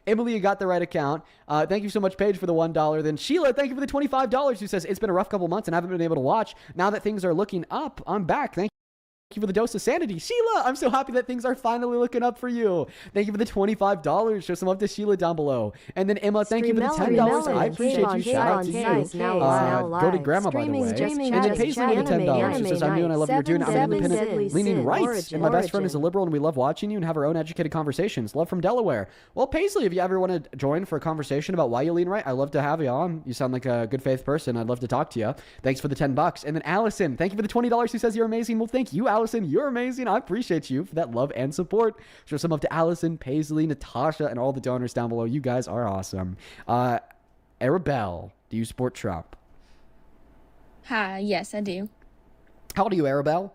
Emily, you got the right account. Thank you so much, Paige, for the $1. Then Sheila, thank you for the $25. Who says it's been a rough couple months and haven't been able to watch. Now that things are looking up, I'm back. Thank you for the dose of sanity. Sheila, I'm so happy that things are finally looking up for you. Thank you for the $25. Show some love to Sheila down below. And then Emma, thank you for the $10. I appreciate you. Shout out to you. Go to Grandma, by the way. And then Paisley with the $10. She says, I'm new and I love what you're doing. I'm an independent leaning right. And my best friend is a liberal and we love watching you and have our own educated conversations. Love from Delaware. Well, Paisley, if you ever want to join for a conversation about why you lean right, I'd love to have you on. You sound like a good faith person. I'd love to talk to you. Thanks for the $10. And then Allison, thank you for the $20. Who says you're amazing. Well, thank you, Allison. You're amazing. I appreciate you for that love and support. Show some love to Allison, Paisley, Natasha, and all the donors down below. You guys are awesome. Arabelle, do you support Trump? Hi, yes, I do. How old are you, Arabelle?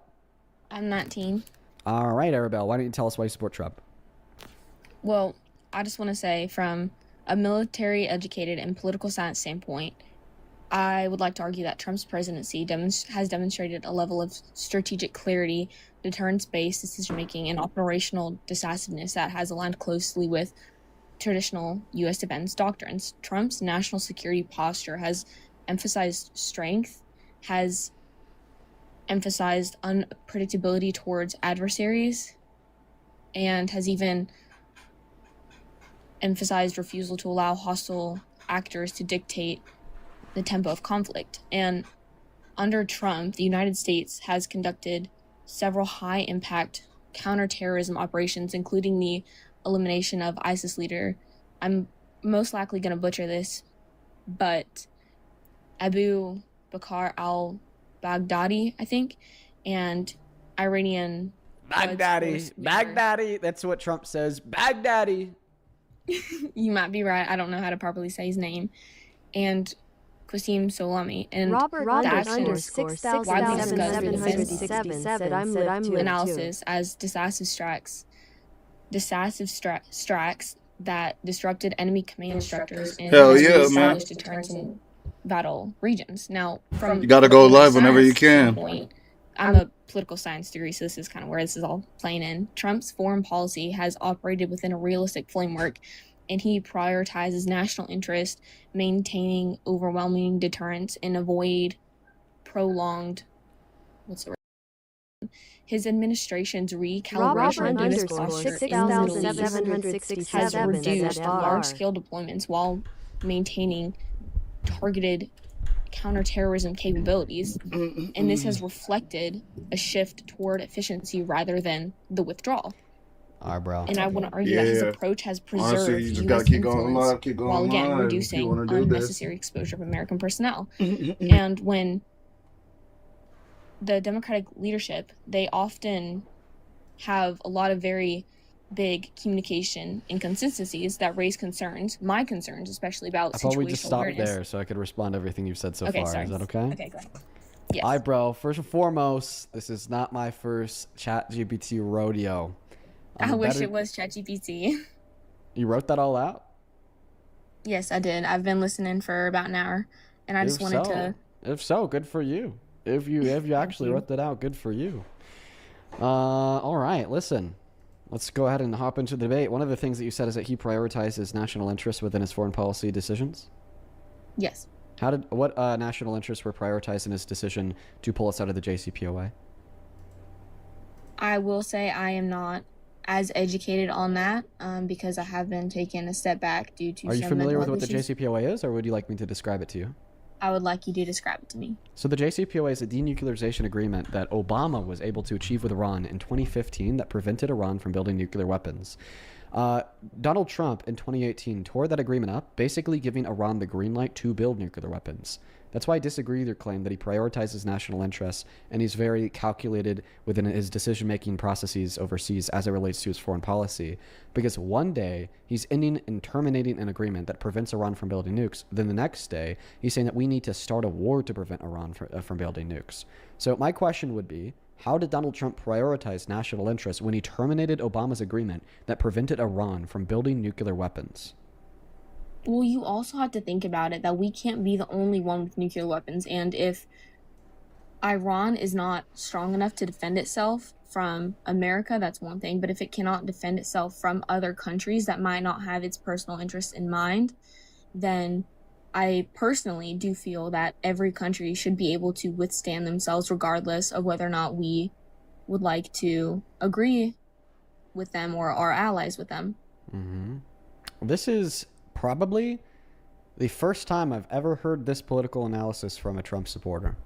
I'm 19. All right, Arabelle, why don't you tell us why you support Trump? Well, I just want to say from a military educated and political science standpoint, I would like to argue that Trump's presidency has demonstrated a level of strategic clarity, deterrence-based decision-making, and operational decisiveness that has aligned closely with traditional U.S. defense doctrines. Trump's national security posture has emphasized strength, has emphasized unpredictability towards adversaries, and has even emphasized refusal to allow hostile actors to dictate the tempo of conflict. And under Trump, the United States has conducted several high-impact counterterrorism operations, including the elimination of ISIS leader, I'm most likely going to butcher this, but Abu Bakr al-Baghdadi, I think, and Iranian... Baghdadi, that's what Trump says, Baghdadi. You might be right, I don't know how to properly say his name. And Qasem Soleimani, and Robert widely 6767 said I'm analysis as decisive strikes that disrupted enemy command structures and established deterrence in battle regions. Now, from you gotta go live whenever you can. I'm a political science degree, so this is kind of where this is all playing in. Trump's foreign policy has operated within a realistic framework, and he prioritizes national interest, maintaining overwhelming deterrence, and avoid prolonged, his administration's recalibration has reduced large-scale deployments while maintaining targeted counterterrorism capabilities, and this has reflected a shift toward efficiency rather than the withdrawal. All right, bro. And I want to argue that his approach has preserved U.S. influence while again reducing unnecessary exposure of American personnel. And when the Democratic leadership, they often have a lot of very big communication inconsistencies that raise concerns, my concerns, especially about situational awareness. I thought we just stopped there so I could respond to everything you've said so far. Sorry. Is that okay? Okay, go ahead. Yes. All right, bro. First and foremost, this is not my first ChatGPT rodeo. I wish it was ChatGPT. You wrote that all out? Yes, I did. I've been listening for about an hour, and I just wanted to... If so, good for you. If you actually wrote that out, good for you. All right, listen. Let's go ahead and hop into the debate. One of the things that you said is that he prioritizes national interests within his foreign policy decisions. Yes. What national interests were prioritized in his decision to pull us out of the JCPOA? I will say I am not as educated on that because I have been taking a step back due to... Are you familiar with what the JCPOA is, or would you like me to describe it to you? I would like you to describe it to me. So the JCPOA is a denuclearization agreement that Obama was able to achieve with Iran in 2015 that prevented Iran from building nuclear weapons. Donald Trump in 2018 tore that agreement up, basically giving Iran the green light to build nuclear weapons. That's why I disagree with your claim that he prioritizes national interests and he's very calculated within his decision-making processes overseas as it relates to his foreign policy. Because one day he's ending and terminating an agreement that prevents Iran from building nukes. Then the next day he's saying that we need to start a war to prevent Iran from building nukes. So my question would be, how did Donald Trump prioritize national interests when he terminated Obama's agreement that prevented Iran from building nuclear weapons? Well, you also have to think about it that we can't be the only one with nuclear weapons. And if Iran is not strong enough to defend itself from America, that's one thing. But if it cannot defend itself from other countries that might not have its personal interests in mind, then I personally do feel that every country should be able to withstand themselves regardless of whether or not we would like to agree with them or are allies with them. Mm-hmm. This is probably the first time I've ever heard this political analysis from a Trump supporter.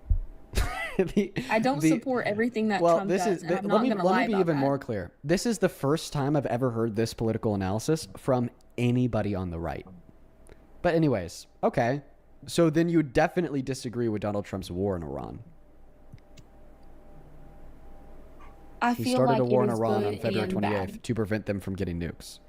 I don't support everything that Trump does, and I'm not going to lie let me be about even that. more clear. This is the first time I've ever heard this political analysis from anybody on the right. But anyways, okay. So then you definitely disagree with Donald Trump's war in Iran. I He feel started like a war it in is Iran good on February and 28th bad. to prevent them from getting nukes.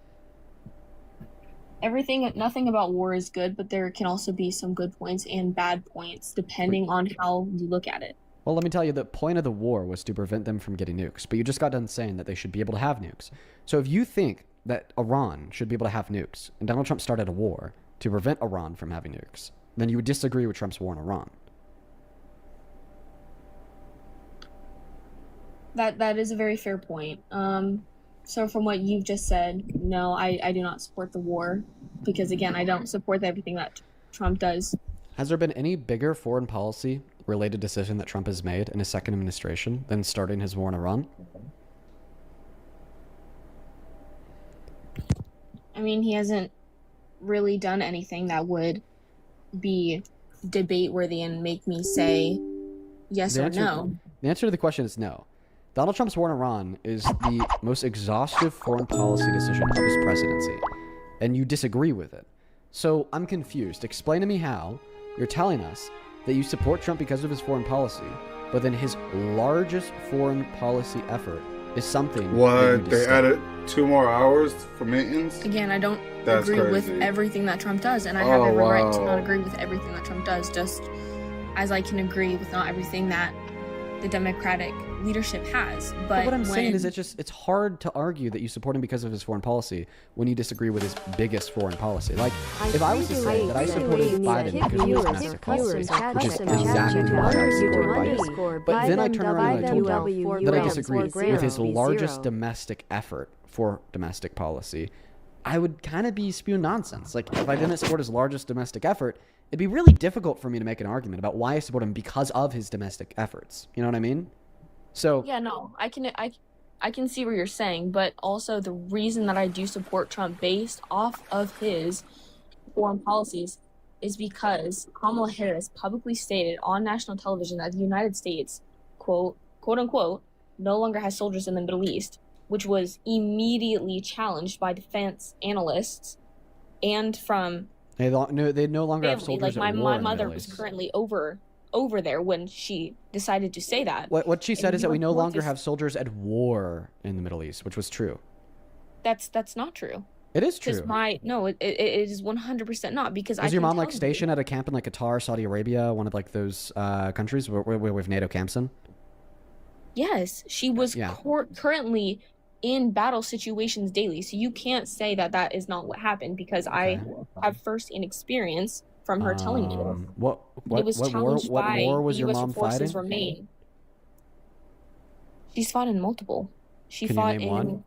Nothing about war is good, but there can also be some good points and bad points depending on how you look at it. Well, let me tell you, the point of the war was to prevent them from getting nukes. But you just got done saying that they should be able to have nukes. So if you think that Iran should be able to have nukes, and Donald Trump started a war to prevent Iran from having nukes, then you would disagree with Trump's war in Iran. That is a very fair point. So from what you've just said, no, I do not support the war because, again, I don't support everything that Trump does. Has there been any bigger foreign policy related decision that Trump has made in his second administration than starting his war in Iran? I mean, he hasn't really done anything that would be debate worthy and make me say yes or no. The answer to the question is no. Donald Trump's war in Iran is the most exhaustive foreign policy decision of his presidency, and you disagree with it. So I'm confused. Explain to me how you're telling us that you support Trump because of his foreign policy, but then his largest foreign policy effort is something that you What? They disdain. added 2 more hours for maintenance? Again, I don't That's agree with crazy. everything that Trump does, and I have Oh, every right to wow. not agree with everything that Trump does, just as I can agree with not everything that the Democratic leadership has. But what I'm saying is when- it's hard to argue that you support him because of his foreign policy when you disagree with his biggest foreign policy. Like, if I was to say that I supported Biden because of his domestic policy, which is exactly why I supported Biden, but then I turn around and I told you that I disagree with his largest domestic effort for domestic policy, I would kind of be spewing nonsense. Like, if I didn't support his largest domestic effort, it'd be really difficult for me to make an argument about why I support him because of his domestic efforts. You know what I mean? So Yeah, no, I can see what you're saying, but also the reason that I do support Trump based off of his foreign policies is because Kamala Harris publicly stated on national television that the United States, quote unquote, no longer has soldiers in the Middle East, which was immediately challenged by defense analysts and from they no longer have family. soldiers Like at war my in the mother Middle was East. currently over there when she decided to say that. What she said And is we that we were no going longer to- have soldiers at war in the Middle East, which was true. That's not true. It is Because true. it is 100% not, because Was I your can mom like tell you- stationed at a camp in like Qatar, Saudi Arabia, one of like those countries where we have NATO camps in? Yes, she was Yeah. currently in battle situations daily. So you can't say that that is not what happened, because I Okay. have first-hand experience from her telling me. What It was war? challenged What by war was your US mom forces fighting? remain. She's fought in multiple. She Can you fought name in one?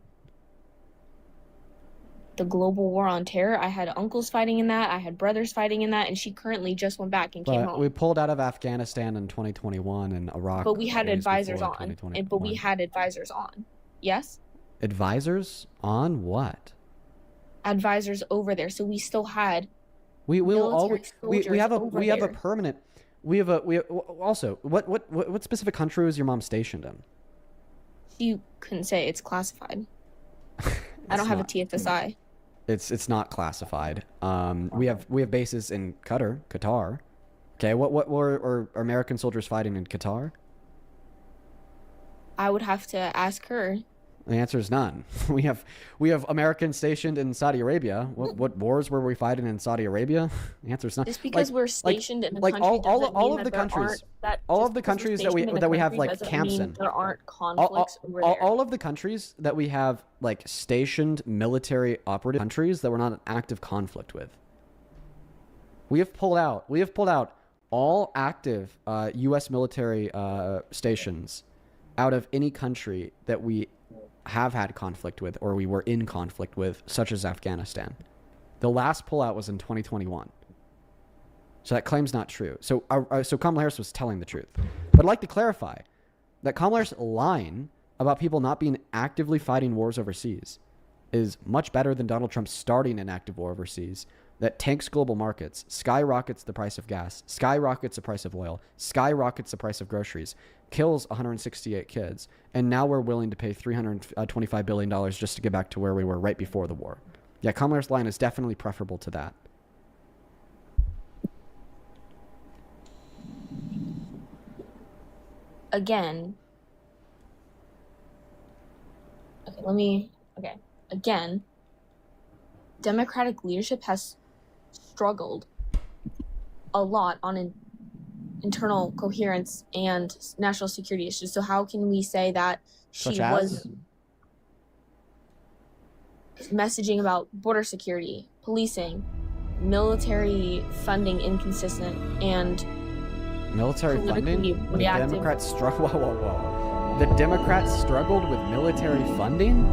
the global war on terror. I had uncles fighting in that. I had brothers fighting in that, and she currently just went back and came But home. we pulled out of Afghanistan in 2021 and Iraq. But we had ways advisors before on. 2021. But we had advisors on. Yes? Advisors on what? Advisors over there. So we still had We will military always we soldiers have a over we have a there. permanent also what specific country was your mom stationed in? You couldn't say it's classified. I don't have a TFSI. It's not classified. We have bases in Qatar. Okay, what were American soldiers fighting in Qatar? I would have to ask her. The answer is none. We have Americans stationed in Saudi Arabia. What wars were we fighting in Saudi Arabia? The answer is none. Just because we're stationed in a country all doesn't mean of that the there countries, aren't- that all just of the because we're countries stationed in a that we have country like doesn't camps mean in. there aren't conflicts over there. All of the countries that we have like stationed military operative countries that we're not in active conflict with. We have pulled out all active U.S. military stations out of any country that we have had conflict with or we were in conflict with, such as Afghanistan. The last pullout was in 2021. So that claim's not true. So Kamala Harris was telling the truth. But I'd like to clarify that Kamala Harris lying about people not being actively fighting wars overseas is much better than Donald Trump starting an active war overseas that tanks global markets, skyrockets the price of gas, skyrockets the price of oil, skyrockets the price of groceries, kills 168 kids, and now we're willing to pay $325 billion just to get back to where we were right before the war. Yeah, Kamala Harris line is definitely preferable to that. Again, again, Democratic leadership has struggled a lot on internal coherence and national security issues. So how can we say that she was messaging about border security, policing, military funding inconsistent, and military funding? The reactive. Democrats struggle. Whoa. The Democrats struggled with military funding?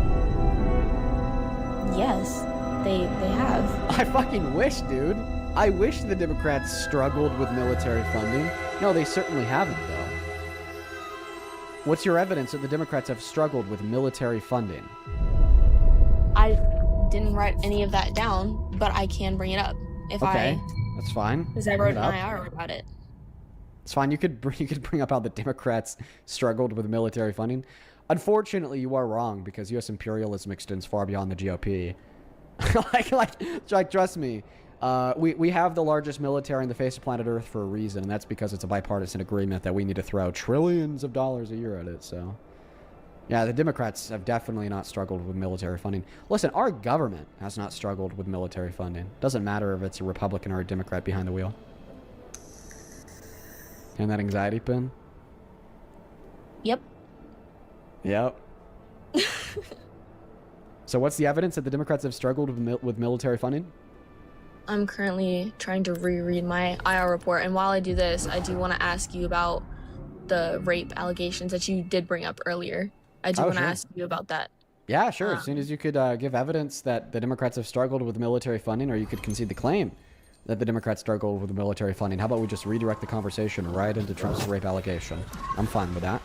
Yes, they have. I fucking wish, dude. I wish the Democrats struggled with military funding. No, they certainly haven't, though. What's your evidence that the Democrats have struggled with military funding? I didn't write any of that down, but I can bring it up That's fine. because I wrote an IR about it. It's fine. You could bring up how the Democrats struggled with military funding. Unfortunately, you are wrong because U.S. imperialism extends far beyond the GOP. like, trust me. We have the largest military on the face of planet Earth for a reason, and that's because it's a bipartisan agreement that we need to throw trillions of dollars a year at it. So, yeah, the Democrats have definitely not struggled with military funding. Listen, our government has not struggled with military funding. Doesn't matter if it's a Republican or a Democrat behind the wheel. And that anxiety pin? Yep. So what's the evidence that the Democrats have struggled with military funding? I'm currently trying to reread my IR report, and while I do this, I do want to ask you about the rape allegations that you did bring up earlier. I do want to ask you about that. Yeah, sure. As soon as you could give evidence that the Democrats have struggled with military funding, or you could concede the claim that the Democrats struggled with military funding. How about we just redirect the conversation right into Trump's rape allegation? I'm fine with that.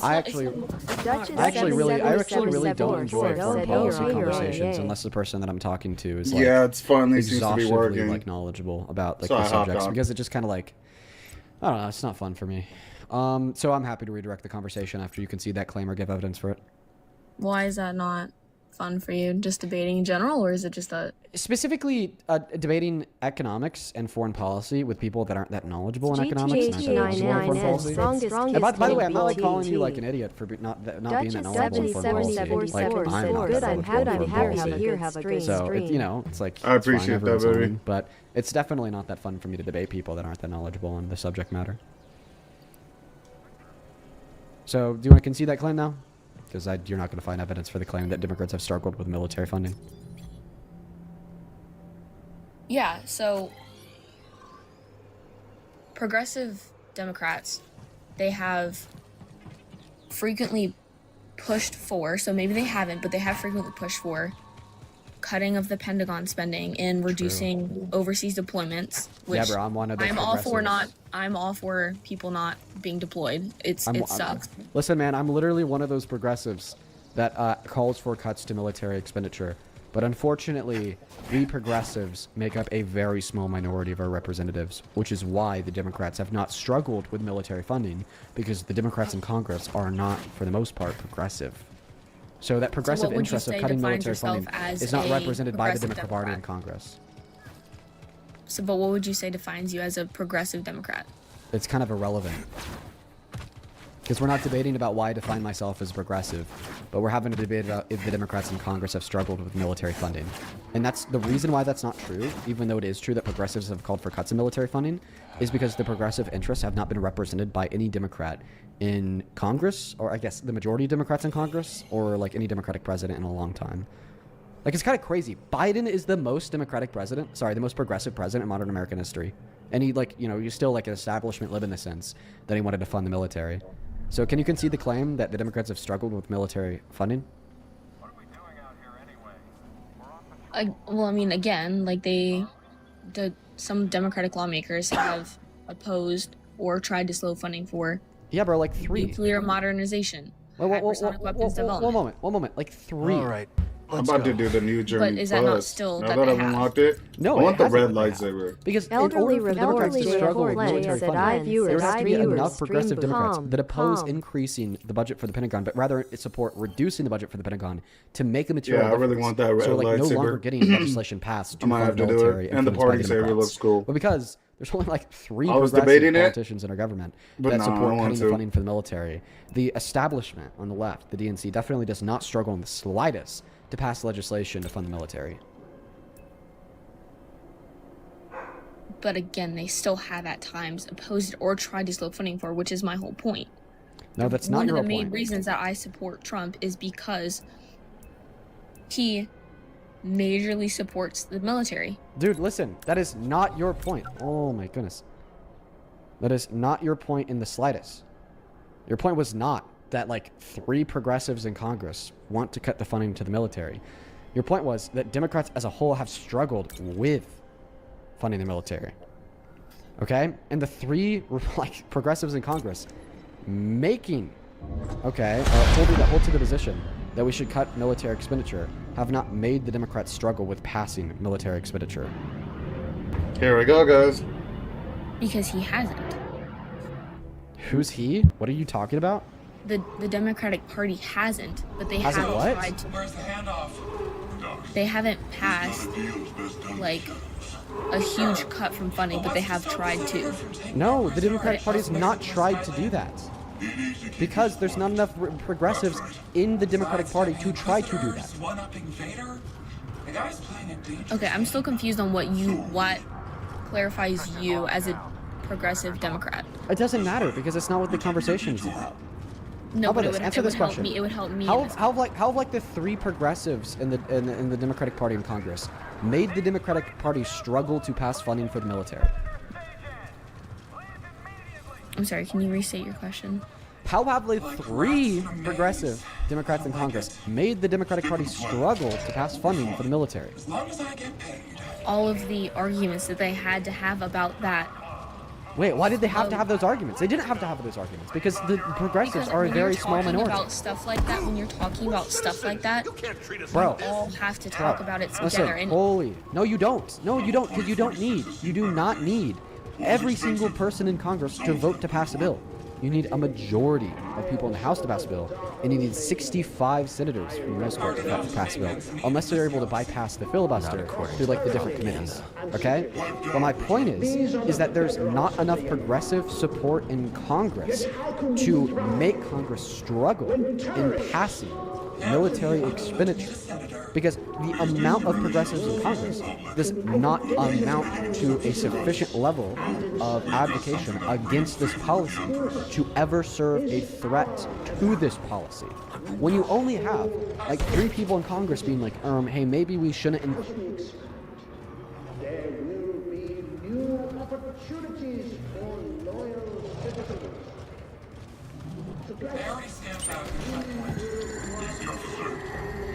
I actually really don't enjoy foreign policy conversations unless the person that I'm talking to is like it's finally seems to be exhaustively working. like knowledgeable about like the subjects, because it just kind of like, I don't know, it's not fun for me. So I'm happy to redirect the conversation after you concede that claim or give evidence for it. Why is that not fun for you? Just debating in general, or is it just that specifically debating economics and foreign policy with people that aren't that knowledgeable in economics and foreign policy? And by the way, I'm not like calling you like an idiot for not being that knowledgeable in foreign policy. Like I'm not that knowledgeable in foreign policy. So it's like I appreciate that, baby. But it's definitely not that fun for me to debate people that aren't that knowledgeable on the subject matter. So do you want to concede that claim now? Because you're not going to find evidence for the claim that Democrats have struggled with military funding. Yeah, so progressive Democrats, they have frequently pushed for, so maybe they haven't, but they have frequently pushed for cutting of the Pentagon spending and reducing overseas deployments. Which yeah, bro, I'm one of those. I'm all for people not being deployed. It sucks. Listen, man, I'm literally one of those progressives that calls for cuts to military expenditure. But unfortunately, we progressives make up a very small minority of our representatives, which is why the Democrats have not struggled with military funding, because the Democrats in Congress are not, for the most part, progressive. So that progressive interest of cutting military funding is not represented by the Democrat Party in Congress. So, but what would you say defines you as a progressive Democrat? It's kind of irrelevant. Because we're not debating about why I define myself as progressive, but we're having a debate about if the Democrats in Congress have struggled with military funding. And that's the reason why that's not true, even though it is true that progressives have called for cuts in military funding, is because the progressive interests have not been represented by any Democrat in Congress, or I guess the majority of Democrats in Congress, or like any Democratic president in a long time. Like, it's kind of crazy. Biden is the most democratic president. Sorry, the most progressive president in modern American history. And he, like, you know, he's still like an establishment lib in the sense that he wanted to fund the military. So can you concede the claim that the Democrats have struggled with military funding? Well, I mean, again, like some Democratic lawmakers have opposed or tried to slow funding for Yeah, bro, like 3. nuclear modernization, hypersonic weapons development. One moment. Like 3. All right. I'm about to do the new Journey But is that not Plus. still Now that that they I've have? unlocked it, No, I it want the hasn't red been that. lightsaber. Because Elderly in order for the Democrats to J. struggle with Corley military said, funding, "I viewers, there has to be I viewers, enough progressive stream Democrats calm, that oppose calm. increasing the budget for the Pentagon, but rather support reducing the budget for the Pentagon to make a material Yeah, I really difference. want that red So like no lightsaber. longer getting legislation passed to I might fund have to do military it. And the influenced by party saver Democrats. looks cool. But because there's only like 3 I was progressive debating it, politicians in our government but that nah, I support don't want cutting the to. funding for the military, the establishment on the left, the DNC, definitely does not struggle in the slightest to pass legislation to fund the military. But again, they still have at times opposed or tried to slow funding for, which is my whole point. No, that's not One your of whole the main point. reasons that I support Trump is because he majorly supports the military. Dude, listen, that is not your point. Oh my goodness. That is not your point in the slightest. Your point was not that like 3 progressives in Congress want to cut the funding to the military. Your point was that Democrats as a whole have struggled with funding the military. Okay? And the 3 like progressives in Congress making hold to the position that we should cut military expenditure have not made the Democrats struggle with passing military expenditure. Here we go, guys. Because he hasn't. Who's he? What are you talking about? The Democratic Party hasn't, but they Hasn't have what? tried to. Where's the handoff? They haven't passed like a huge cut from funding, but they have tried to. No, the Democratic Party has not tried to do that. Because there's not enough progressives in the Democratic Party to try to do that. One-upping Vader? The guy's playing it dangerous. Okay, I'm still confused on what clarifies you as a progressive Democrat. It doesn't matter because it's not what the conversation is about. No, How but about this? Answer this question. It would help me. How in this. have like the 3 progressives in the Democratic Party in Congress made the Democratic Party struggle to pass funding for the military? I'm sorry, can you restate your question? How have the 3 progressive Democrats in Congress made the Democratic Party struggle to pass funding for the military? As long as I get paid. All of the arguments that they had to have about that. Wait, why did they have to have those arguments? They didn't have to have those arguments because the progressives Because are a when very you're small talking minority. about stuff like that, when you're talking about stuff like that, Bro, all have to talk about it listen, together. And no, you don't. No, you don't, because you do not need every single person in Congress to vote to pass a bill. You need a majority of people in the House to pass a bill, and you need 65 senators for the most part to pass a bill, unless they're able to bypass the filibuster through like the different committees. Okay? But my point is that there's not enough progressive support in Congress to make Congress struggle in passing military expenditure. Because the amount of progressives in Congress does not amount to a sufficient level of advocation against this policy to ever serve a threat to this policy. When you only have like 3 people in Congress being like, hey, maybe we shouldn't. There will be new opportunities for loyal citizens. They already stamped out the checkpoint. Easy, officer.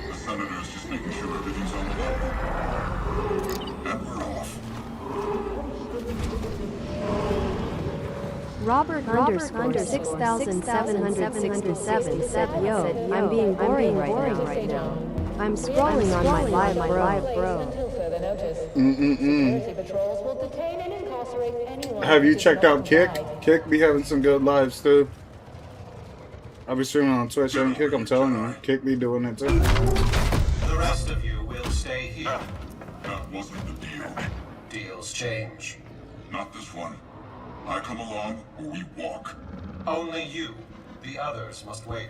The senator's just making sure everything's on the level. And we're off. Robert underscore 6767 said, "Yo, I'm being boring right now. I'm scrolling on my live bro. Have you checked out Kick? Kick be having some good lives too. I'll be streaming on Twitch and Kick, I'm telling you. Kick be doing it too. The rest of you will stay here. That wasn't the deal. Deals change. Not this one. I come along or we walk. Only you. The others must wait.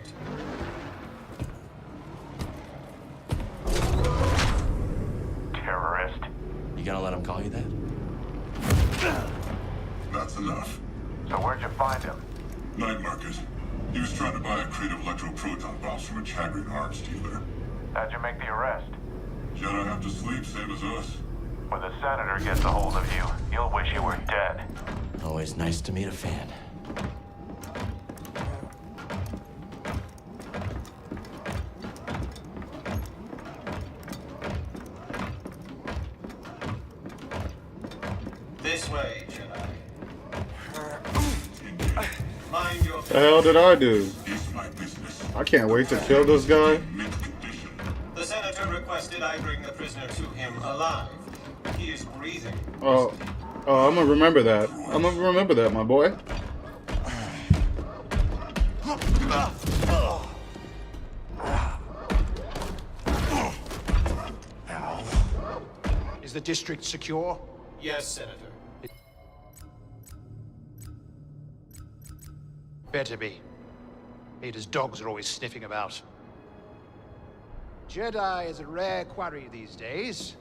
Terrorist. You gonna let him call you that? That's enough. So where'd you find him? Night market. He was trying to buy a crate of electroproton bombs from a Chagrin arms dealer. How'd you make the arrest? Jedi have to sleep, same as us. When the Senator gets a hold of you, you'll wish you were dead. Always nice to meet a fan. This way, Jedi. Mind your The hell did I do? It's my business. I can't wait to kill this guy. Mint condition. The Senator requested I bring the prisoner to him alive. He is breathing. Oh, I'm gonna remember that. I'm gonna remember that, my boy. Is the district secure? Yes, Senator. Better be. Ada's dogs are always sniffing about. Jedi is a rare quarry these days.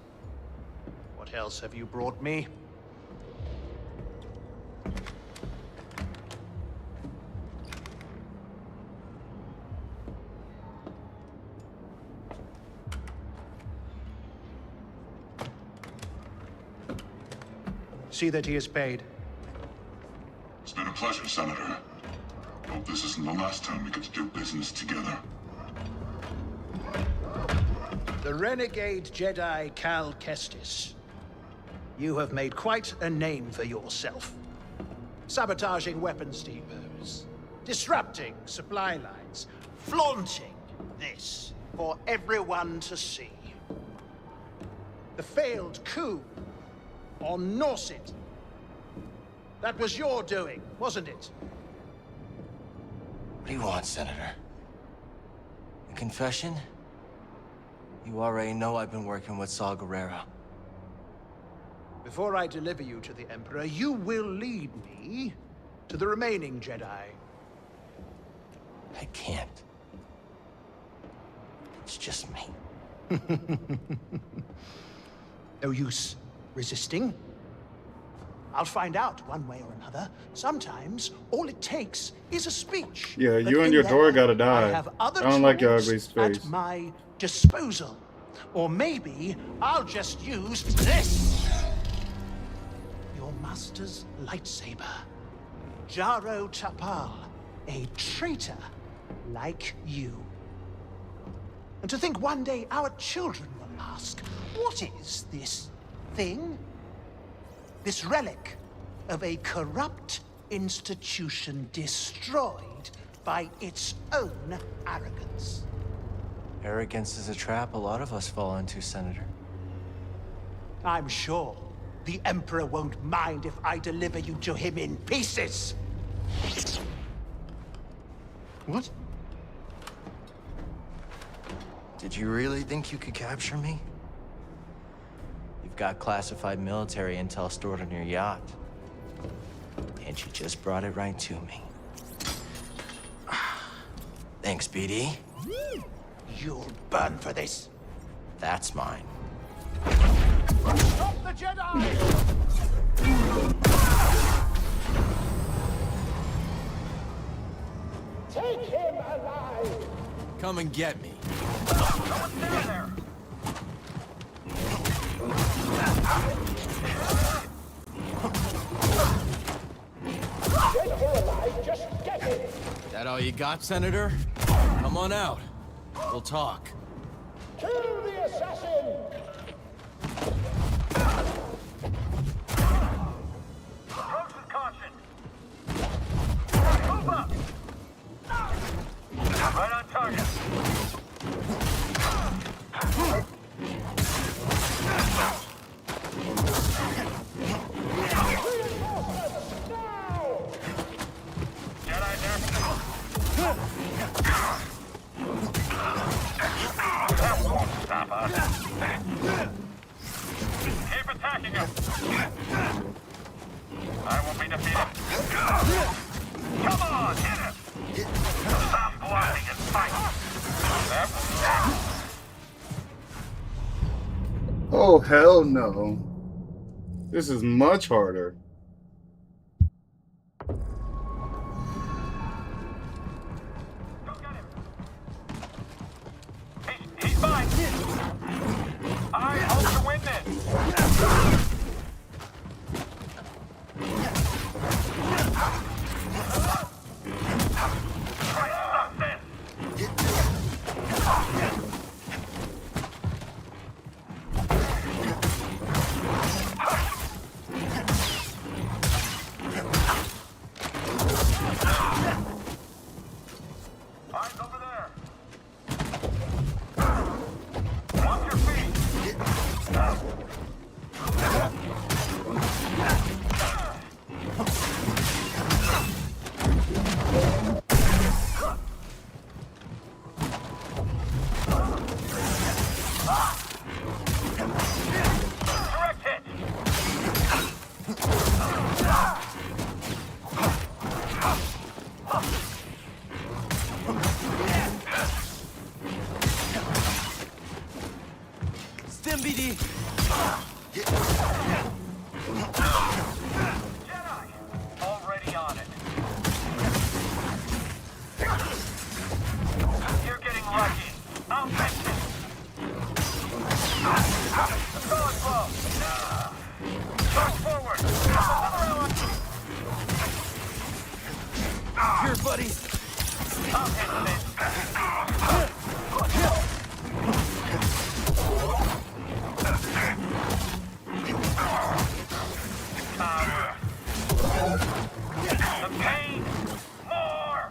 What else have you brought me? See that he is paid. It's been a pleasure, Senator. Hope this isn't the last time we get to do business together. The renegade Jedi Cal Kestis. You have made quite a name for yourself. Sabotaging weapons depots, disrupting supply lines, flaunting this for everyone to see. The failed coup on Norset. That was your doing, wasn't it? What do you want, Senator? A confession? You already know I've been working with Saw Gerrera. Before I deliver you to the Emperor, you will lead me to the remaining Jedi. I can't. It's just me. No use resisting. I'll find out one way or another. Sometimes all it takes is a speech. Yeah, But you and in your there, daughter gotta die. I have other I don't like your tools ugly face. at my disposal. Or maybe I'll just use this. Your master's lightsaber. Jaro Tapal, a traitor like you. And to think one day our children will ask, what is this thing? This relic of a corrupt institution destroyed by its own arrogance. Arrogance is a trap a lot of us fall into, Senator. I'm sure the Emperor won't mind if I deliver you to him in pieces. What? Did you really think you could capture me? You've got classified military intel stored on your yacht. And you just brought it right to me. Thanks, BD. You'll burn for this. That's mine. Stop the Jedi! Take him alive! Come and get me. Dead or alive, just get him! That all you got, Senator? Come on out. We'll talk. Kill the assassin! Approach with caution. Move up. Right on target. Jedi there. That won't stop us. Keep attacking us. I won't be defeated. Come on, hit him. Stop blocking and fight. Oh, hell no. This is much harder. He's fine. forward! Here, buddy. I'll handle this. Power. The pain. More.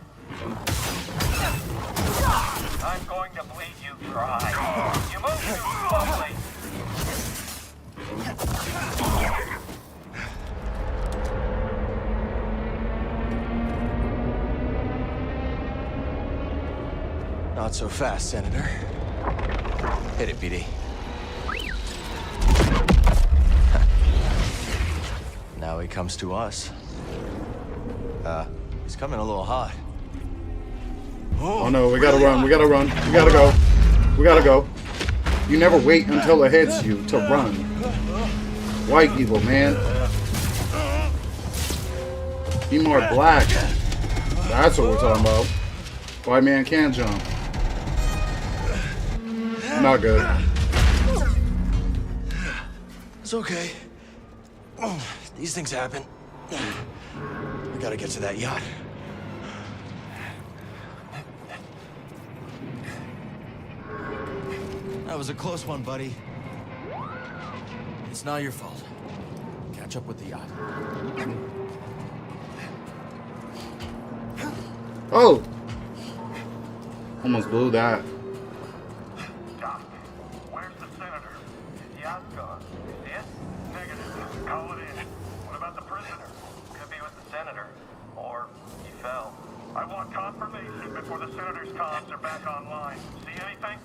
I'm going to bleed you dry. You move too slowly. Not so fast, Senator. Hit it, BD. Now he comes to us. He's coming a little hot. Oh no, we gotta run, we gotta run, we gotta go. We gotta go. You never wait until it hits you to run. White people, man. Be more black. That's what we're talking about. White man can jump. Not good. It's okay. These things happen. We gotta get to that yacht. That was a close one, buddy. It's not your fault. Catch up with the yacht. Oh! Almost blew that. Doc, where's the senator? The yacht's gone. Is it? Negative. Call it in. What about the prisoner? Could be with the senator. Or he fell. I want confirmation before the senator's comms are back online. See anything?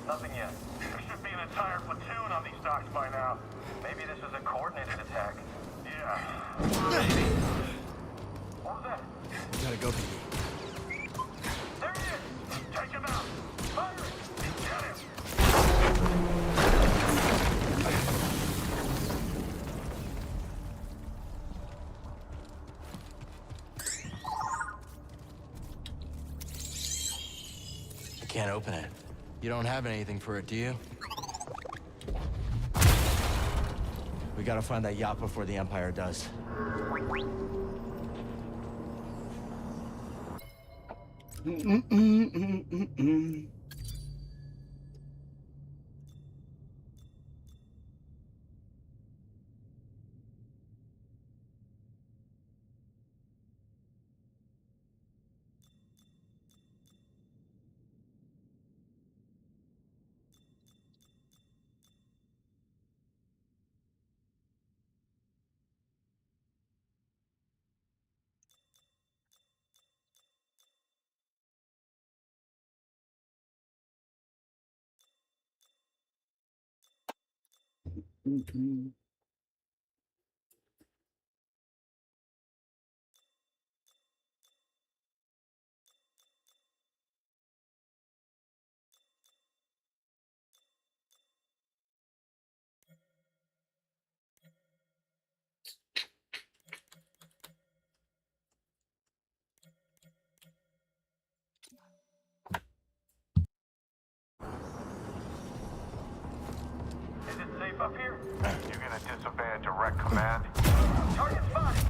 Nothing yet. There should be an entire platoon on these docks by now. Maybe this is a coordinated attack. Yeah. Maybe. What was that? Gotta go, BD. There he is! Take him out! Fire it! Get him! I can't open it. You don't have anything for it, do you? We gotta find that yacht before the Empire does. Is it safe up here? You gonna disobey a direct command? Target spotted!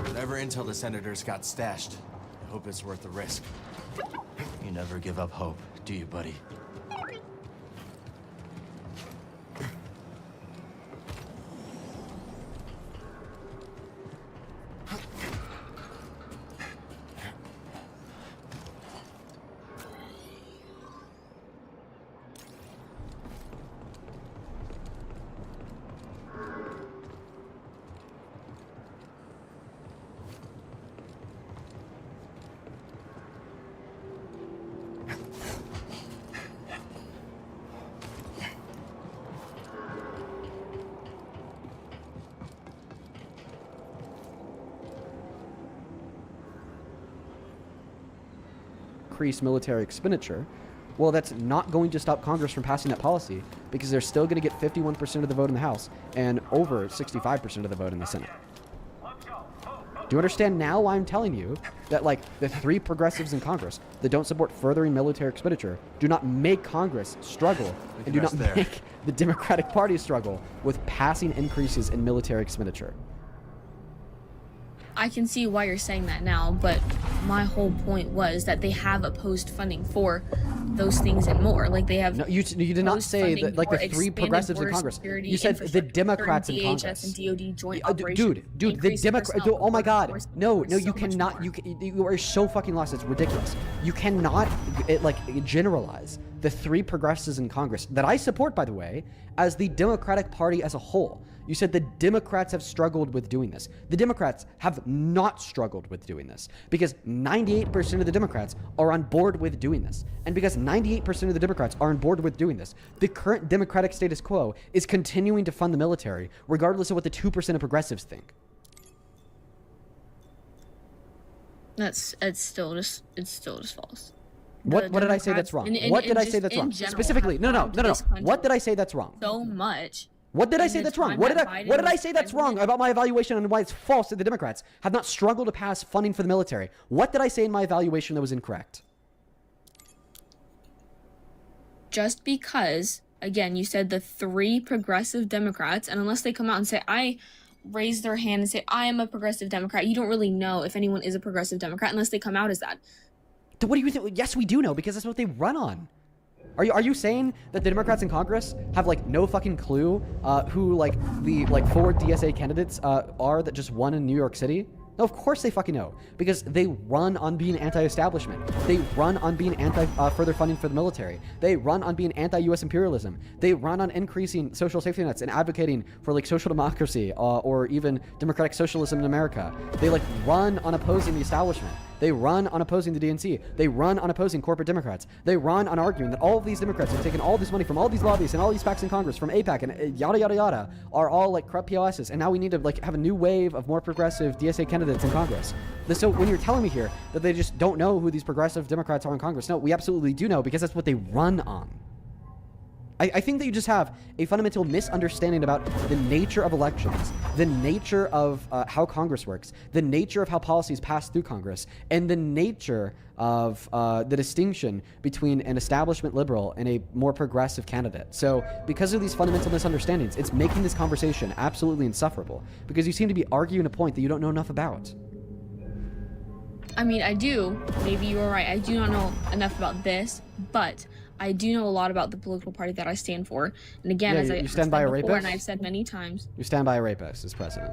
Whatever intel the Senator's got stashed, I hope it's worth the risk. You never give up hope, do you, buddy? Increase military expenditure, well, that's not going to stop Congress from passing that policy because they're still going to get 51% of the vote in the House and over 65% of the vote in the Senate. Let's go! Move, move! Do you understand now why I'm telling you that, like, the 3 progressives in Congress that don't support furthering military expenditure do not make Congress struggle and do not make the Democratic Party struggle with passing increases in military expenditure? I can see why you're saying that now, but my whole point was that they have opposed funding for those things and more. Like they have. No, you did not say that. Like the 3 progressives in Congress. You said the Democrats in Congress. And DoD joint dude, the Democrat. Oh my God, no, you cannot. You are so fucking lost. It's ridiculous. You cannot generalize the 3 progressives in Congress that I support, by the way, as the Democratic Party as a whole. You said the Democrats have struggled with doing this. The Democrats have not struggled with doing this because 98% of the Democrats are on board with doing this. And because 98% of the Democrats are on board with doing this, the current Democratic status quo is continuing to fund the military, regardless of what the 2% of progressives think. It's still just false. What did I say that's wrong? What did I say that's wrong? Specifically, no. What did I say that's wrong? So much. What did I say that's wrong? What did I say that's wrong about my evaluation and why it's false that the Democrats have not struggled to pass funding for the military? What did I say in my evaluation that was incorrect? Just because, again, you said the 3 progressive Democrats, and unless they come out and say, I raise their hand and say, I am a progressive Democrat, you don't really know if anyone is a progressive Democrat unless they come out as that. What do you think? Yes, we do know because that's what they run on. Are you saying that the Democrats in Congress have like no fucking clue who like the 4 DSA candidates are that just won in New York City? No, of course they fucking know because they run on being anti-establishment. They run on being anti-further funding for the military. They run on being anti-U.S. imperialism. They run on increasing social safety nets and advocating for like social democracy or even democratic socialism in America. They like run on opposing the establishment. They run on opposing the DNC. They run on opposing corporate Democrats. They run on arguing that all of these Democrats have taken all this money from all these lobbyists and all these PACs in Congress, from AIPAC and yada, yada, yada, are all like corrupt POSs. And now we need to like have a new wave of more progressive DSA candidates in Congress. So when you're telling me here that they just don't know who these progressive Democrats are in Congress, no, we absolutely do know because that's what they run on. I think that you just have a fundamental misunderstanding about the nature of elections, the nature of how Congress works, the nature of how policies pass through Congress, and the nature of the distinction between an establishment liberal and a more progressive candidate. So because of these fundamental misunderstandings, it's making this conversation absolutely insufferable because you seem to be arguing a point that you don't know enough about. I mean, I do. Maybe you were right. I do not know enough about this, but I do know a lot about the political party that I stand for. And again, as I said before, and I've said many times, you stand by a rapist as president.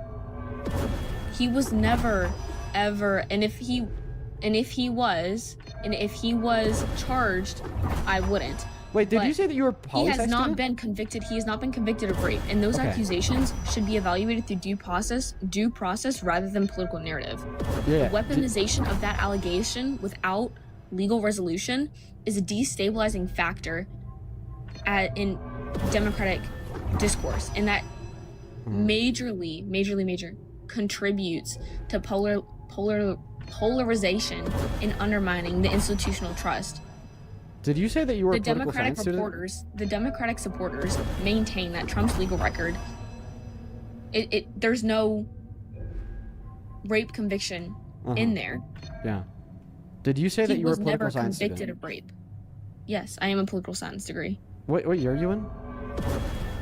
He was never, ever, and if he was charged, I wouldn't. Wait, did you say that you were poli-sci He has not student? been convicted. He has not been convicted of rape, and those accusations should be evaluated through due process rather than political narrative. Yeah. The weaponization of that allegation without legal resolution is a destabilizing factor in democratic discourse, and that majorly contributes to polarization and undermining the institutional trust. Did you say that you were a political science student? The Democratic supporters maintain that Trump's legal record, there's no rape conviction in there. Yeah. Did you say that you were a political science student? He was never convicted of rape. Yes, I am a political science degree. What year are you in?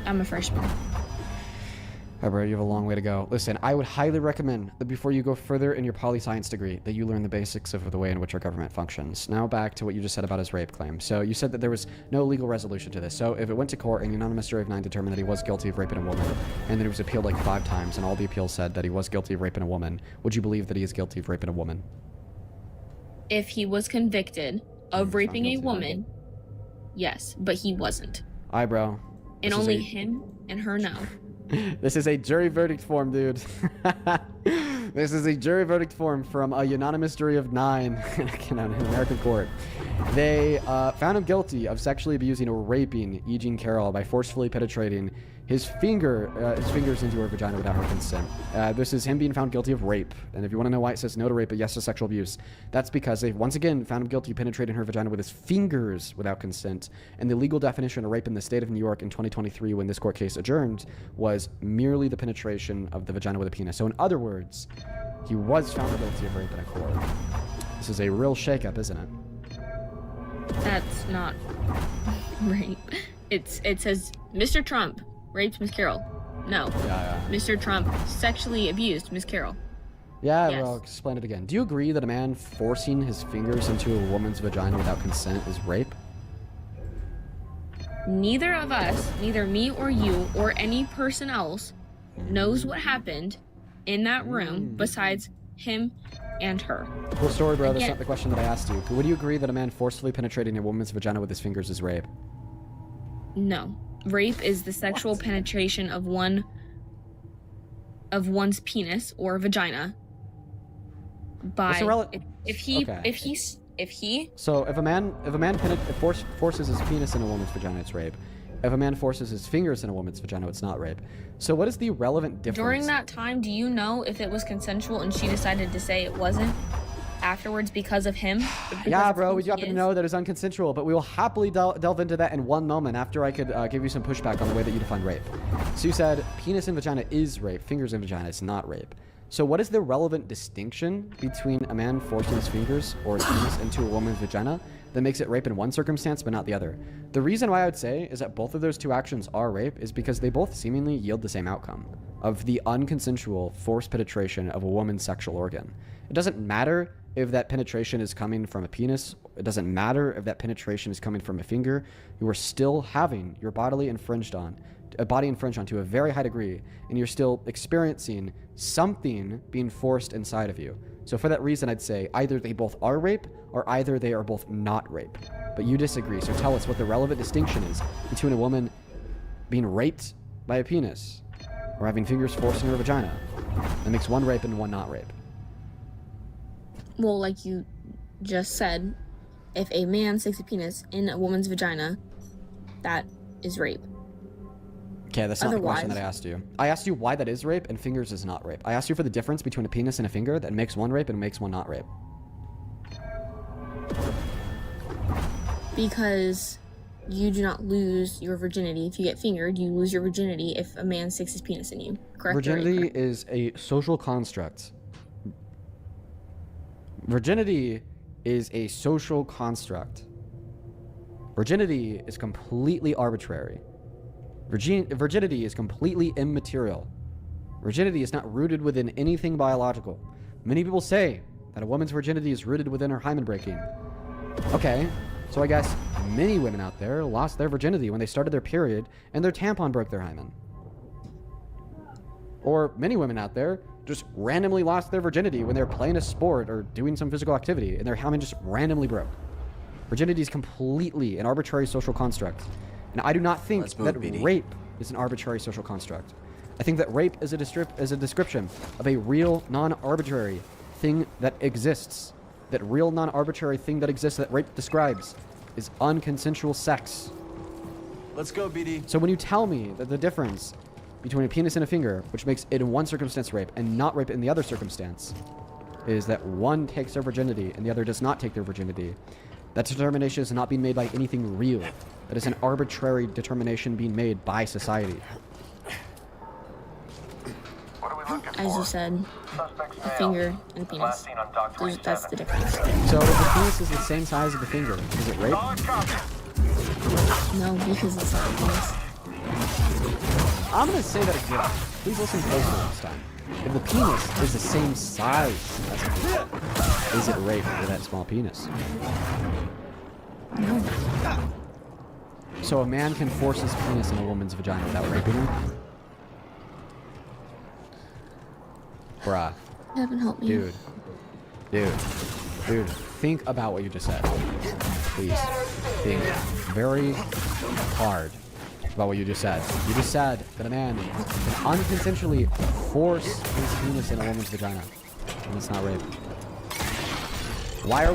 I'm a freshman. All right, bro, you have a long way to go. Listen, I would highly recommend that before you go further in your poli-science degree, that you learn the basics of the way in which our government functions. Now back to what you just said about his rape claim. So you said that there was no legal resolution to this. So if it went to court and unanimous jury of 9 determined that he was guilty of raping a woman, and then it was appealed like 5 times, and all the appeals said that he was guilty of raping a woman, would you believe that he is guilty of raping a woman? If he was convicted of raping a woman, yes, but he wasn't. Aye, bro. And only him and her know. This is a jury verdict form, dude. This is a jury verdict form from a unanimous jury of 9 in an American court. They found him guilty of sexually abusing or raping Eugene Carroll by forcefully penetrating his fingers into her vagina without her consent. This is him being found guilty of rape. And if you want to know why it says no to rape but yes to sexual abuse, that's because they once again found him guilty of penetrating her vagina with his fingers without consent. And the legal definition of rape in the state of New York in 2023, when this court case adjourned, was merely the penetration of the vagina with a penis. So in other words, he was found guilty of rape in a court. This is a real shakeup, isn't it? That's not rape. It says Mr. Trump raped Miss Carroll. No. Yeah. Mr. Trump sexually abused Miss Carroll. Yeah, Yes. well, explain it again. Do you agree that a man forcing his fingers into a woman's vagina without consent is rape? Neither of us, neither me or you or any person else, knows what happened in that room besides him and her. Cool story, bro. That's Again- not the question that I asked you. Would you agree that a man forcefully penetrating a woman's vagina with his fingers is rape? No. Rape is the sexual penetration of one's penis or vagina by What's the rel- if he Okay. So if a man forces his penis in a woman's vagina, it's rape. If a man forces his fingers in a woman's vagina, it's not rape. So what is the relevant difference? during that time, do you know if it was consensual and she decided to say it wasn't afterwards because of him? Because Yeah, of bro, who we he happen to is? know that it's unconsensual, but we will happily delve into that in one moment after I could give you some pushback on the way that you define rape. So you said penis and vagina is rape, fingers and vagina is not rape. So what is the relevant distinction between a man forcing his fingers or his penis into a woman's vagina that makes it rape in one circumstance but not the other? The reason why I would say is that both of those two actions are rape is because they both seemingly yield the same outcome of the unconsensual forced penetration of a woman's sexual organ. It doesn't matter if that penetration is coming from a penis. It doesn't matter if that penetration is coming from a finger. You are still having your body infringed on to a very high degree, and you're still experiencing something being forced inside of you. So for that reason, I'd say either they both are rape or either they are both not rape. But you disagree, so tell us what the relevant distinction is between a woman being raped by a penis or having fingers forced in her vagina that makes one rape and one not rape. Well, like you just said, if a man sticks a penis in a woman's vagina, that is rape. Okay, that's not the question that I Otherwise- asked you. I asked you why that is rape and fingers is not rape. I asked you for the difference between a penis and a finger that makes one rape and makes one not rape. Because you do not lose your virginity if you get fingered. You lose your virginity if a man sticks his penis in you. Correct? or Virginity incorrect? is a social construct. Virginity is a social construct. Virginity is completely arbitrary. Virginity is completely immaterial. Virginity is not rooted within anything biological. Many people say that a woman's virginity is rooted within her hymen breaking. Okay, so I guess many women out there lost their virginity when they started their period and their tampon broke their hymen. Or many women out there just randomly lost their virginity when they were playing a sport or doing some physical activity and their hymen just randomly broke. Virginity is completely an arbitrary social construct. And I do not think Let's move, that BD. rape is an arbitrary social construct. I think that rape is a description of a real, non-arbitrary thing that exists. That real, non-arbitrary thing that exists that rape describes is unconsensual sex. Let's go, BD. So when you tell me that the difference between a penis and a finger, which makes it in one circumstance rape and not rape in the other circumstance, is that one takes their virginity and the other does not take their virginity, that determination is not being made by anything real. That is an arbitrary determination being made by society. What are we looking for? As you said, Suspect's a male. finger and a Last penis. seen on Dock That's 27. the difference. So if the penis is the same size as the finger, is it rape? Solid copy. No, because it's not a penis. I'm gonna say that again. Please listen closely this time. If the penis is the same size as the finger, is it rape for that small penis? No. So a man can force his penis in a woman's vagina without raping her? Bruh. Heaven help me. Dude, think about what you just said. Please, think very hard about what you just said. You just said that a man can unconsensually force his penis in a woman's vagina. And it's not rape. Why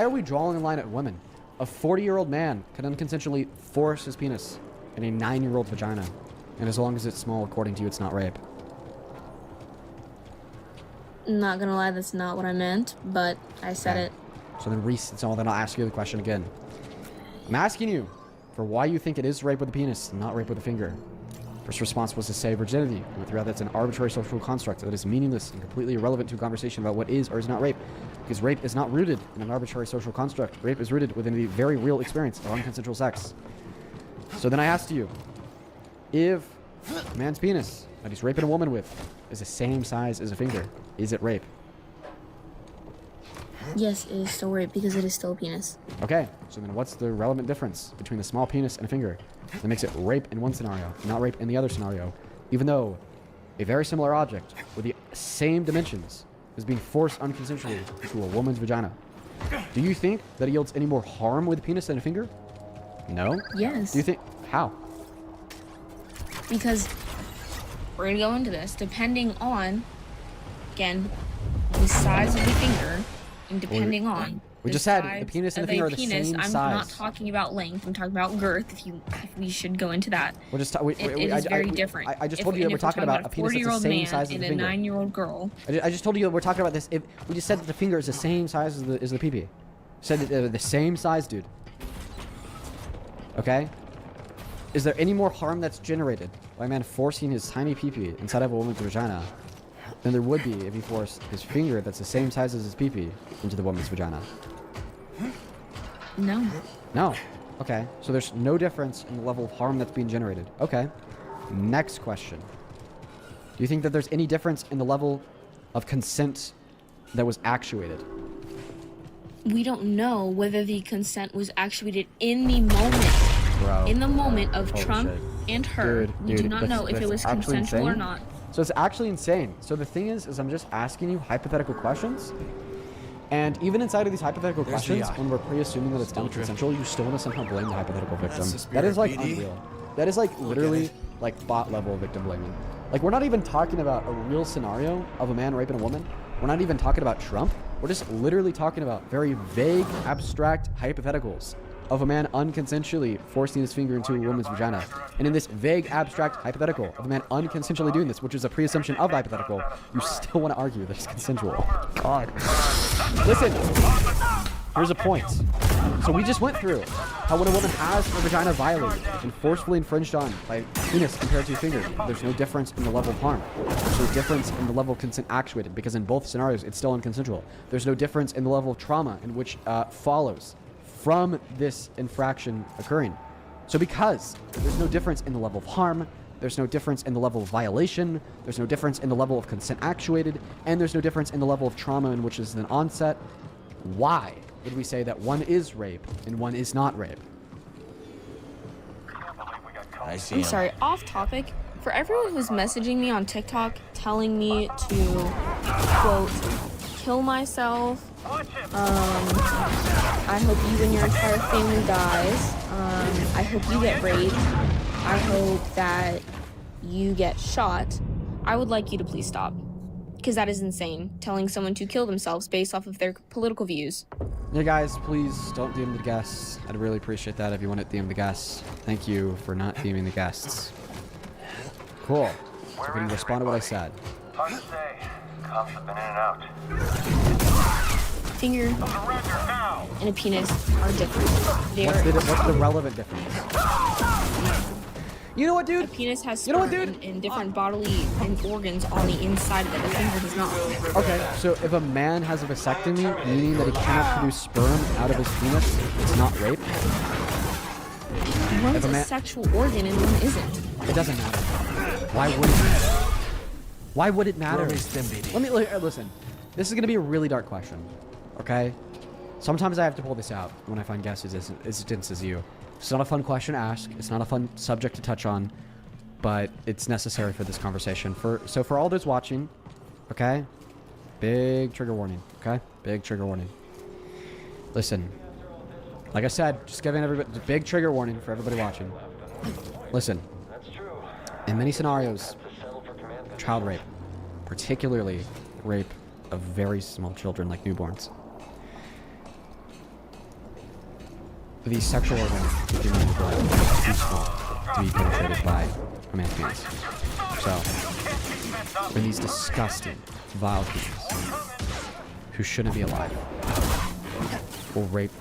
are we drawing a line at women? A 40-year-old man can unconsensually force his penis in a 9-year-old vagina. And as long as it's small, according to you, it's not rape. Not gonna lie, that's not what I meant, but I said it. So then, Reese, then I'll ask you the question again. I'm asking you for why you think it is rape with a penis, not rape with a finger. First response was to say virginity. We threw out that's an arbitrary social construct that is meaningless and completely irrelevant to a conversation about what is or is not rape. Because rape is not rooted in an arbitrary social construct. Rape is rooted within the very real experience of unconsensual sex. So then I asked you, if a man's penis that he's raping a woman with is the same size as a finger, is it rape? Yes, it is still rape because it is still a penis. Okay, so then what's the relevant difference between a small penis and a finger that makes it rape in one scenario, not rape in the other scenario, even though a very similar object with the same dimensions is being forced unconsensually into a woman's vagina? Do you think that it yields any more harm with a penis than a finger? No? Yes. Do you think... How? Because we're gonna go into this depending on, again, the size of the finger, and depending on we the just said size the penis and of the finger a are the penis. same I'm size. not talking about length. I'm talking about girth. If we should go into that, We're just it is very different. I just told you that we're talking about a penis that's the same size as and the a finger. 9-year-old girl. I just told you that we're talking about this. If we just said that the finger is the same size as the pee-pee. Said that they're the same size, dude. Okay? Is there any more harm that's generated by a man forcing his tiny pee-pee inside of a woman's vagina than there would be if he forced his finger that's the same size as his pee-pee into the woman's vagina? No. No. Okay. So there's no difference in the level of harm that's being generated. Okay. Next question. Do you think that there's any difference in the level of consent that was actuated? We don't know whether the consent was actuated in the moment. Bro. In the moment of Holy Trump shit. and her. We do not know if it was actually consensual or insane. not. So it's actually insane. So the thing is I'm just asking you hypothetical questions. And even inside of these hypothetical questions, when we're pre-assuming that it's unconsensual, you still want to somehow blame the hypothetical victim. That is like unreal. That is like literally like bot level victim blaming. Like we're not even talking about a real scenario of a man raping a woman. We're not even talking about Trump. We're just literally talking about very vague, abstract hypotheticals of a man unconsensually forcing his finger into a woman's vagina. And in this vague, abstract hypothetical of a man unconsensually doing this, which is a pre-assumption of the hypothetical, you still want to argue that it's consensual. God. Listen, here's a point. So we just went through how when a woman has her vagina violated and forcefully infringed on by penis compared to a finger, there's no difference in the level of harm. There's no difference in the level of consent actuated, because in both scenarios, it's still unconsensual. There's no difference in the level of trauma in which follows from this infraction occurring. So because there's no difference in the level of harm, there's no difference in the level of violation, there's no difference in the level of consent actuated, and there's no difference in the level of trauma in which is an onset, why would we say that one is rape and one is not rape? I see I'm him. sorry, off topic. For everyone who's messaging me on TikTok telling me to, quote, kill myself, I hope you and your entire family dies, I hope you get raped, I hope that you get shot, I would like you to please stop. Because that is insane, telling someone to kill themselves based off of their political views. Yeah, guys, please don't DM the guests. I'd really appreciate that if you want to DM the guests. Thank you for not DMing the guests. Cool. So we can respond to what I said. Hard to say. Cops have been in and out. Finger and a penis are different. What's the relevant difference? You know what, dude? A penis has sperm You know what, dude? and different bodily and organs on the inside of it. A finger does not. Okay, so if a man has a vasectomy, meaning that he cannot produce sperm out of his penis, it's not rape? One's a sexual organ and one isn't. It doesn't matter. Why would it matter? Why would it matter? Listen. This is going to be a really dark question, okay? Sometimes I have to pull this out when I find guests as distant as you. It's not a fun question to ask. It's not a fun subject to touch on, but it's necessary for this conversation. So for all those watching, okay? Big trigger warning, okay? Big trigger warning. Listen, like I said, just giving everybody big trigger warning for everybody watching. Listen, in many scenarios, child rape, particularly rape of very small children like newborns, these sexual organs are too small to be penetrated by a man's penis. So, when these disgusting, vile humans who shouldn't be alive will rape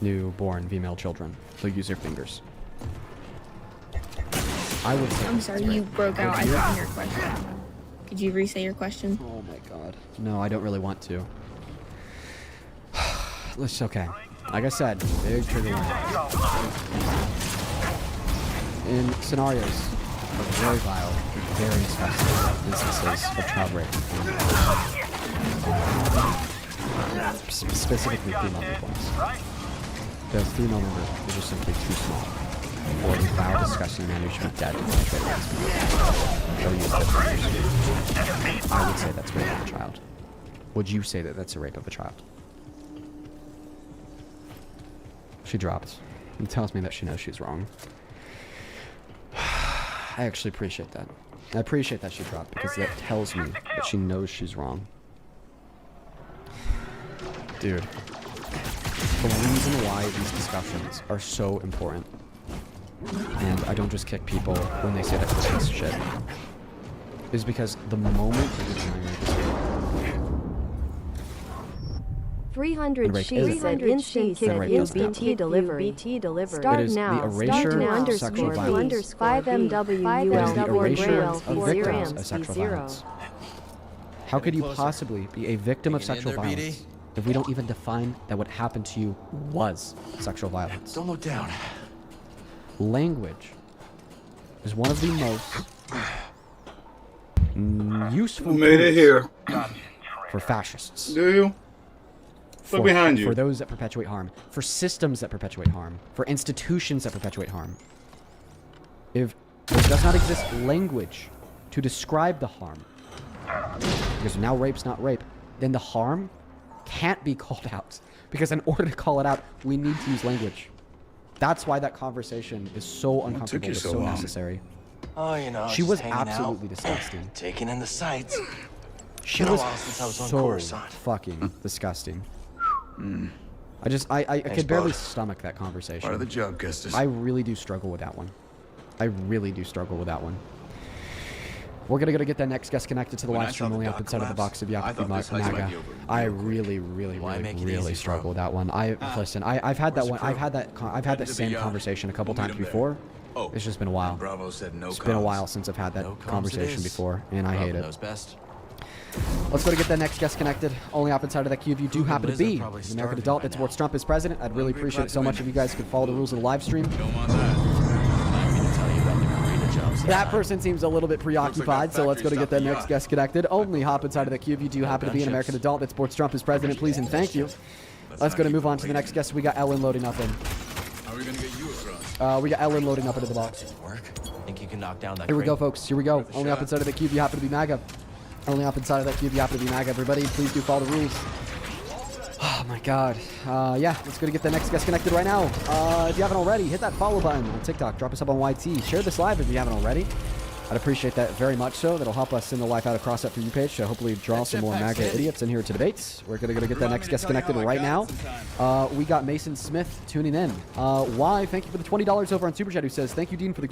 newborn female children, they'll use their fingers. I would say. I'm sorry, you broke out. I didn't hear your question. Could you re-say your question? Oh my god. No, I don't really want to. It's okay. Like I said, big trigger warning. In scenarios of very vile, very disgusting instances of child rape, specifically female newborns, the female number is just simply too small for the foul, disgusting man who should be dead to penetrate against me. They'll use their fingers. I would say that's rape of a child. Would you say that that's a rape of a child? She dropped. It tells me that she knows she's wrong. I actually appreciate that. I appreciate that she dropped because that tells me that she knows she's wrong. Dude, the reason why these discussions are so important, and I don't just kick people when they say that this piece of shit, is because the moment that you're trying to rape 300 rape she is said instant then rape is not. BT delivery. Start It is now. the erasure Start of sexual violence. 5 MW It is the erasure UL of victims of sexual violence. How could you possibly be a victim of sexual violence if we don't even define that what happened to you was sexual violence? Don't look down. Language is one of the most useful Made it tools here. for fascists. Do you? Look behind you. For those that perpetuate harm, for systems that perpetuate harm, for institutions that perpetuate harm. If there does not exist language to describe the harm, because now rape's not rape, then the harm can't be called out. Because in order to call it out, we need to use language. That's why that conversation is so uncomfortable, but so necessary. Oh, you know, She just was hanging out, absolutely disgusting. taking in the sights. She Been a was while since I was on so Coruscant. fucking disgusting. I could barely stomach that conversation. Part of the job, Custis. I really do struggle with that one. I really do struggle with that one. We're gonna get that next guest connected to the live stream only up inside of the box of Yakubu Maga. I really struggle with that one. Listen, I've had that one. I've had that same conversation a couple times before. It's just been a while. Bravo said no It's been a while since I've had that conversation before, and I hate it. Knows best. Let's go to get that next guest connected. Only up inside of that queue if you do happen to be an American adult that supports Trump as president. I'd really appreciate it so much if you guys could follow the rules of the live stream. That person seems a little bit preoccupied, so let's go to get that next guest connected. Only hop inside of the queue if you do happen to be an American adult that supports Trump as president, please and thank you. Let's go to move on to the next guest. We got Ellen loading up in. How are we gonna get you across? We got Ellen loading up into the box. Work? Think you can knock down that Here we crate? go, folks. Here we go. Only up inside of the queue if you happen to be MAGA. Only up inside of that queue if you happen to be MAGA. Everybody, please do follow the rules. Oh my god. Yeah, let's go to get the next guest connected right now. If you haven't already, hit that follow button on TikTok. Drop us up on YT. Share this live if you haven't already. I'd appreciate that very much so. That'll help us send the life out across that for you page to hopefully draw some more MAGA idiots in here to debates. We're going to get that next guest connected right now. We got Mason Smith tuning in. Why? Thank you for the $20 over on Super Chat who says, thank you, Dean, for the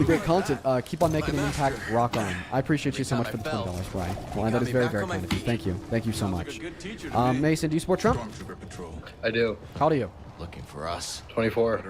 great content. Keep on making an impact. Rock on. I appreciate you so much for the $20, Ryan. Well, that is very, very kind of you. Thank you. Thank you so much. Mason, do you support Trump? I do. How do you? Looking for us. 24.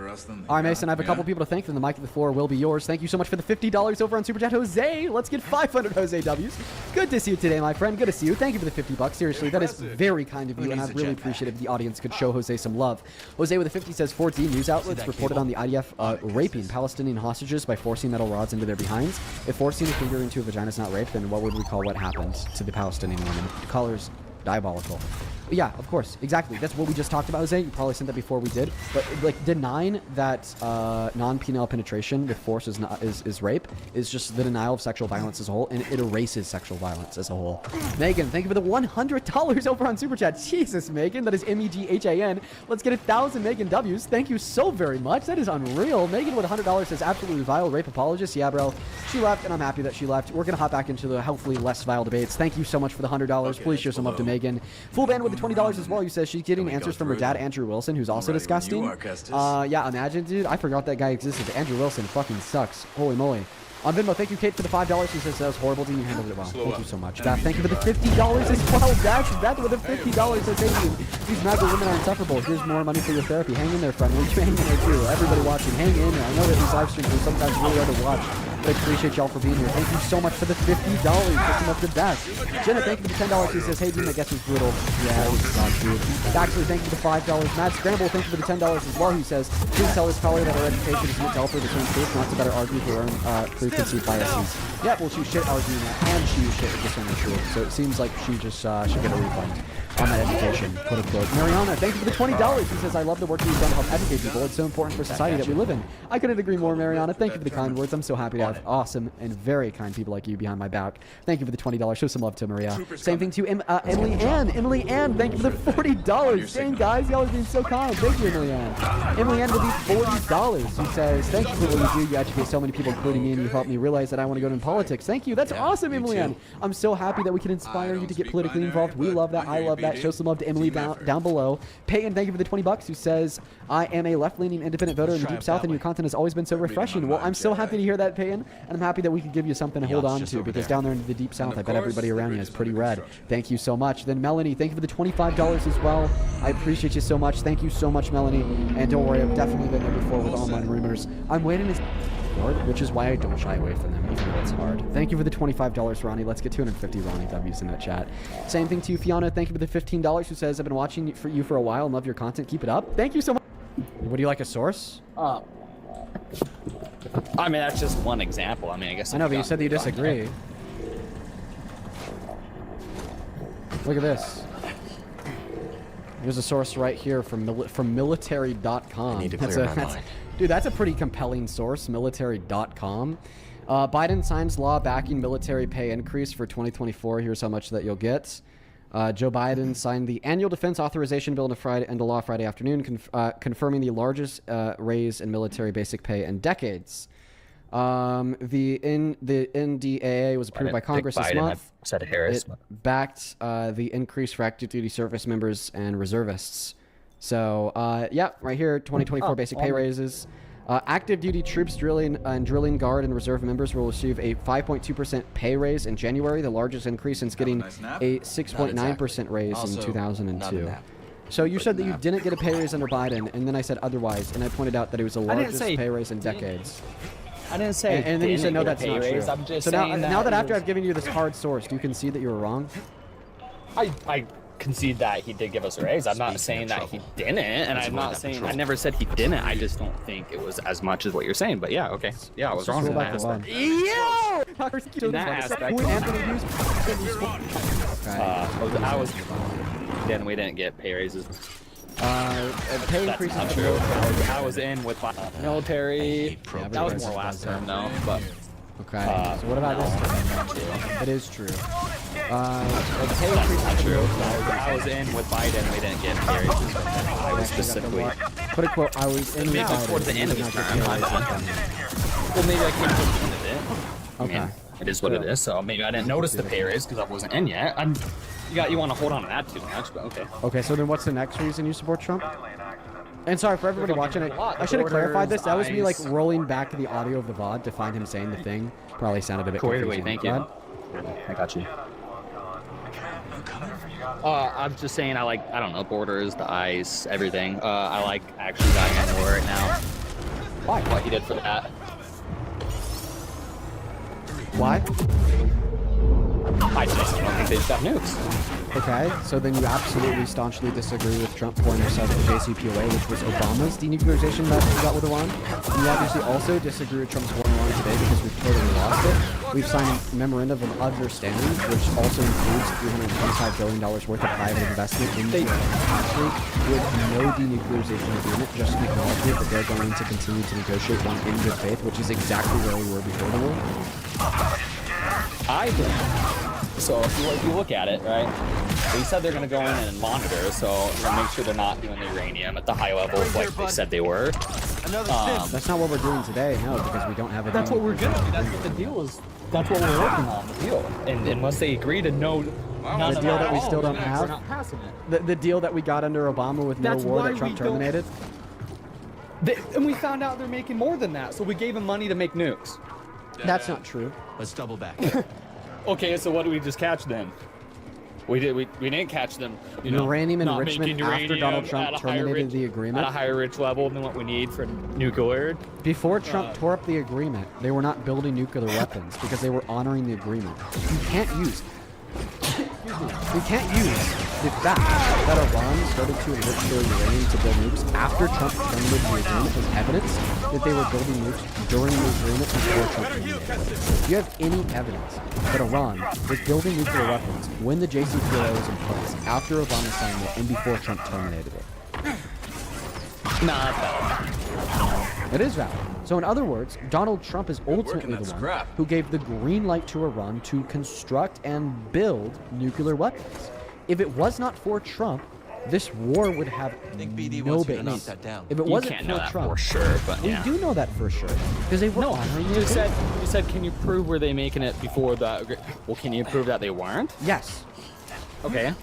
All right, Mason, I have a couple people to thank, then the mic to the floor will be yours. Thank you so much for the $50 over on Super Chat. Jose, let's get 500 Jose W's. Good to see you today, my friend. Good to see you. Thank you for the $50. Seriously, that is very kind of you, and I'd really appreciate it if the audience could show Jose some love. Jose with a 50 says 14 news outlets reported on the IDF raping Palestinian hostages by forcing metal rods into their behinds. If forcing a finger into a vagina is not rape, then what would we call what happened to the Palestinian women? Colors diabolical. But yeah, of course, exactly. That's what we just talked about, Jose. You probably sent that before we did. But like denying that non-penile penetration with force is rape is just the denial of sexual violence as a whole, and it erases sexual violence as a whole. Megan, thank you for the $100 over on Super Chat. Jesus, Megan, that is MEGHAN. Let's get 1,000 Megan W's. Thank you so very much. That is unreal. Megan with $100 says absolutely vile rape apologist. Yeah, bro. She left, and I'm happy that she left. We're gonna hop back into the hopefully less vile debates. Thank you so much for the $100. Please show some love to Megan. Megan. Full band with the $20 as well, who says she's getting answers from her dad, Andrew Wilson, who's also disgusting. Yeah, imagine, dude. I forgot that guy existed. Andrew Wilson fucking sucks. Holy moly. On Venmo, thank you, Kate, for the $5. She says that was horrible. You handled it well. Thank you so much. Beth, thank you for the $50 as well. Beth with the $50. So thank you. These MAGA women are insufferable. Here's more money for your therapy. Hang in there, friend. We're hanging in there too. Everybody watching, hang in there. I know that these live streams are sometimes really hard to watch, but I appreciate y'all for being here. Thank you so much for the $50. Picking up the best. Jenna, thank you for the $10. She says, hey, dude, that gets was brutal. Yeah, it was sucks, dude. Actually, thank you for the $5. Matt Scramble, thank you for the $10 as well. He says, please tell this caller that our education is meant to help her return truth, not to better argue for her own preconceived biases. Yeah, well, she was shit arguing that, and she was shit at discerning truth. So it seems like she just should get a refund on that education, quote unquote. Mariana, thank you for the $20. She says, I love the work you've done to help educate people. It's so important for society that we live in. I couldn't agree more, Mariana. Thank you for the kind words. I'm so happy to have awesome and very kind people like you behind my back. Thank you for the $20. Show some love to Maria. Same thing to Emily Ann. Emily Ann, thank you for the $40. Dang, guys, y'all are being so kind. Thank you, Emily Ann. Emily Ann with the $40. She says, thank you for what you do. You educate so many people, including me, and you helped me realize that I want to go into politics. Thank you. That's awesome, Emily Ann. I'm so happy that we can inspire you to get politically involved. We love that. I love that. Show some love to Emily down below. Peyton, thank you for the $20, who says, I am a left-leaning independent voter in the Deep South, and your content has always been so refreshing. Well, I'm so happy to hear that, Peyton, and I'm happy that we could give you something to hold on to, because down there in the Deep South, I bet everybody around you is pretty red. Thank you so much. Then Melanie, thank you for the $25 as well. I appreciate you so much. Thank you so much, Melanie. And don't worry, I've definitely been there before with online rumors. I'm waiting to which is why I don't shy away from them, even though it's hard. Thank you for the $25, Ronnie. Let's get 250 Ronnie W's in that chat. Same thing to you, Fiona. Thank you for the $15, who says, I've been watching you for a while and love your content. Keep it up. Thank you so much. What do you like, a source? I mean, that's just one example. I mean, I guess. I know, but you said that you disagree. Look at this. There's a source right here from military.com. I need to clear my mind. Dude, that's a pretty compelling source, military.com. Biden signs law backing military pay increase for 2024. Here's how much that you'll get. Joe Biden signed the annual defense authorization bill into law Friday afternoon, confirming the largest raise in military basic pay in decades. The NDAA was approved by Congress this month. Harris. It backed the increase for active duty service members and reservists. So, yeah, right here, 2024 basic pay raises. Active duty troops, drilling guard, and reserve members will receive a 5.2% pay raise in January, the largest increase since getting a 6.9% raise in 2002. So you said that you didn't get a pay raise under Biden, and then I said otherwise, and I pointed out that it was the largest pay raise in decades. I didn't say. And then you said no, that's not true. I'm just so saying now that after I've given you this hard source, do you concede that you were wrong? I concede that he did give us a raise. I'm not saying that he didn't, and I'm not saying I never said he didn't. I just don't think it was as much as what you're saying. But yeah, okay, yeah, I was wrong in that aspect. In that aspect. I was. Then we didn't get pay raises. Pay increases. Not true. I was in with my military. That was more last term though, but. Okay. So what about this term? It is true. Pay increases. Not true. I was in with Biden. We didn't get pay raises. I was specifically. Put a quote. I was in with Biden. Towards the end of the term. Well, maybe I came towards the end of it. Okay. I mean, it is what it is. So maybe I didn't notice the pay raise because I wasn't in yet. You want to hold on to that too much, but okay. Okay, so then what's the next reason you support Trump? And sorry for everybody watching it. I should have clarified this. That was me like rolling back the audio of the VOD to find him saying the thing. Probably sounded a bit confusing. Thank you. I got you. I'm just saying I don't know, borders, the ice, everything. I like actually dying in war right now. Why? What he did for that. Why? I just don't think they should have nukes. Okay, so then you absolutely staunchly disagree with Trump pulling himself to the JCPOA, which was Obama's denuclearization that we got with Iran. You obviously also disagree with Trump's war in Iran today because we've totally lost it. We've signed a memorandum of understanding, which also includes $325 billion worth of private investment into the country with no denuclearization agreement, just an acknowledgement that they're going to continue to negotiate one in good faith, which is exactly where we were before the war. I do. So if you look at it, right, they said they're going to go in and monitor, so we're going to make sure they're not doing the uranium at the high levels like they said they were. That's not what we're doing today, no, because we don't have a That's what we're going to do. That's what the deal is. That's what we're working on, the deal. And unless they agree to no The deal that we still don't We're have. not passing it. The deal that we got under Obama with no That's war why that Trump we don't- terminated. And we found out they're making more than that, so we gave them money to make nukes. That's not true. Let's double back. Okay, so what did we just catch then? We didn't catch them. You know, Uranium not enrichment making after uranium Donald Trump at a higher terminated rich- the agreement. At a higher rich level than what we need for nuclear. Before Trump tore up the agreement, they were not building nuclear weapons because they were honoring the agreement. You can't use the fact that Iran started to enrich their uranium to build nukes after Trump terminated the agreement as evidence that they were building nukes during the agreement before Trump terminated it. Do you have any evidence that Iran was building nuclear weapons when the JCPOA was in place, after Obama signed it and before Trump terminated it? Not valid. It is valid. So in other words, Donald Trump is ultimately the one who gave the green light to Iran to construct and build nuclear weapons. If it was not for Trump, this war would have no base. If it wasn't can't for know that Trump, for sure, but we yeah. do know that for sure because they were honoring the You said, agreement. can you prove were they making it before the? Well, can you prove that they weren't? Yes. Okay.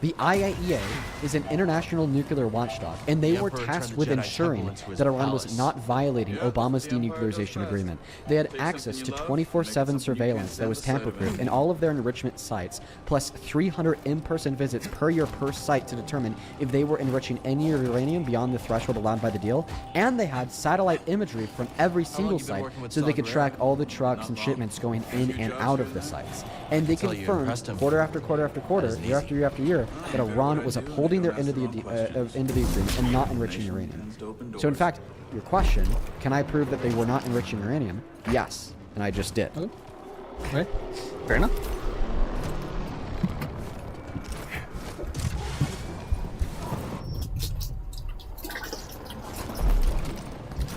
The IAEA is an international nuclear watchdog, and they were tasked with ensuring that Iran was not violating Obama's denuclearization agreement. They had access to 24/7 surveillance that was tamper-proof in all of their enrichment sites, plus 300 in-person visits per year per site to determine if they were enriching any uranium beyond the threshold allowed by the deal. And they had satellite imagery from every single site so they could track all the trucks and shipments going in and out of the sites. And they confirmed quarter after quarter after quarter, year after year after year, that Iran was upholding their end of the agreement and not enriching uranium. So in fact, your question, can I prove that they were not enriching uranium? Yes, and I just did. Okay. Fair enough.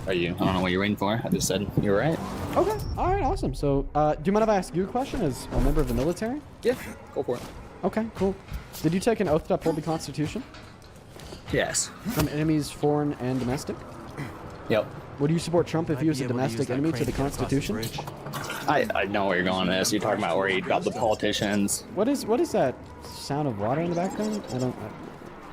Are you? I don't know what you're waiting for. I just said you're right. Okay, all right, awesome. So do you mind if I ask you a question as a member of the military? Yeah, go for it. Okay, cool. Did you take an oath to uphold the Constitution? Yes. From enemies, foreign and domestic? Yep. Would you support Trump if he was a domestic enemy to the Constitution? I know where you're going with this. You're talking about where you got the politicians. What is that sound of water in the background? I don't.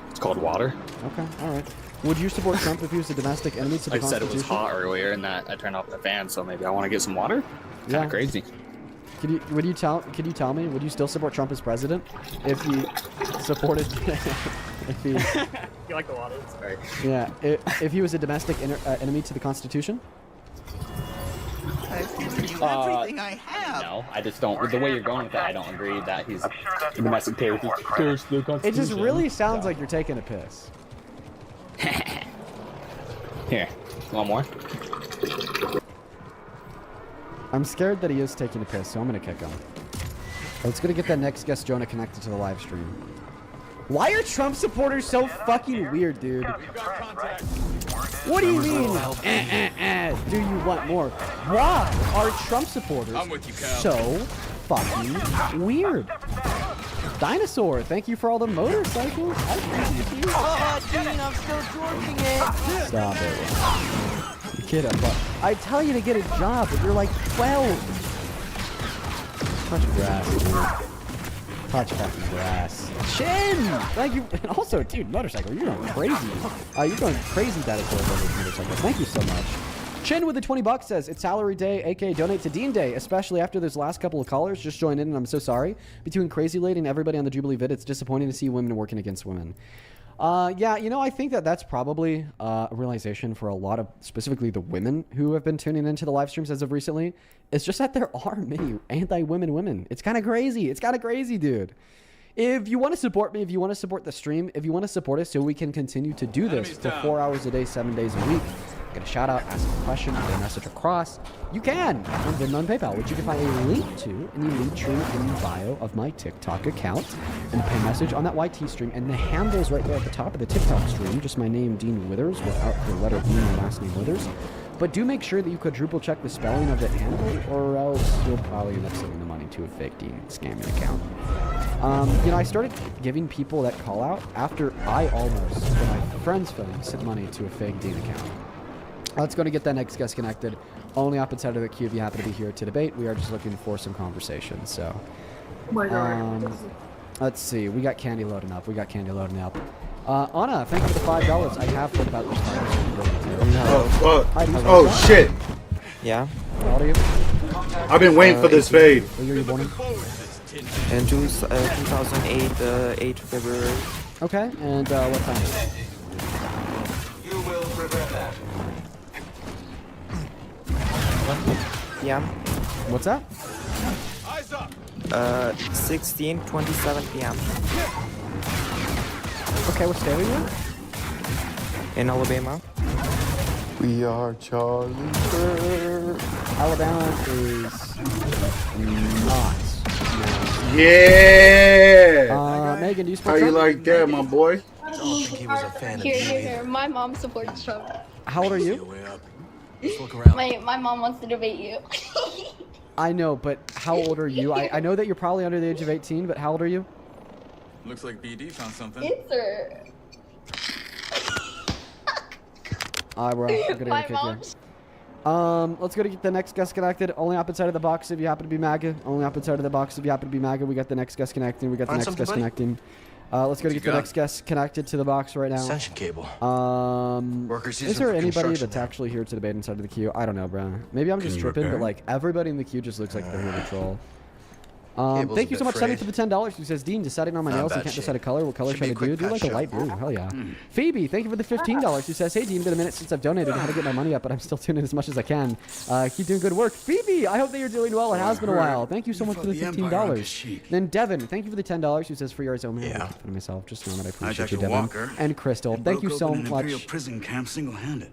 It's called water. Okay, all right. Would you support Trump if he was a domestic enemy to the I said Constitution? it was hot earlier and that I turned off the fan, so maybe I want to get some water. Kind Yeah. of crazy. Could you tell me, would you still support Trump as president if he supported if he You like the water? Sorry. yeah if he was a domestic enemy to the Constitution? Everything I have. No, I just don't. With the way you're going with that, I don't agree that he's a domestic terrorist. It just really sounds like you're taking a piss. Here, one more. I'm scared that he is taking a piss, so I'm gonna kick him. Let's go to get that next guest Jonah connected to the live stream. Why are Trump supporters so fucking weird, dude? What do you mean? Do you want more? Why are Trump supporters so fucking weird? Dinosaur, thank you for all the motorcycles. I appreciate you. Oh, Dean, I'm still twerking it. Stop it. You kid, I tell you to get a job, but you're like 12. Touch grass, dude. Touch fucking grass. Chin! Thank you. And also, dude, motorcycle, you're going crazy. You're going crazy, Dinosaur, over this motorcycle. Thank you so much. Chin with the 20 bucks says, it's salary day, aka donate to Dean Day, especially after those last couple of callers just joined in, and I'm so sorry. Between Crazy Lady and everybody on the Jubilee vid, it's disappointing to see women working against women. Yeah, you know, I think that's probably a realization for a lot of, specifically the women who have been tuning into the live streams as of recently. It's just that there are many anti-women women. It's kind of crazy. It's kind of crazy, dude. If you want to support me, if you want to support the stream, if you want to support us so we can continue to do this for 4 hours a day, 7 days a week, get a shout out, ask a question, get a message across, you can on Venmo and PayPal, which you can find a link to in the link tree in the bio of my TikTok account, and the pin message on that YT stream, and the handles right there at the top of the TikTok stream, just my name, Dean Withers, without the letter E in my last name, Withers. But do make sure that you quadruple check the spelling of the handle, or else you'll probably end up sending the money to a fake Dean scamming account. You know, I started giving people that call out after I almost, for my friend's phone, sent money to a fake Dean account. Let's go to get that next guest connected. Only up inside of the queue if you happen to be here to debate. We are just looking for some conversation. So, Let's see. We got candy loading up. Anna, thank you for the $5. I have heard about this Oh shit! Yeah. How old are you? I've been waiting for this fade. What year are you born in? In 2008, 8 February. Okay, and what time? You will regret that. PM. What's that? 16:27 PM. Okay, what state are you in? In Alabama. We are Charlie Bird. Alabama is not. Yeah. Megan, do you How support you Trump? like that, my boy? Here. My mom supports Trump. How old are you? My mom wants to debate you. I know, but how old are you? I know that you're probably under the age of 18, but how old are you? Looks like BD found something. Answer. Alright, bro. I'm gonna My kick mom's. you. Let's go to get the next guest connected. Only up inside of the box if you happen to be MAGA. Only up inside of the box if you happen to be MAGA. We got the next guest connecting. Connecting. Let's go to get the next guest connected to the box right now. Ascension cable. Is there anybody that's actually here to debate inside of the queue? I don't know, bro. Maybe I'm just tripping, but like everybody in the queue just looks like they're here to troll. Thank you so much, Sunny, for the $10. Who says, Dean, deciding on my nails and can't decide a color. What color should I do? Do like a light blue. Hell yeah. Phoebe, thank you for the $15. Who says, hey, Dean, been a minute since I've donated. How to get my money up, but I'm still tuning as much as I can. Keep doing good work. Phoebe, I hope that you're doing well. It has been a while. Thank you so much for the $15. Then Devin, thank you for the $10. Who says, for yours, oh man, I'm making fun of myself. Just know that I appreciate you, Devin. And Crystal, thank you so much. Prison camp single-handed.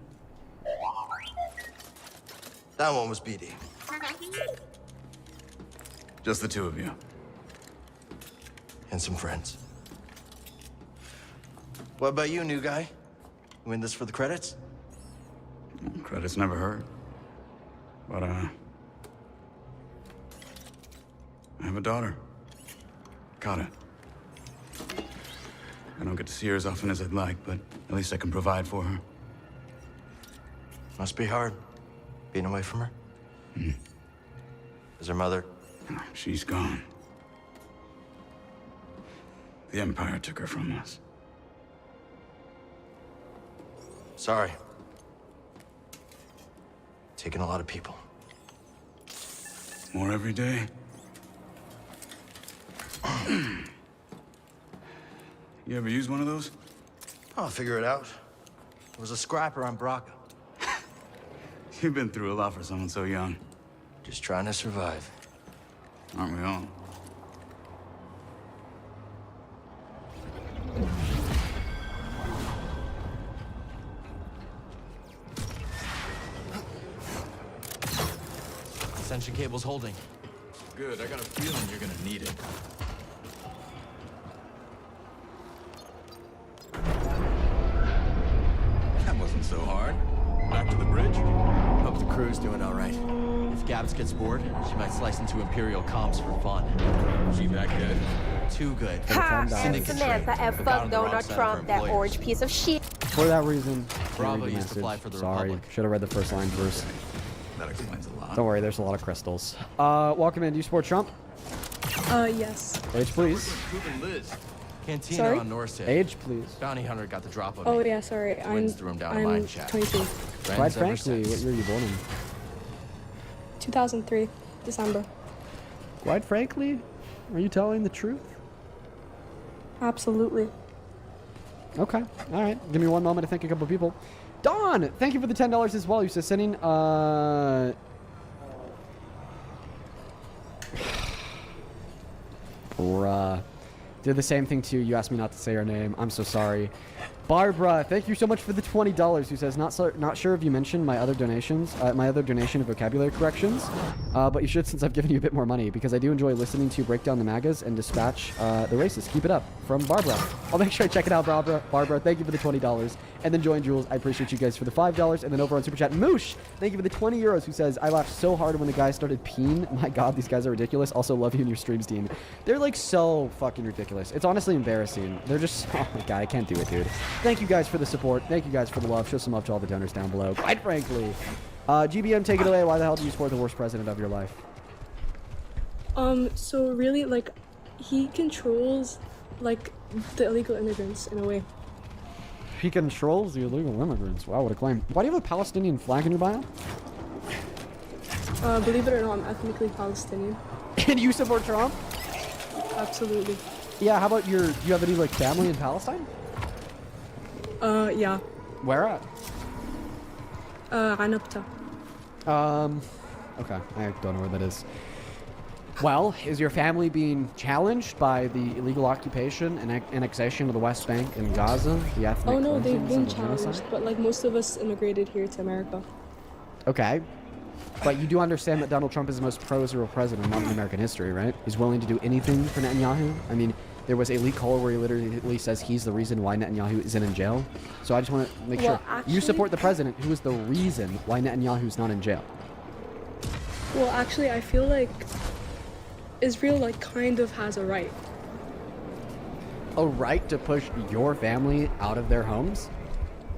That one was BD. Just the two of you. And some friends. What about you, new guy? You in this for the credits? Credits never hurt. But, I have a daughter. Kata. I don't get to see her as often as I'd like, but at least I can provide for her. Must be hard, being away from her. Is her mother? She's gone. The Empire took her from us. Sorry. Taking a lot of people. More every day. You ever use one of those? I'll figure it out. There was a scrapper on Braca. You've been through a lot for someone so young. Just trying to survive. Aren't we all? Ascension cable's holding. Good, I got a feeling you're gonna need it. That wasn't so hard. Back to the bridge? Hope the crew's doing all right. If Gabs gets bored, she might slice into Imperial comms for fun. She back dead? Too good. Ha! Syndicate Samantha trade. F. But got on Fuck the wrong Donald side of Trump, her that employers. orange piece of shit. For that reason, Bravo read the used to fly message. for the Sorry, Republic. should have read the first line first. That explains a lot. Don't worry, there's a lot of crystals. Welcome in. Do you support Trump? Yes. Age, please. Liz. Cantina Sorry? on North Side. Age, please. Bounty hunter got the drop on Oh me. yeah, sorry. Twins threw him down a mine shaft. 22. Quite Friends ever frankly, since. what year are you born in? 2003, December. Quite frankly, are you telling the truth? Absolutely. Okay. All right. Give me one moment to thank a couple of people. Dawn, thank you for the $10 as well. You said sending Bruh. Did the same thing too. You asked me not to say her name. I'm so sorry. Barbara, thank you so much for the $20. Who says not sure if you mentioned my other donations, my other donation of vocabulary corrections, but you should since I've given you a bit more money because I do enjoy listening to you break down the MAGAs and dispatch the races. Keep it up, from Barbara. I'll make sure I check it out, Barbara. Barbara, thank you for the $20, and then Join Jules. I appreciate you guys for the $5, and then over on Super Chat, Moosh, thank you for the €20. Who says I laughed so hard when the guy started peeing. My God, these guys are ridiculous. Also love you and your streams, Dean. They're like so fucking ridiculous. It's honestly embarrassing. They're just oh my God, I can't do it, dude. Thank you guys for the support. Thank you guys for the love. Show some love to all the donors down below. Quite frankly. GBM, take it away. Why the hell do you support the worst president of your life? So really, like, he controls, like, the illegal immigrants in a way. He controls the illegal immigrants. Wow, what a claim. Why do you have a Palestinian flag in your bio? Believe it or not, I'm ethnically Palestinian. And you support Trump? Absolutely. Yeah, how about do you have any, like, family in Palestine? Yeah. Where at? Anabta. Okay, I don't know where that is. Well, is your family being challenged by the illegal occupation and annexation of the West Bank and Gaza, the ethnic Oh no, they've cleansings been and the genocide? challenged, but like most of us immigrated here to America. Okay. But you do understand that Donald Trump is the most pro-Israel president in modern American history, right? He's willing to do anything for Netanyahu. I mean, there was a leak call where he literally says he's the reason why Netanyahu isn't in jail. So I just want to make sure you support the president who is the reason why Netanyahu's not in jail. Well, actually, I feel like Israel like kind of has a right. A right to push your family out of their homes?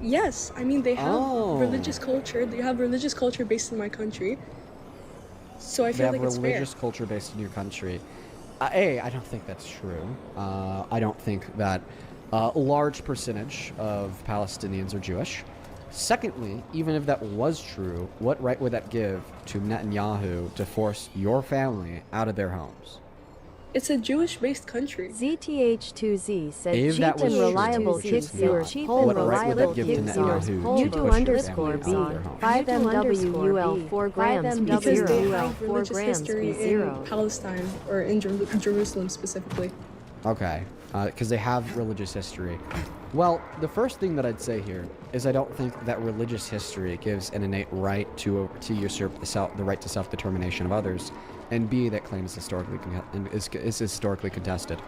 Yes, I mean they have religious culture. They have religious culture based in my country. So I feel like it's fair. They have religious culture based in your country. I don't think that's true. I don't think that a large percentage of Palestinians are Jewish. Secondly, even if that was true, what right would that give to Netanyahu to force your family out of their homes? It's a Jewish-based country. ZTH2Z said If cheap that was and true, reliable which kick is viewers. not, Cheap what and right would that reliable give to kick viewers. Netanyahu to YouTube push your underscore family B. out of their homes? 5MWUL 4 grams B Because they 0 have 4 religious grams history B 0. in Palestine or in Jerusalem specifically. Okay, because they have religious history. Well, the first thing that I'd say here is I don't think that religious history gives an innate right to usurp the right to self-determination of others, and B, that claim is historically contested.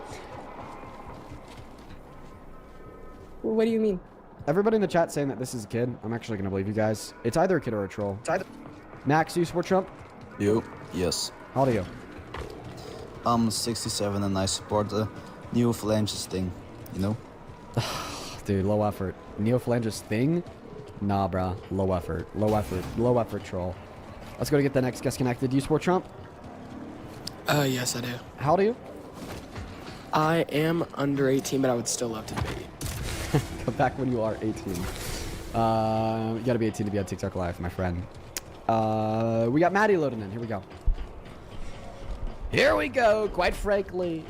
What do you mean? Everybody in the chat saying that this is a kid. I'm actually going to believe you guys. It's either a kid or a troll. Max, do you support Trump? Yes. How old are you? I'm 67 and I support the neo-phalanges thing, you know? Dude, low effort. Neo-phalanges thing? Nah, bruh. Low effort. Low effort. Low effort troll. Let's go to get the next guest connected. Do you support Trump? Yes, I do. How old are you? I am under 18, but I would still love to debate. Come back when you are 18. You gotta be 18 to be on TikTok Live, my friend. We got Maddie loading in. Here we go. Here we go. Quite frankly.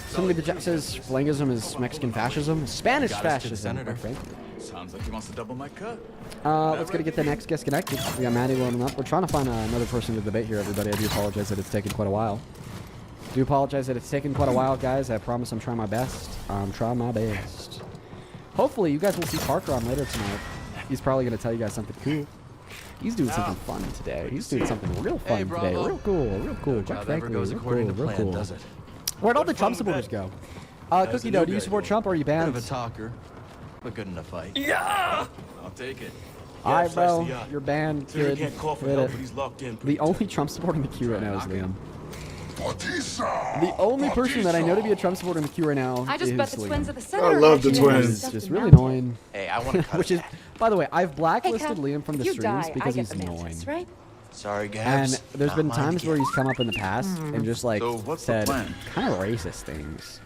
Somebody in the chat says Flangism is Mexican fascism. Spanish fascism, my friend. Sounds like he wants to double my cut. Let's go to get the next guest connected. We got Maddie loading up. We're trying to find another person to debate here, everybody. I do apologize that it's taken quite a while. Guys. I promise I'm trying my best. I'm trying my best. Hopefully, you guys will see Parker on later tonight. He's probably going to tell you guys something cool. He's doing something fun today. He's doing something real fun today. Real cool. Quite frankly, real cool. Where'd all the Trump supporters go? Cookie Dough, do you support Trump or are you banned? Bit of a talker, but good in a fight. Yeah! I'll take it. Alright, bro. You're banned, kid. Can't call for Hit help, it. but he's locked in. The only Trump supporter in the queue right now is Liam. The only person that I know to be a Trump supporter in the queue right now I just is bet the Liam. twins are the center. I love the twins. It's just really annoying. Hey, I want to cut Which is, by the way, I've blacklisted Cal, Liam from the you streams die, because I get he's the annoying. mantis, right? Sorry, Gabs. And there's Not been mine times where again. he's come up in the past and just like So what's the said plan? kind of racist things.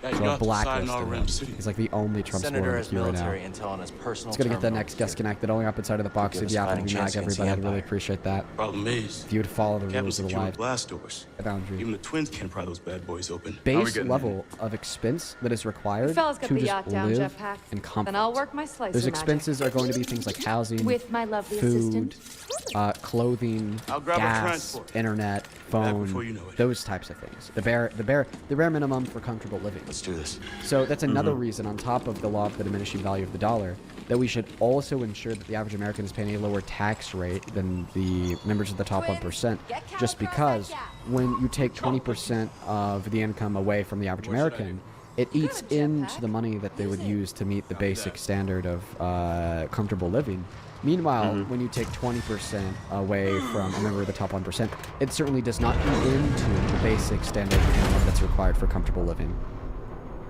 Yeah, So I blacklisted him. City. He's like the only Trump supporter Senator in the has queue right now. military intel on his personal. Let's go to get the terminal next guest here. connected. Only up inside of the box. Give If us you happen to fighting be chance mag, against the everybody, I'd really Empire. appreciate that. Problem is, If you would follow the Cap rules will of the secure live blast doors. boundary. Even the twins can't pry those bad boys open. Base level of expense that is required You fellas got to the just yacht down, live Jeff Pack. in comfort. Then I'll work my slicer Those magic. expenses are going to be things like housing, With my lovely food, assistant. clothing, I'll grab a gas, transport. internet, Back phone, before you know it. those types of things. The bare minimum for comfortable living. Let's do this. So that's another reason, on top of the law of the diminishing value of the dollar, that we should also ensure that the average American is paying a lower tax rate than the members of the top 1%. Just because when you take 20% of the income away from the average American, it eats into the money that they would use to meet the basic standard of comfortable living. Meanwhile, when you take 20% away from a member of the top 1%, it certainly does not eat into the basic standard of income that's required for comfortable living.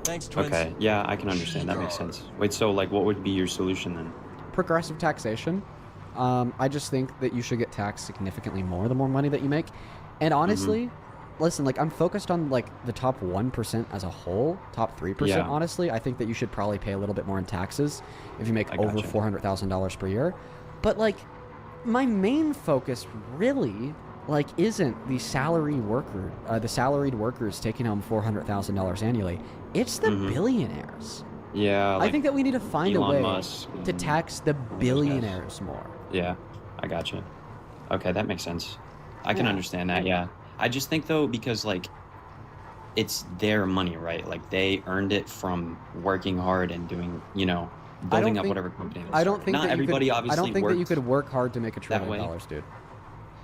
Thanks, twins. Okay, yeah, I can understand. That makes sense. Wait, so like, what would be your solution then? Progressive taxation. I just think that you should get taxed significantly more the more money that you make. And honestly, listen, like I'm focused on like the top 1% as a whole, top 3%. Yeah. Honestly, I think that you should probably pay a little bit more in taxes if you make over gotcha. $400,000 per year. But like, my main focus really like isn't the salaried workers taking home $400,000 annually. It's the billionaires. Yeah. I think that we need to find Elon a way Musk to tax the billionaires more. Yeah, I gotcha. Okay, that makes sense. I can Yeah. understand that, yeah. I just think, though, because, like, it's their money, right? Like, they earned it from working hard and doing, you know, building up whatever company they I don't started. think Not that everybody you could, obviously I don't think that you worked could work hard to make $1 that trillion, way. dude.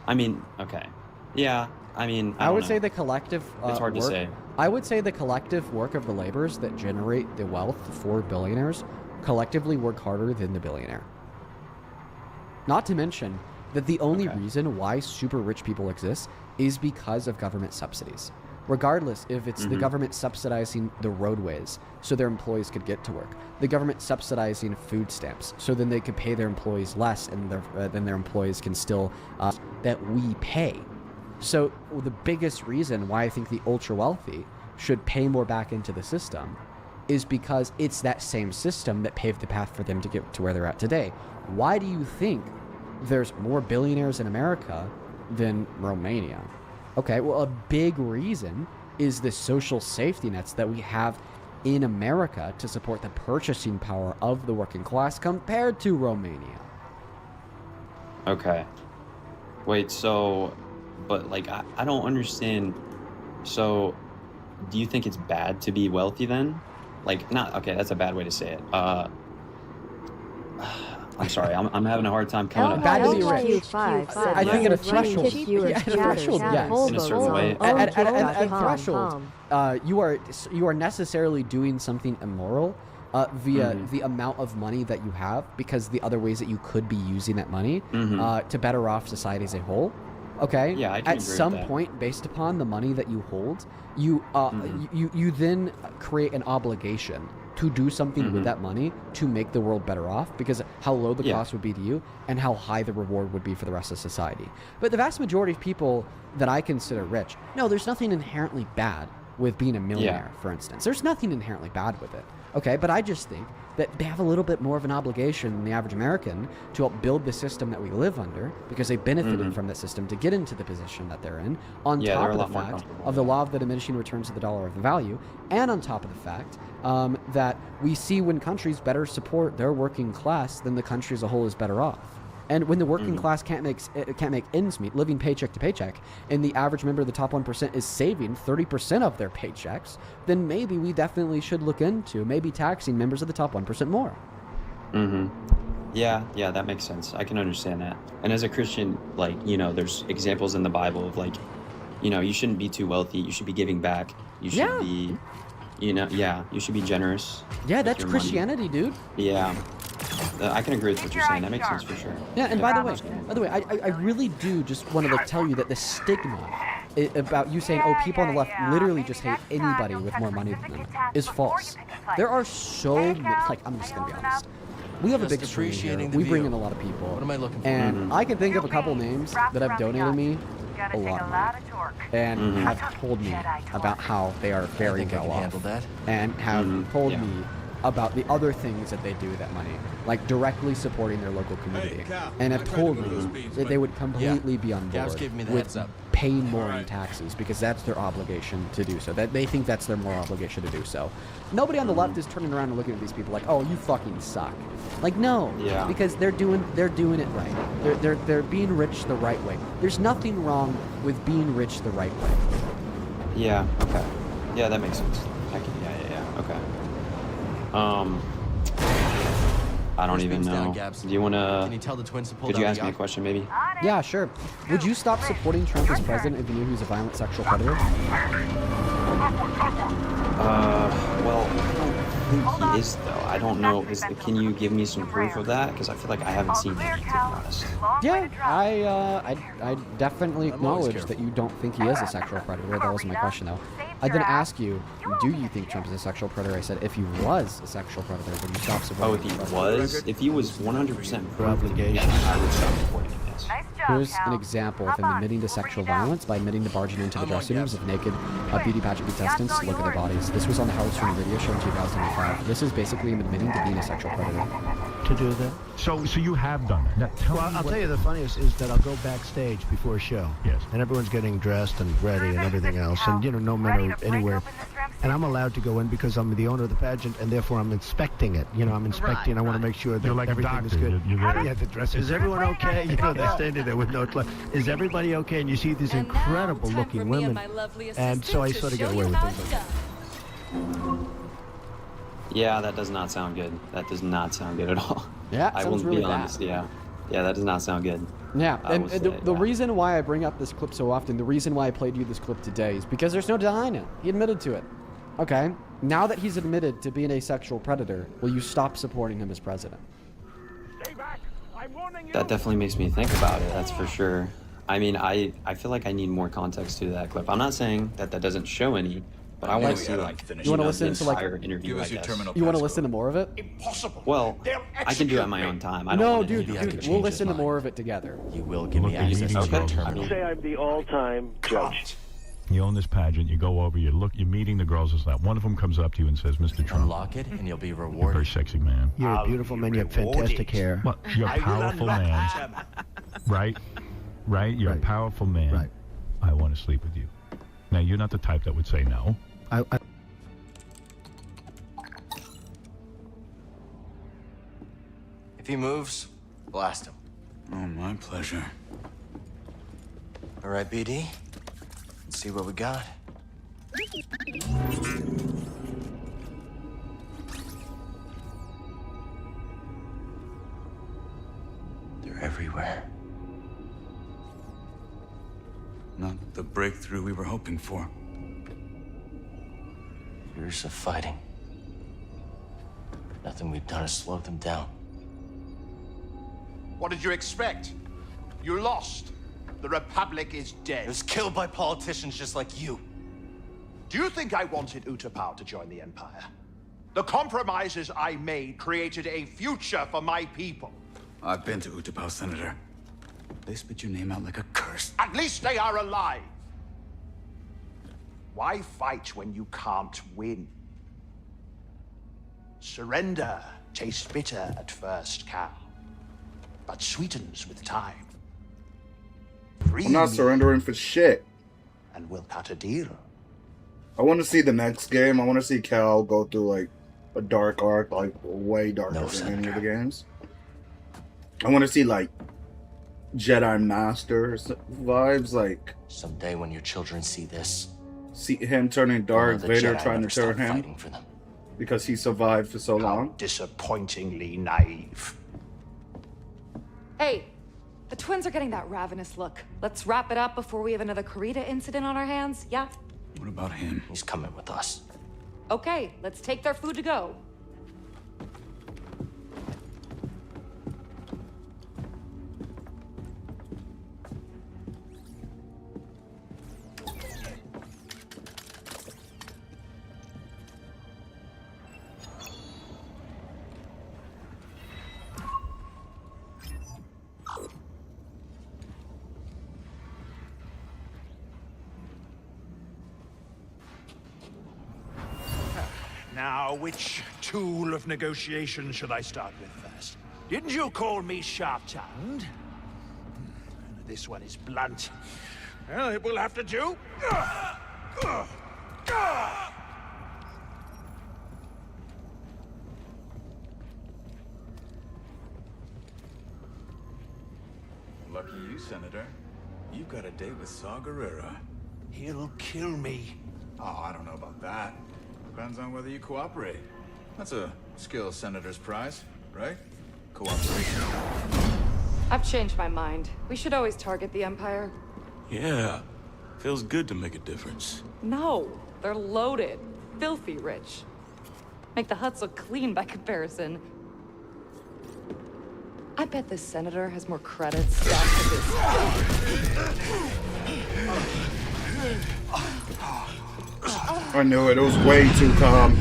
I mean, okay. Yeah, I mean, I I don't would know. say the collective It's hard to work, say. I would say the collective work of the laborers that generate the wealth for billionaires collectively work harder than the billionaire. Not to mention that the only reason why super rich people exist is because of government subsidies. Regardless if it's the government subsidizing the roadways so their employees could get to work, the government subsidizing food stamps so then they could pay their employees less and then their employees can still that we pay. So the biggest reason why I think the ultra wealthy should pay more back into the system is because it's that same system that paved the path for them to get to where they're at today. Why do you think there's more billionaires in America than Romania? Okay, well, a big reason is the social safety nets that we have in America to support the purchasing power of the working class compared to Romania. Okay. Wait, so, but like, I don't understand. So, do you think it's bad to be wealthy then? Like, not, okay, that's a bad way to say it. I'm sorry, I'm having a hard time coming up. Bad to be with rich. I think at a threshold, at a threshold, yes. In a certain way. At a threshold, you are necessarily doing something immoral via the amount of money that you have, because the other ways that you could be using that money to better off society as a whole. Okay. Yeah, I can At agree with some that. point, based upon the money that you hold, you then create an obligation to do something with that money to make the world better off, because how low the cost would be to you and how high the reward would be for the rest of society. But the vast majority of people that I consider rich, no, there's nothing inherently bad with being a millionaire, for instance. There's nothing inherently bad with it. Okay, but I just think that they have a little bit more of an obligation than the average American to help build the system that we live under, because they benefited from that system to get into the position that they're in, on Yeah, top they're a of lot the more fact comfortable. of the law of the diminishing returns of the dollar of the value, and on top of the fact that we see when countries better support their working class, then the country as a whole is better off. And when the working class can't make ends meet, living paycheck to paycheck, and the average member of the top 1% is saving 30% of their paychecks, then maybe we definitely should look into maybe taxing members of the top 1% more. Yeah, that makes sense. I can understand that. And as a Christian, like, you know, there's examples in the Bible of, like, you know, you shouldn't be too wealthy. You should be giving back. You should be, you know, you should be generous. Yeah, with that's your money. Christianity, dude. Yeah. I can agree with what you're saying. That makes sense for sure. Yeah, and by the way, I really do just want to like tell you that the stigma about you saying, oh, people on the left literally just hate anybody with more money than them is false. There are so many, like, I'm just gonna be honest. We have a big stream here. We bring in a lot of people. What am I looking for? And I can think of a couple names that have donated me a lot of money and have told me about how they are very well off, and have told me about the other things that they do with that money, like directly supporting their local community, and have told me that they would completely be on board with paying more in taxes because that's their obligation to do so. That they think that's their moral obligation to do so. Nobody on the left is turning around and looking at these people like, "Oh, you fucking suck." Like, no, because they're doing it right. They're being rich the right way. There's nothing wrong with being rich the right way. Yeah. Okay. Yeah, that makes sense. Yeah. Okay. I don't even know. Do you want to... Can you tell the twins to pull Could down you the ask me a yacht? question, maybe? Yeah, sure. Would you stop supporting Trump as president if you knew he was a violent sexual predator? Well, I don't think he is, though. I don't know. Can you give me some proof of that? Because I feel like I haven't seen it, to be honest. Yeah, I definitely acknowledge that you don't think he is a sexual predator. That wasn't my question, though. I didn't ask you, do you think Trump is a sexual predator? I said, if he was a sexual predator, would you stop supporting him? Oh, if he was 100% proved to be, yeah, I would stop supporting him, yes. Here's an example of him admitting to sexual violence by admitting to barging into the dressing rooms of naked beauty pageant contestants to look at their bodies. This was on the Howard Stern radio show in 2005. This is basically him admitting to being a sexual predator. To do that. So you have done it. Now, I'll tell you the funniest is that I'll go backstage before a show. Yes. And everyone's getting dressed and ready and everything else, and no men are anywhere. And I'm allowed to go in because I'm the owner of the pageant, and therefore I'm inspecting it. I'm inspecting. I want to make sure that like everything is good. Yeah, the dress. Is everyone okay? They're standing there with no clothes. Is everybody okay? And you see these incredible-looking women, and so I sort of get away with things. Yeah, that does not sound good. That does not sound good at all. Yeah, I will be honest. Yeah, that does not sound good. Yeah, and the reason why I bring up this clip so often, the reason why I played you this clip today is because there's no denying it. He admitted to it. Okay, now that he's admitted to being a sexual predator, will you stop supporting him as president? That definitely makes me think about it, that's for sure. I mean, I feel like I need more context to that clip. I'm not saying that doesn't show any, but I want to see, like, you want to listen to, like, interview, I guess. You want to listen to more of it? Impossible. Well, I can do it at my own time. I don't No, want dude, we'll listen to more of it together. You will give me access to your terminal. Say I'm the all-time judge. You own this pageant. You go over. You're meeting the girls. It's like one of them comes up to you and says, "Mr. Trump, unlock it, and you'll be you're a rewarded." very sexy man. You're a beautiful man. You have fantastic hair. Well, you're a powerful man, right? Right. You're a powerful man. Right. I want to sleep with you. Now, you're not the type that would say no. If he moves, blast him. Oh, my pleasure. All right, BD. Let's see what we got. They're everywhere. Not the breakthrough we were hoping for. Years of fighting. Nothing we've done has slowed them down. What did you expect? You lost. The Republic is dead. It was killed by politicians just like you. Do you think I wanted Utapau to join the Empire? The compromises I made created a future for my people. I've been to Utapau, Senator. They spit your name out like a curse. At least they are alive. Why fight when you can't win? Surrender tastes bitter at first, Cal, but sweetens with time. I'm not surrendering for shit. And we'll cut a deal. I want to see the next game. I want to see Cal go through like a dark arc, like way darker than any of the games. I want to see like Jedi Master vibes, like someday when your children see this, see him turning Darth Vader, trying to turn him for them. because he survived for so long. Disappointingly naive. Hey, the twins are getting that ravenous look. Let's wrap it up before we have another Karita incident on our hands, yeah? What about him? He's coming with us. Okay, let's take their food to go. Now, which tool of negotiation should I start with first? Didn't you call me sharp-tongued? This one is blunt. Well, it will have to do. Lucky you, Senator. You've got a date with Saw Gerrera. He'll kill me. Oh, I don't know about that. Depends on whether you cooperate. That's a skill senator's prize, right? Cooperation. I've changed my mind. We should always target the Empire. Yeah. Feels good to make a difference. No, they're loaded. Filthy rich. Make the huts look clean by comparison. I bet this senator has more credits stacked to this. I knew it. It was way too calm.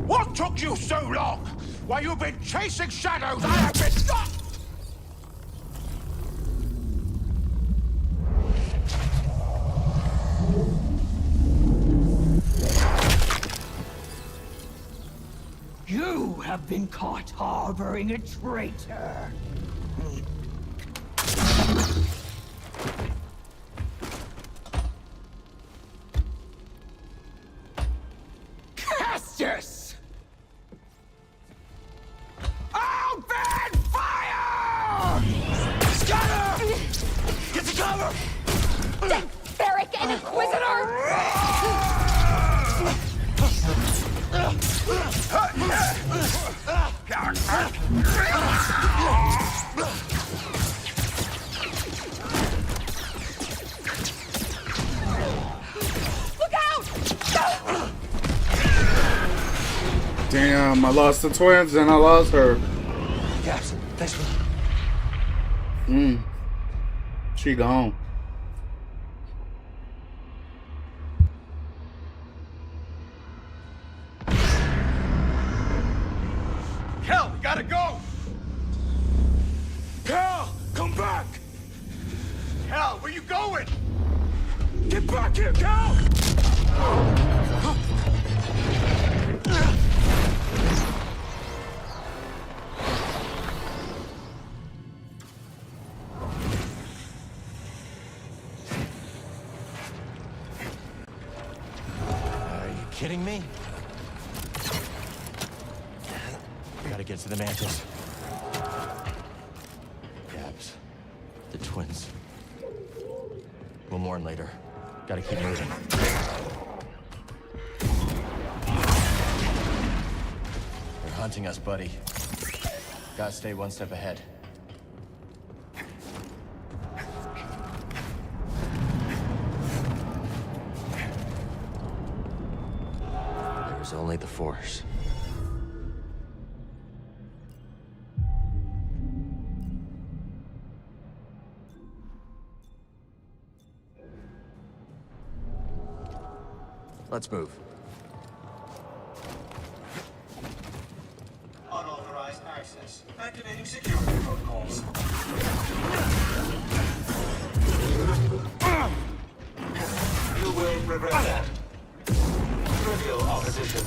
What took you so long? While you've been chasing shadows, I have been... You have been caught harboring a traitor. Castus! Open fire! Scatter! Get to cover! Ferric and Inquisitor! Look out! Damn, I lost the twins and I lost her. Yes, thanks for... She gone. Cal, we gotta go! Cal, come back! Cal, where you going? Get back here, Cal! Are you kidding me? Gotta get to the Mantis. Gabs. The twins. We'll mourn later. Gotta keep moving. They're hunting us, buddy. Gotta stay one step ahead. There's only the Force. Let's move. Unauthorized access. Activating security protocols. You will regret that. Trivial opposition.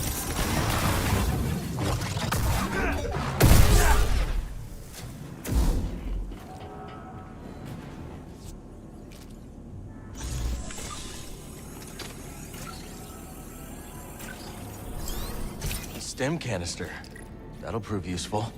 Stem canister. That'll prove useful.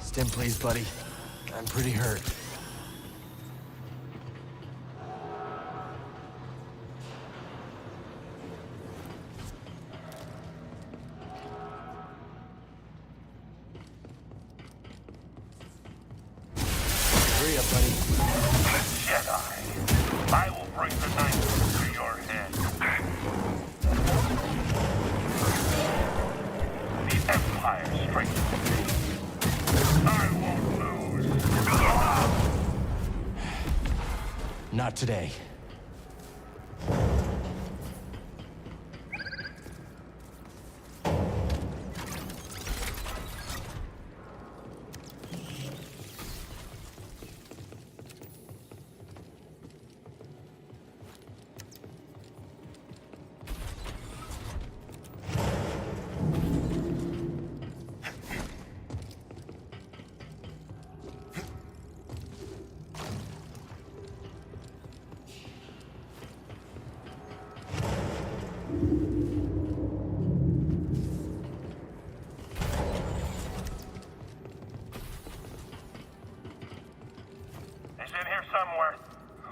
Stim, please, buddy. I'm pretty hurt. Hurry up, buddy. Jedi, I will bring the knife to your head. The Empire strengthens me. I won't lose. Not today.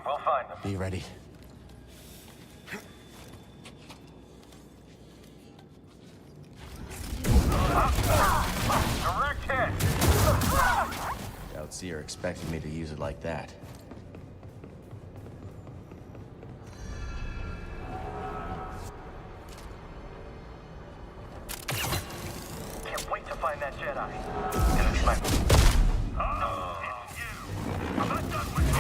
We'll find them. Be ready. Direct hit. Doubt Seer expected me to use it like that. Can't wait to find that Jedi. Finish my... Oh, it's you. I'm not done with you.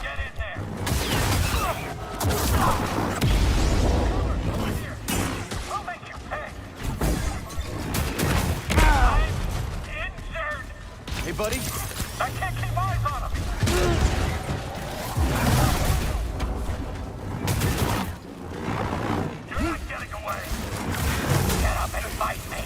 Get in there. We'll make you pay. I'm injured. Hey, buddy. I can't keep eyes on him. You're not getting away. Get up and fight me.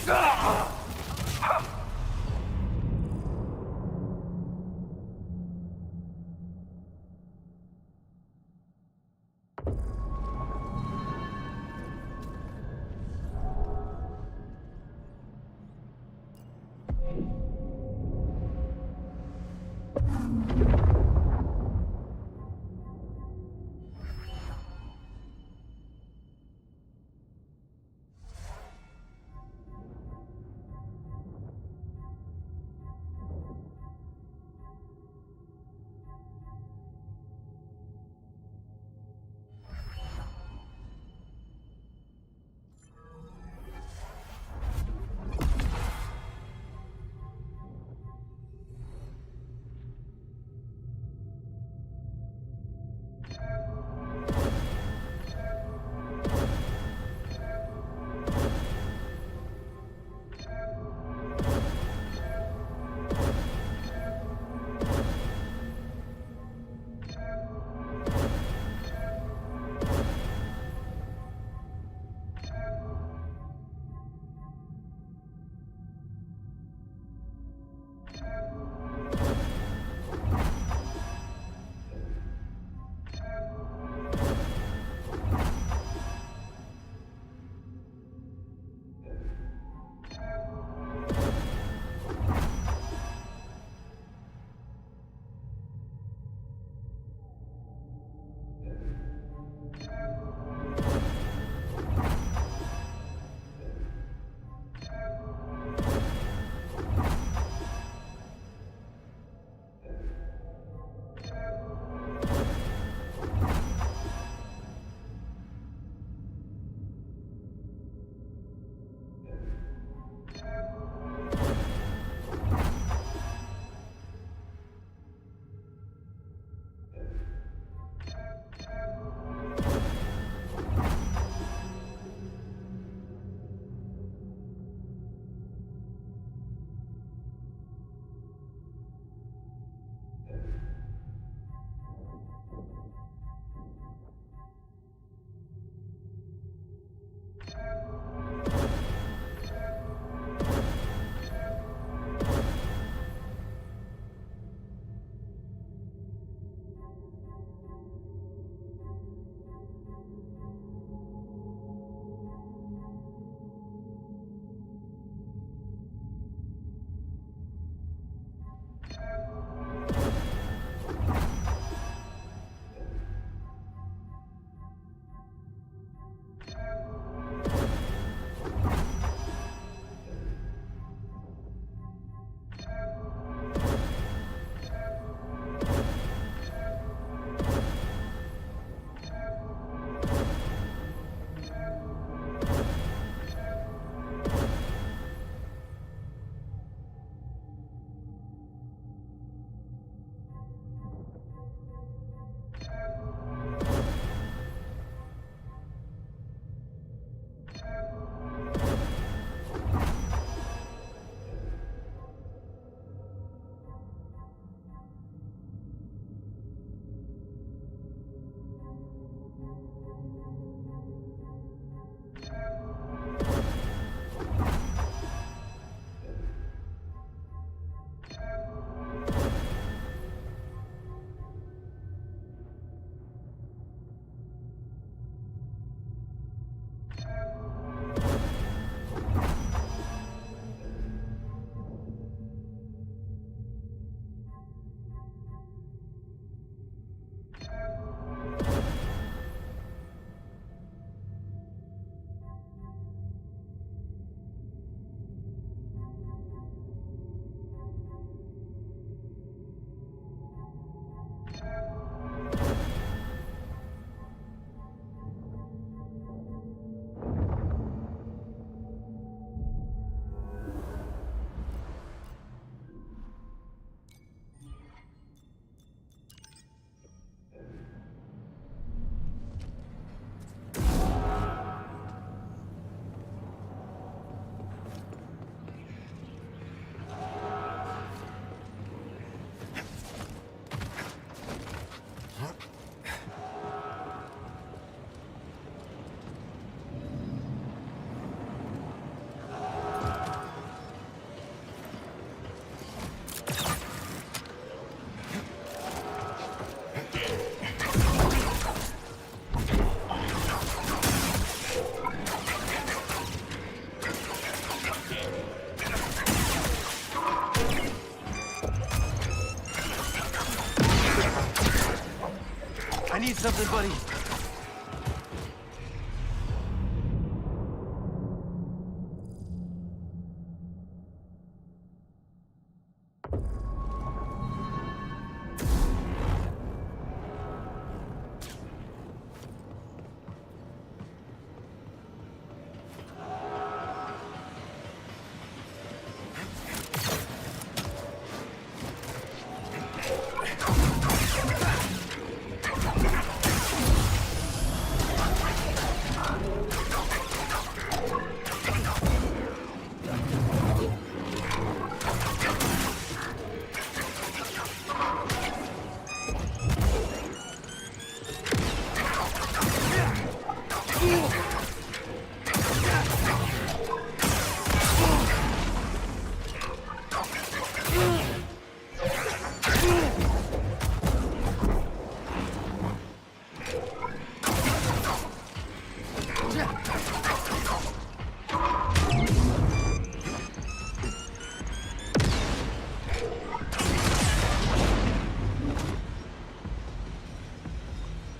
need something, buddy.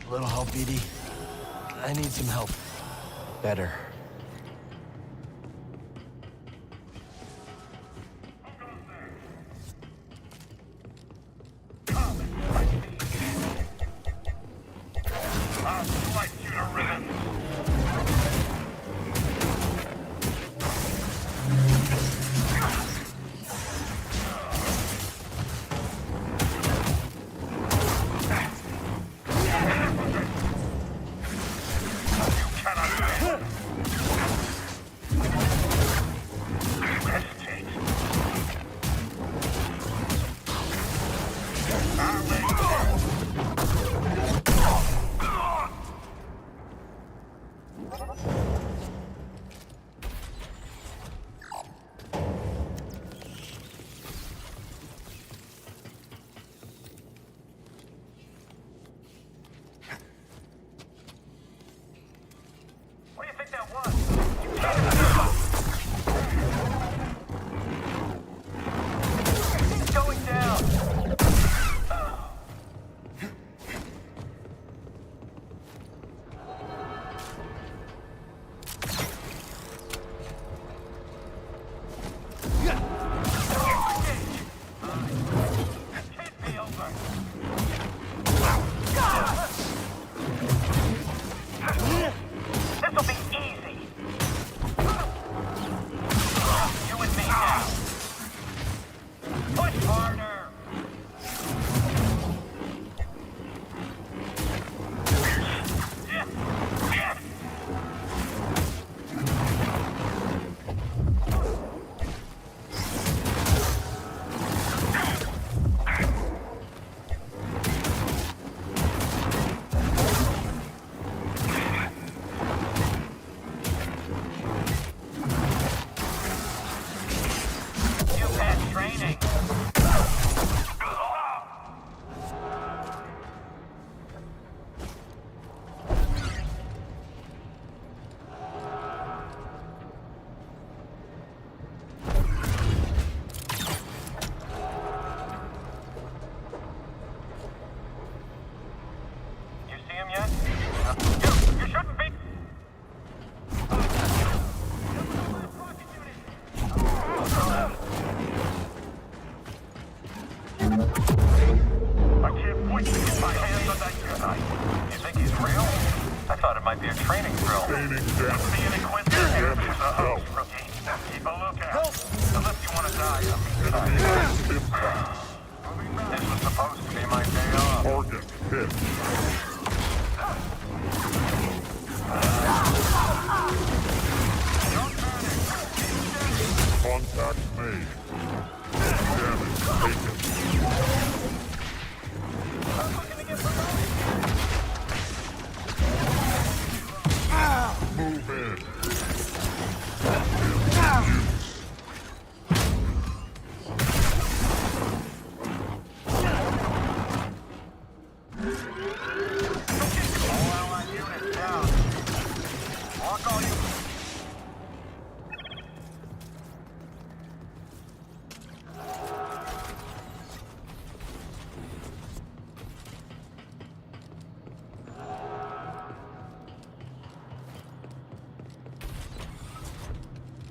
A little help, BD. I need some help. Better.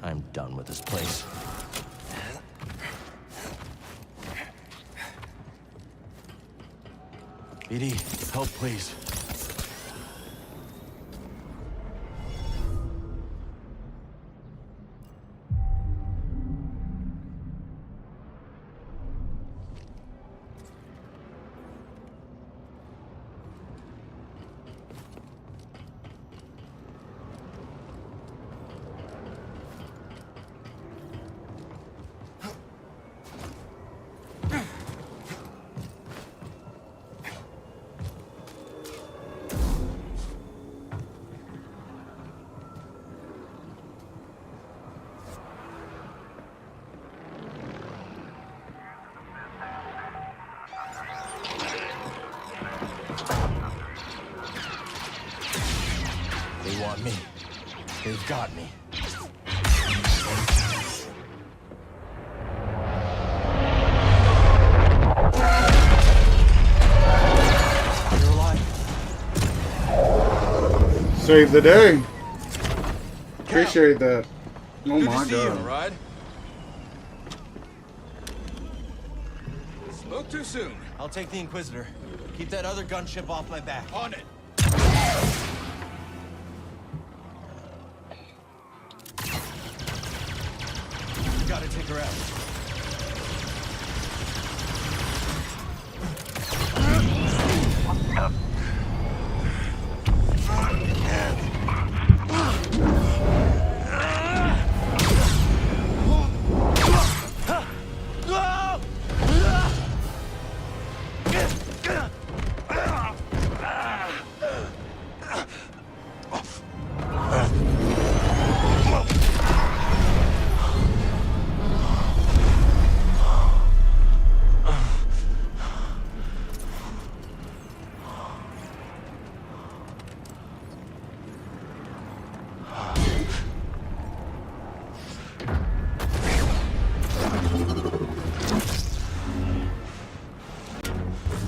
I'm done with this place. BD, help please. They want me. They've got me. You're alive. Save the day. Appreciate that. Oh my god. Right? Spoke too soon. I'll take the Inquisitor. Keep that other gunship off my back. On it. You gotta take her out.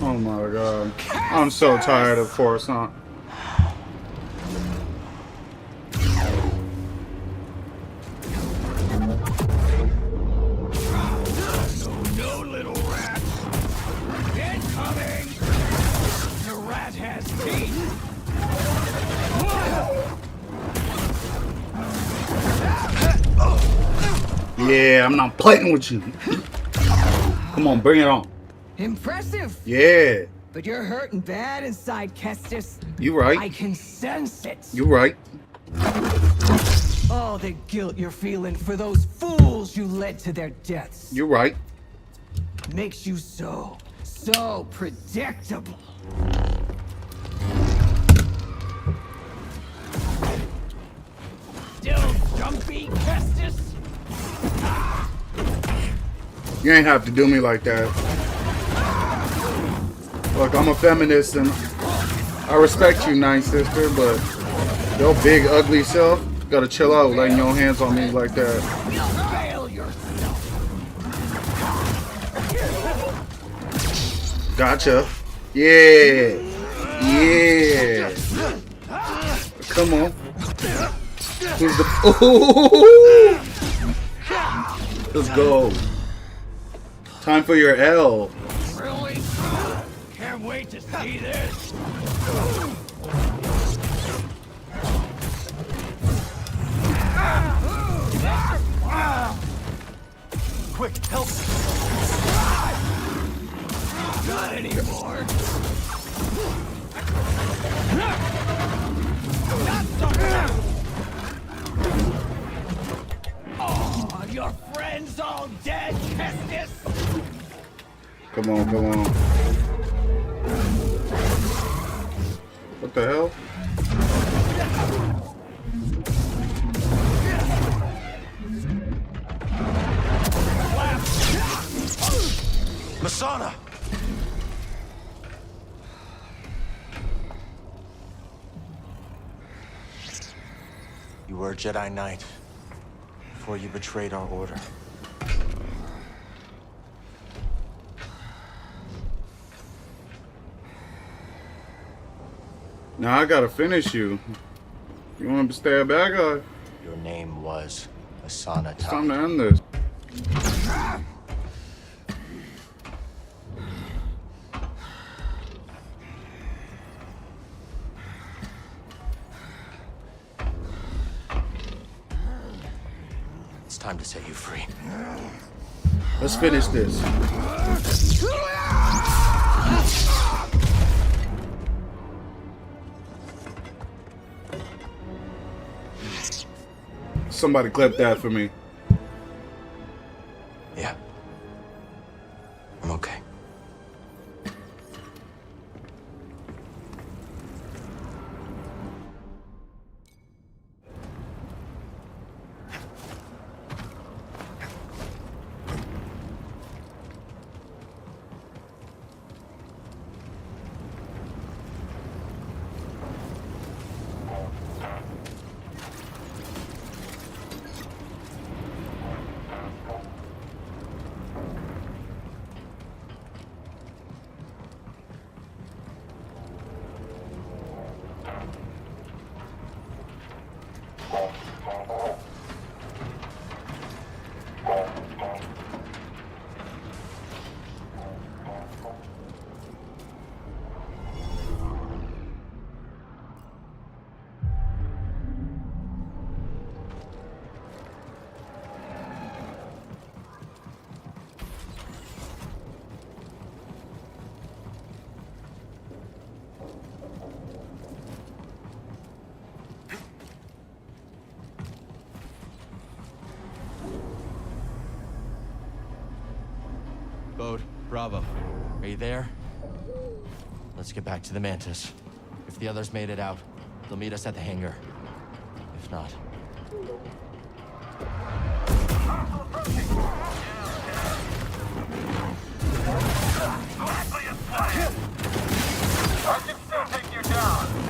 Oh my god. I'm so tired of Coruscant. No, little rat. Incoming. The rat has teeth. Yeah, I'm not playing with you. Come on, bring it on. Impressive. Yeah. But you're hurting bad inside, Kestis. You right. I can sense it. You right. All the guilt you're feeling for those fools you led to their deaths You right. makes you so predictable. Still jumpy, Kestis? You ain't have to do me like that. Look, I'm a feminist and I respect you, Ninth Sister, but your big ugly self gotta chill out laying your hands on me like that. Fail yourself. Gotcha. Yeah. Yeah. Come on. Who's the... Ooh. Let's go. Time for your L. Really? Can't wait to see this. Quick, help! Not anymore. Not so fast. Oh, your friends all dead, Kestis? Come on, come on. What the hell? Masana! You were a Jedi Knight before you betrayed our order. Now I gotta finish you. You want to stay a bad guy? Your name was Asana It's time to end this. It's time to set you free. Let's finish this. Somebody clip that for me. Yeah. I'm okay. Bode, Bravo, are you there? Let's get back to the Mantis. If the others made it out, they'll meet us at the hangar. If not... I can still take you down.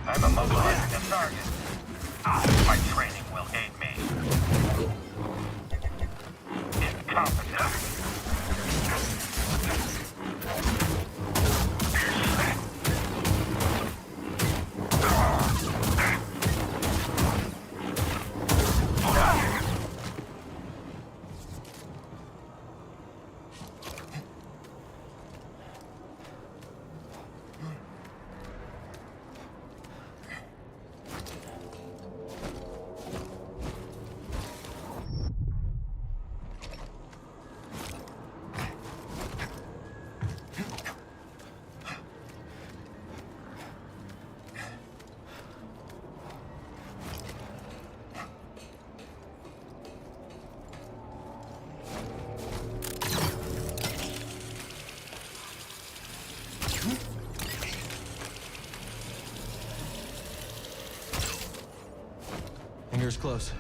I'm immobilizing the target. My training will aid me. Incompetent. Hangar's close.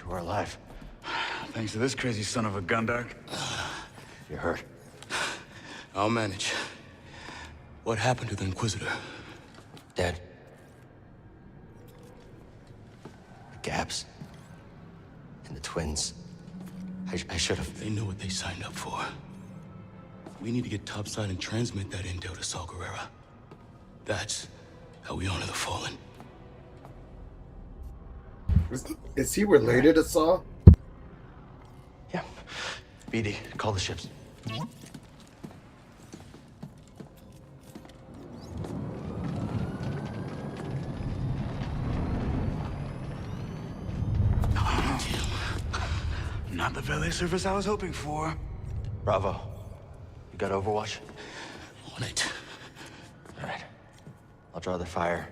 We're alive. Thanks to this crazy son of a Gundark. You're hurt. I'll manage. What happened to the Inquisitor? Dead. The Gaps. And the twins. I should have. They know what they signed up for. We need to get topside and transmit that intel to Saw Gerrera. That's how we honor the fallen. Is he related to Saw? Yeah. BD, call the ships. Not the valet service I was hoping for. Bravo. You got Overwatch? On it. All right. I'll draw their fire.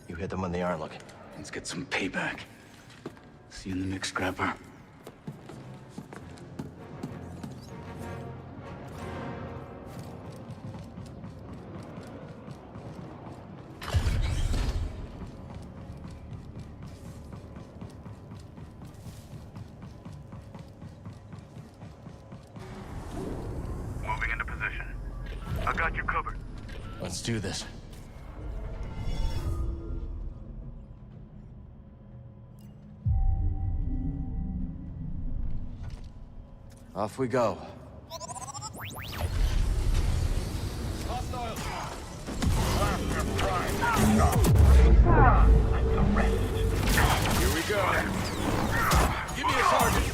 You hit them when they aren't looking. Let's get some payback. See you in the mix, Scrapper. Moving into position. I got you covered. Let's do this. Off we go. Here we go. Give me a target.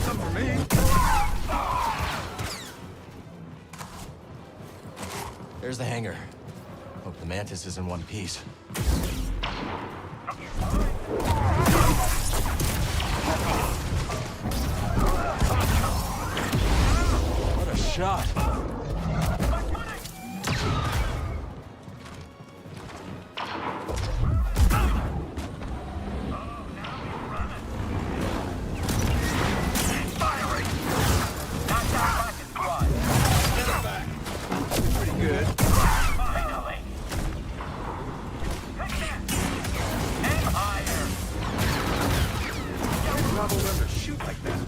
Some for me. There's the hangar. Hope the Mantis is in one piece. What a shot! Pretty good. Bravo never shoot like that.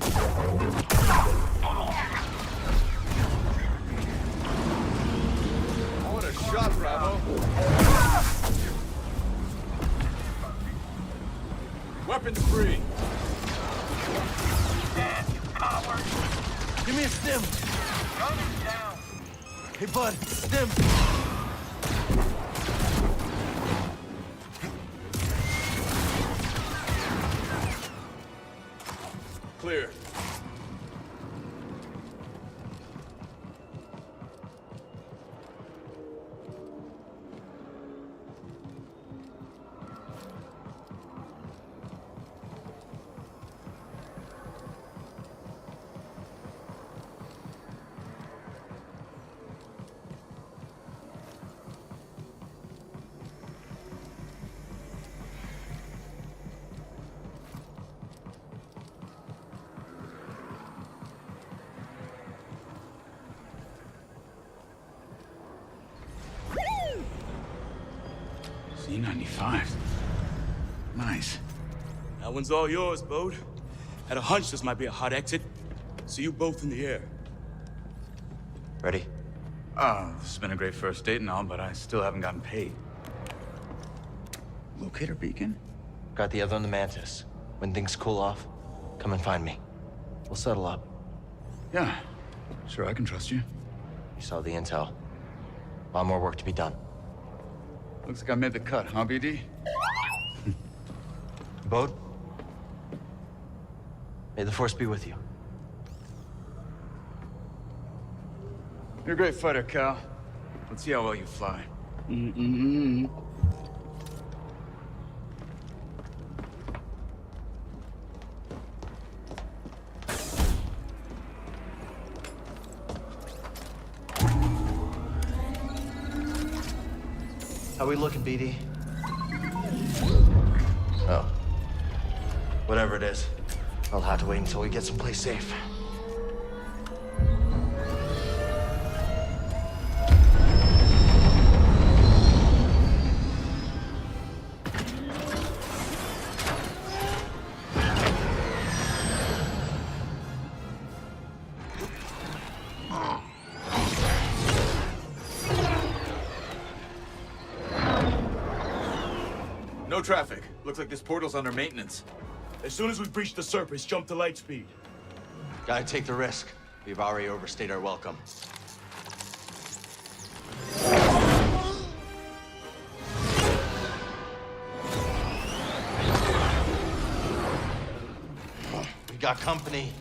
What a shot, Bravo. Weapons free. Give me a stim! Hey, bud, stim! Clear. C-95. Nice. That one's all yours, Bode. Had a hunch this might be a hot exit. See you both in the air. Ready? Oh, this has been a great first date and all, but I still haven't gotten paid. Locator beacon? Got the other on the Mantis. When things cool off, come and find me. We'll settle up. Yeah. Sure, I can trust you. You saw the intel. A lot more work to be done. Looks like I made the cut, huh, BD? Bode? May the Force be with you. You're a great fighter, Cal. Let's see how well you fly. How we looking, BD? Oh. Whatever it is, I'll have to wait until we get someplace safe. No traffic. Looks like this portal's under maintenance. As soon as we breach the surface, jump to light speed. Gotta take the risk. We've already overstayed our welcome. We got company.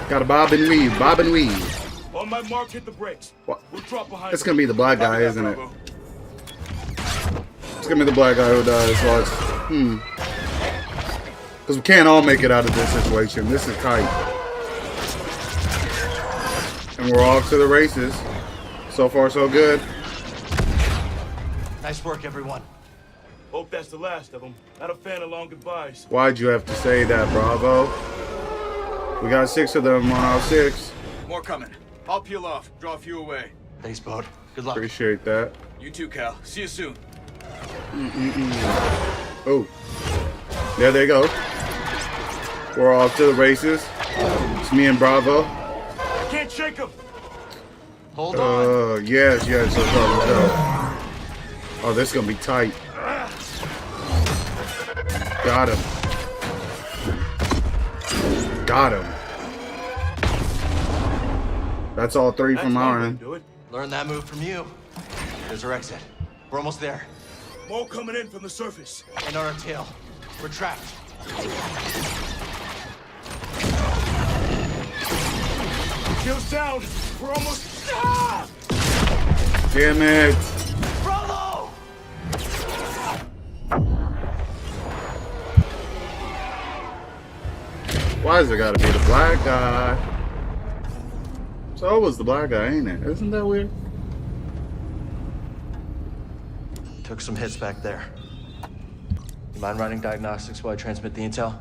Got a bob and weave, bob and weave. On my mark, hit the brakes. What? We'll drop behind. It's gonna be the black guy, Copy that, isn't it? Bravo. It's gonna be the black guy who does. Watch. Because we can't all make it out of this situation. This is tight. And we're off to the races. So far, so good. Nice work, everyone. Hope that's the last of them. Not a fan of long goodbyes. Why'd you have to say that, Bravo? We got 6 of them on our 6. More coming. I'll peel off. Draw a few away. Thanks, Bode. Good luck. Appreciate that. You too, Cal. See you soon. Oh. There they go. We're off to the races. It's me and Bravo. I can't shake him. Hold on. Yes. Let's go. Oh, this is gonna be tight. Got him. That's all 3 from our end. Learn that move from you. There's our exit. We're almost there. More coming in from the surface. And on our tail. We're trapped. Shields down. We're almost. Ah! Damn it. Bravo! Why is it gotta be the black guy? So it was the black guy, ain't it? Isn't that weird? Took some hits back there. You mind running diagnostics while I transmit the intel?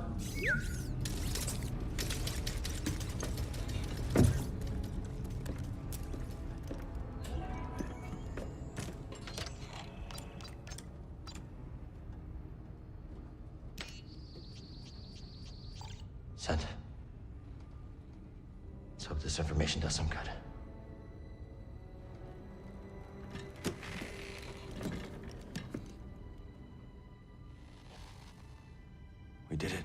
Sent. Let's hope this information does some good. We did it.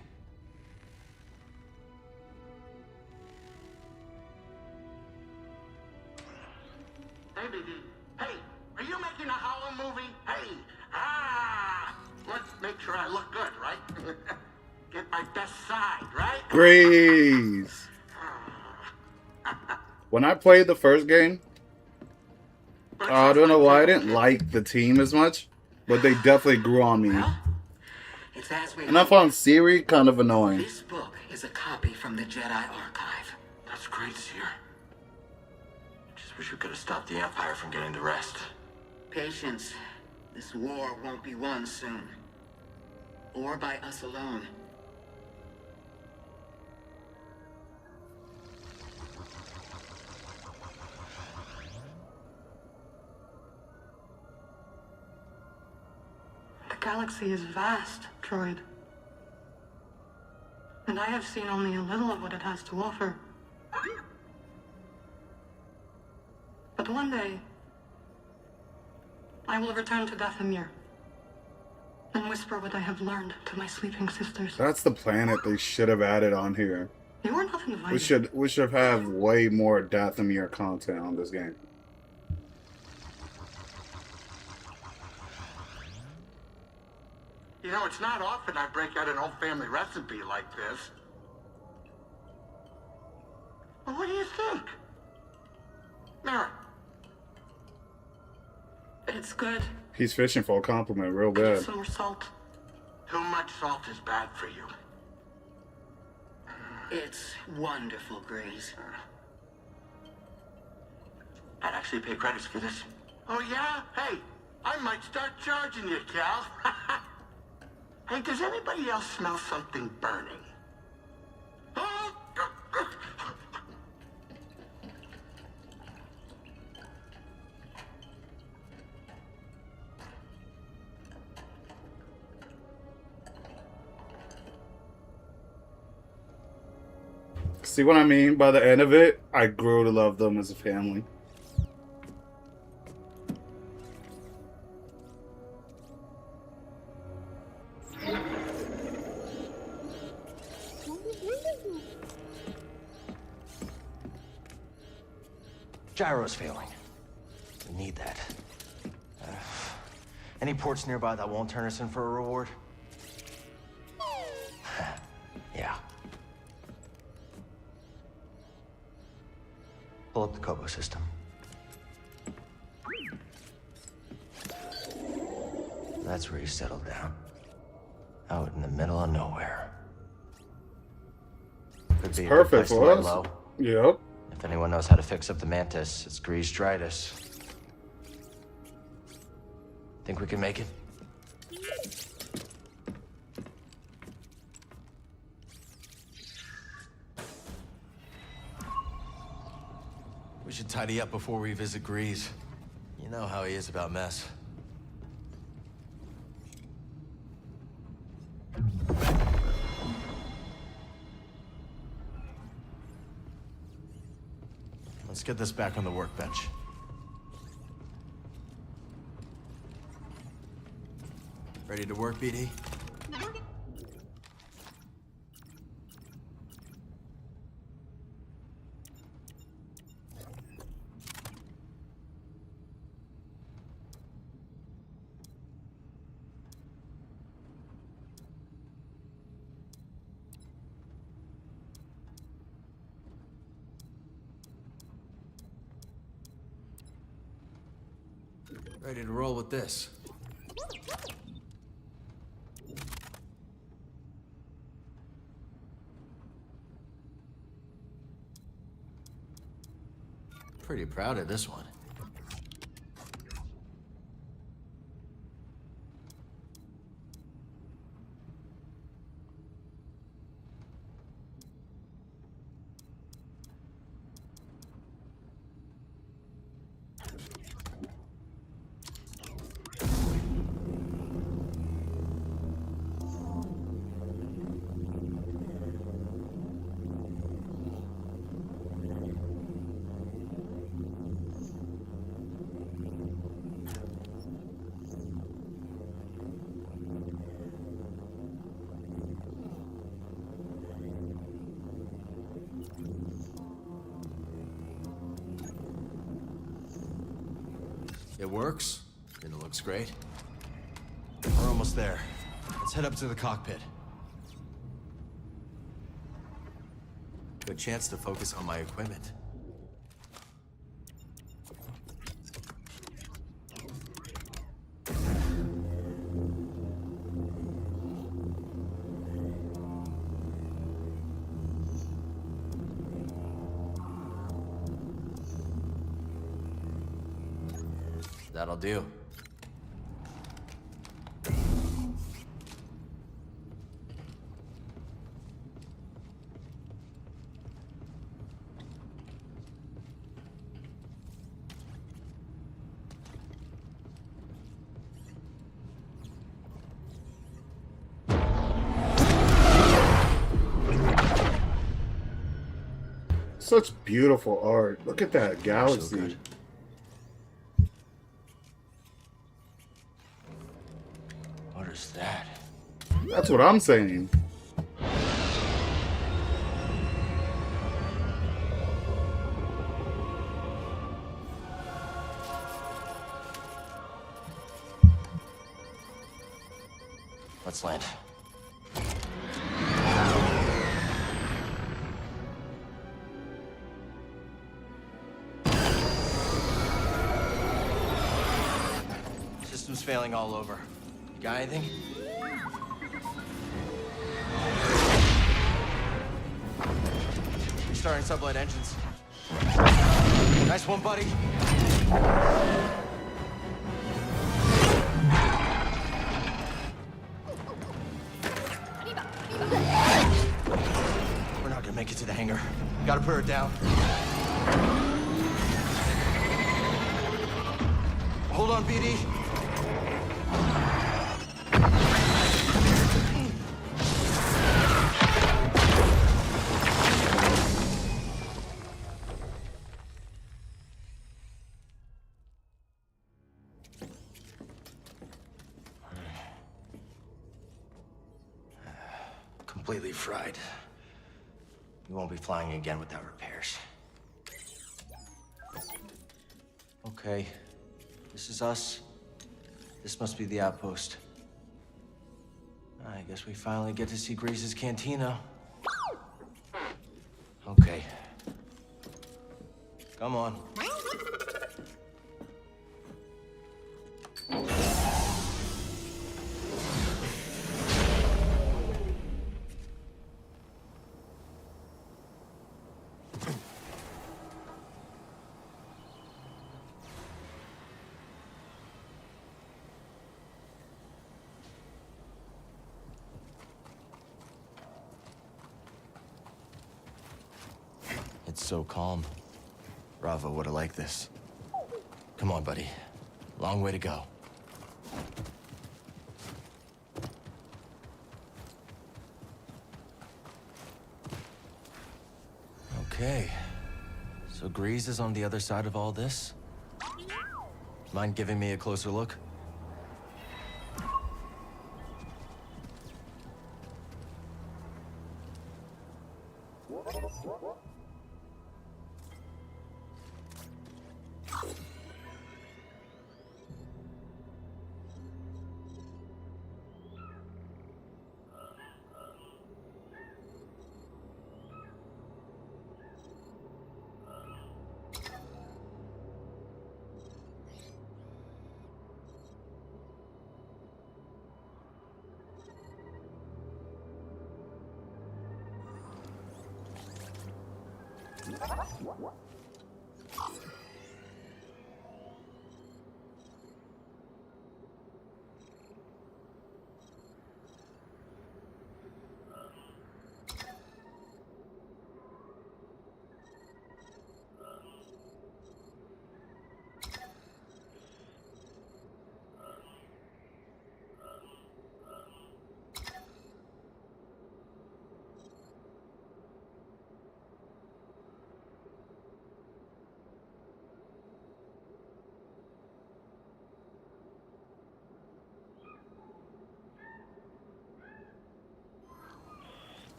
Hey, BD. Hey, are you making a Hollow movie? Hey, let's make sure I look good, right? Get my best side, right? Grease. When I played the first game, I don't know why I didn't like the team as much, but they definitely grew on me. It's as we And I found Siri kind of annoying. This book is a copy from the Jedi Archive. That's great, Seer. Just wish we could have stopped the Empire from getting the rest. Patience. This war won't be won soon. Or by us alone. The galaxy is vast, Droid. And I have seen only a little of what it has to offer. But one day, I will return to Dathomir and whisper what I have learned to my sleeping sisters. That's the planet they should have added on here. You are not invited. We should have way more Dathomir content on this game. You know, it's not often I break out an old family recipe like this. Well, what do you think? Mara. It's good. He's fishing for a compliment real bad. Some more salt. Too much salt is bad for you. It's wonderful, Grace. I'd actually pay credits for this. Oh, yeah? Hey, I might start charging you, Cal. Hey, does anybody else smell something burning? See what I mean? By the end of it, I grew to love them as a family. Gyro's failing. We need that. Any ports nearby that won't turn us in for a reward? Yeah. Pull up the Kobo system. That's where you settled down. Out in the middle of nowhere. Could be a good Perfect place to for lay us. low. Yep. If anyone knows how to fix up the Mantis, it's Grease Dritus. Think we can make it? We should tidy up before we visit Grease. You know how he is about mess. Let's get this back on the workbench. Ready to work, BD? Ready to roll with this. Pretty proud of this one. It works, and it looks great. We're almost there. Let's head up to the cockpit. Good chance to focus on my equipment. That'll do. Such beautiful art. Look at that galaxy. What is that? That's what I'm saying. Let's land. System's failing all over. You got anything? Restarting sublight engines. Nice one, buddy. We're not gonna make it to the hangar. Gotta put her down. Hold on, BD. Completely fried. We won't be flying again without repairs. Okay. This is us. This must be the outpost. I guess we finally get to see Grease's cantina. Okay. Come on. It's so calm. Rava would have liked this. Come on, buddy. Long way to go. Okay. So Grease is on the other side of all this? Mind giving me a closer look?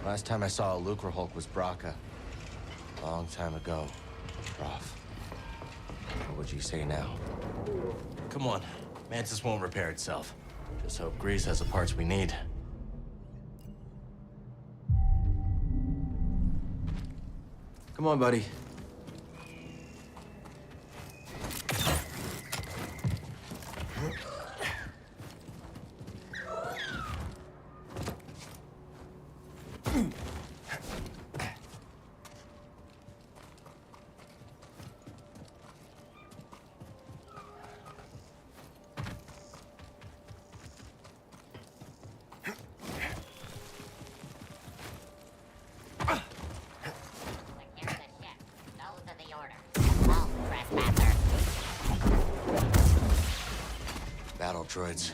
Last time I saw a Lucre Hulk was Braca. Long time ago. Rough. What would you say now? Come on. Mantis won't repair itself. Just hope Grease has the parts we need. Come on, buddy. Battle droids.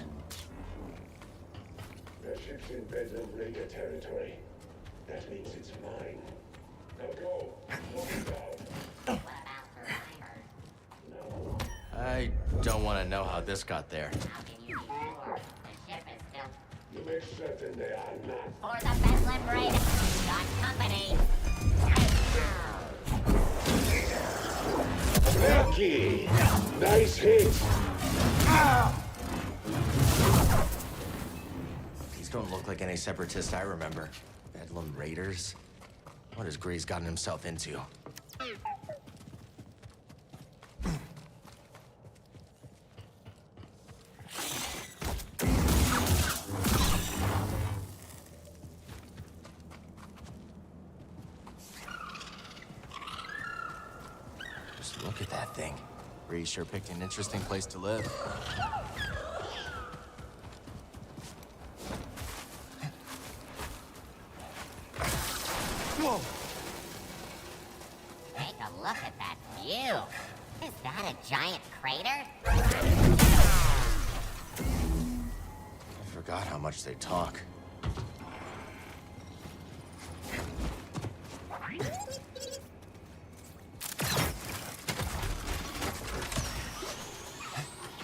The ship's in Bedlam Raider territory. That means it's mine. Now go. Slow it down. No. I don't want to know how this got there. How can you be sure? The ship is still... You make certain they are not. For the Bedlam Raider. Got company. Lucky. Nice hit. These don't look like any separatists I remember. Bedlam Raiders? What has Grease gotten himself into? Just look at that thing. Grease sure picked an interesting place to live. Whoa! Take a look at that view. Is that a giant crater? I forgot how much they talk.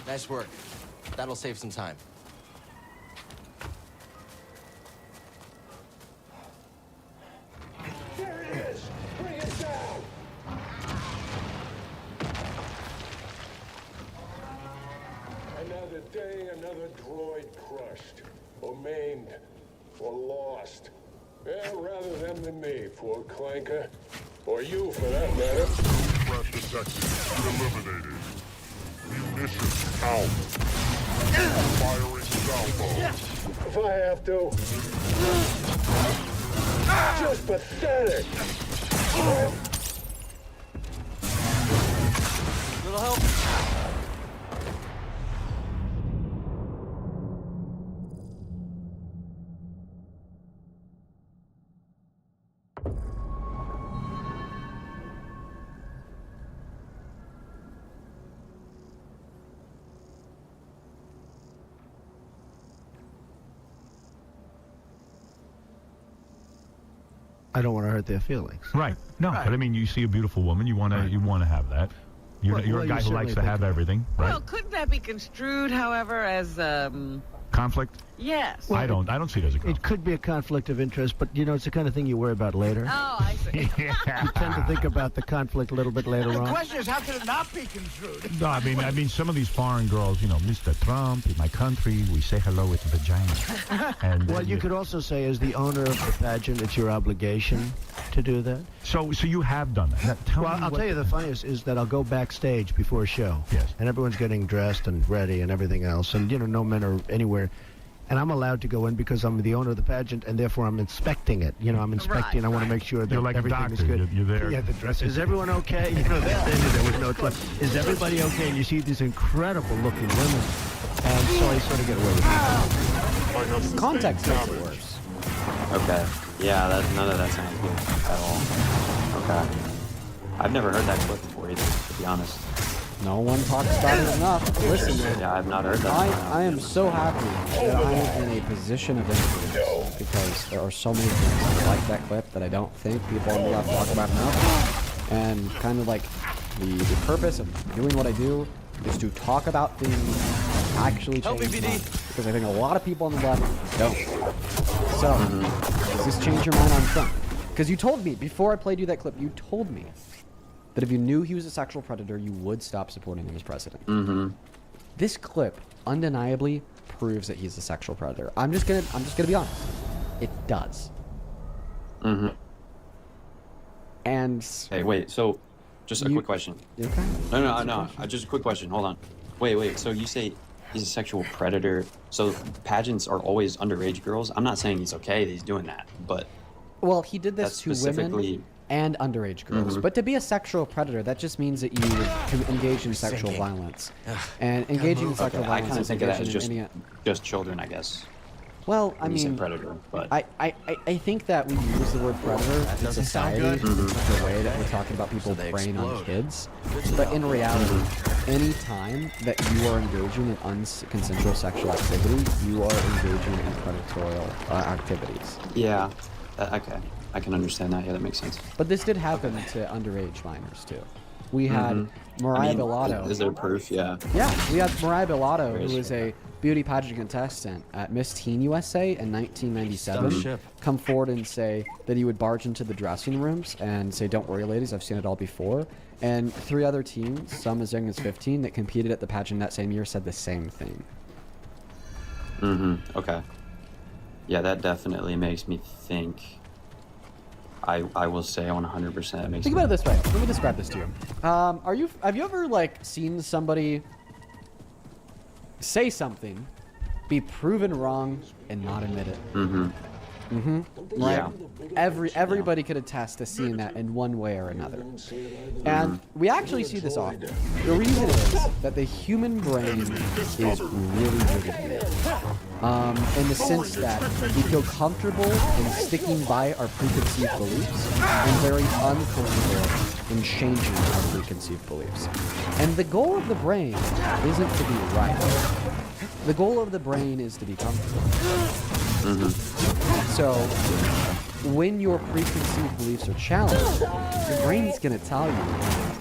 Nice work. That'll save some time. There it is! Bring it down! Another day, another droid crushed, or maimed, or lost. Well, rather them than me, poor clanker. Or you, for that matter. Threat detected. Eliminated. Munitions out. Firing salvo. If I have to. Just pathetic. Little help? I don't want to hurt their feelings. Right. No, but I mean, you see a beautiful woman, you want to have that. You're a guy who likes to have everything, right? Well, couldn't that be construed, however, as Conflict? yes? I don't see it as a conflict. It could be a conflict of interest, but you know, it's the kind of thing you worry about later. Oh, I see. You tend to think about the conflict a little bit later The on. question is, how can it not be construed? No, I mean, some of these foreign girls, you know, Mr. Trump, in my country, we say hello with vagina. And Well, you could also say, as the owner of the pageant, it's your obligation to do that. So you have done that. Now, tell Well, me I'll what- tell you the funniest is that I'll go backstage before a show. Yes. And everyone's getting dressed and ready and everything else. And, you know, no men are anywhere. And I'm allowed to go in because I'm the owner of the pageant, and therefore I'm inspecting it. You know, I'm inspecting. I want to make sure that You're like a everything is doctor. good. You're there. Yeah, the dress. Is everyone okay? You know, there was no clue. Is everybody okay? And you see these incredible-looking women, and so I sort of get away with it. Context makes it worse. Okay. Yeah, none of that sounds good at all. Okay. I've never heard that clip before either, to be honest. No one talks about it enough. Listen, man. Yeah, I've not heard that. I am so happy that I am in a position of influence because there are so many things like that clip that I don't think people on the left talk about enough. And kind of like the purpose of doing what I do is to talk about things that actually change minds. Because I think a lot of people on the left don't. So, does this change your mind on Trump? Because you told me, before I played you that clip, you told me that if you knew he was a sexual predator, you would stop supporting him as president. Mm-hmm. This clip undeniably proves that he's a sexual predator. I'm just gonna be honest. It does. Mm-hmm. And hey, wait. So, just a quick question. Okay. No. Just a quick question. Hold on. Wait. So you say he's a sexual predator? So pageants are always underage girls? I'm not saying he's okay that he's doing that, but well, he did this to women and underage girls. Mm-hmm. But to be a sexual predator, that just means that you can engage in sexual violence. And engaging in sexual violence I kind of is think of that as engaging just children, I guess. Well, I When you say mean, predator, but I think that we use the word predator in society in such a way that we're talking about people preying on kids. But in reality, any time that you are engaging in unconsensual sexual activity, you are engaging in predatorial activities. Yeah. Okay. I can understand that. Yeah, that makes sense. But this did happen to underage minors too. We had Mariah Bellato. Is there proof? Yeah. Yeah, we had Mariah Bellato, who was a beauty pageant contestant at Miss Teen USA in 1997, come forward and say that he would barge into the dressing rooms and say, "Don't worry, ladies, I've seen it all before." And 3 other teens, some as young as 15, that competed at the pageant that same year said the same thing. Okay. Yeah, that definitely makes me think. I will say 100% it makes Think me about it this way. Let me describe this to you. Have you ever like seen somebody say something, be proven wrong, and not admit it? Right? Yeah. Everybody could attest to seeing that in one way or another. And we actually see this often. The reason is that the human brain is really weird. In the sense that we feel comfortable in sticking by our preconceived beliefs and very uncomfortable in changing our preconceived beliefs. And the goal of the brain isn't to be right. The goal of the brain is to be comfortable. So, when your preconceived beliefs are challenged, your brain's going to tell you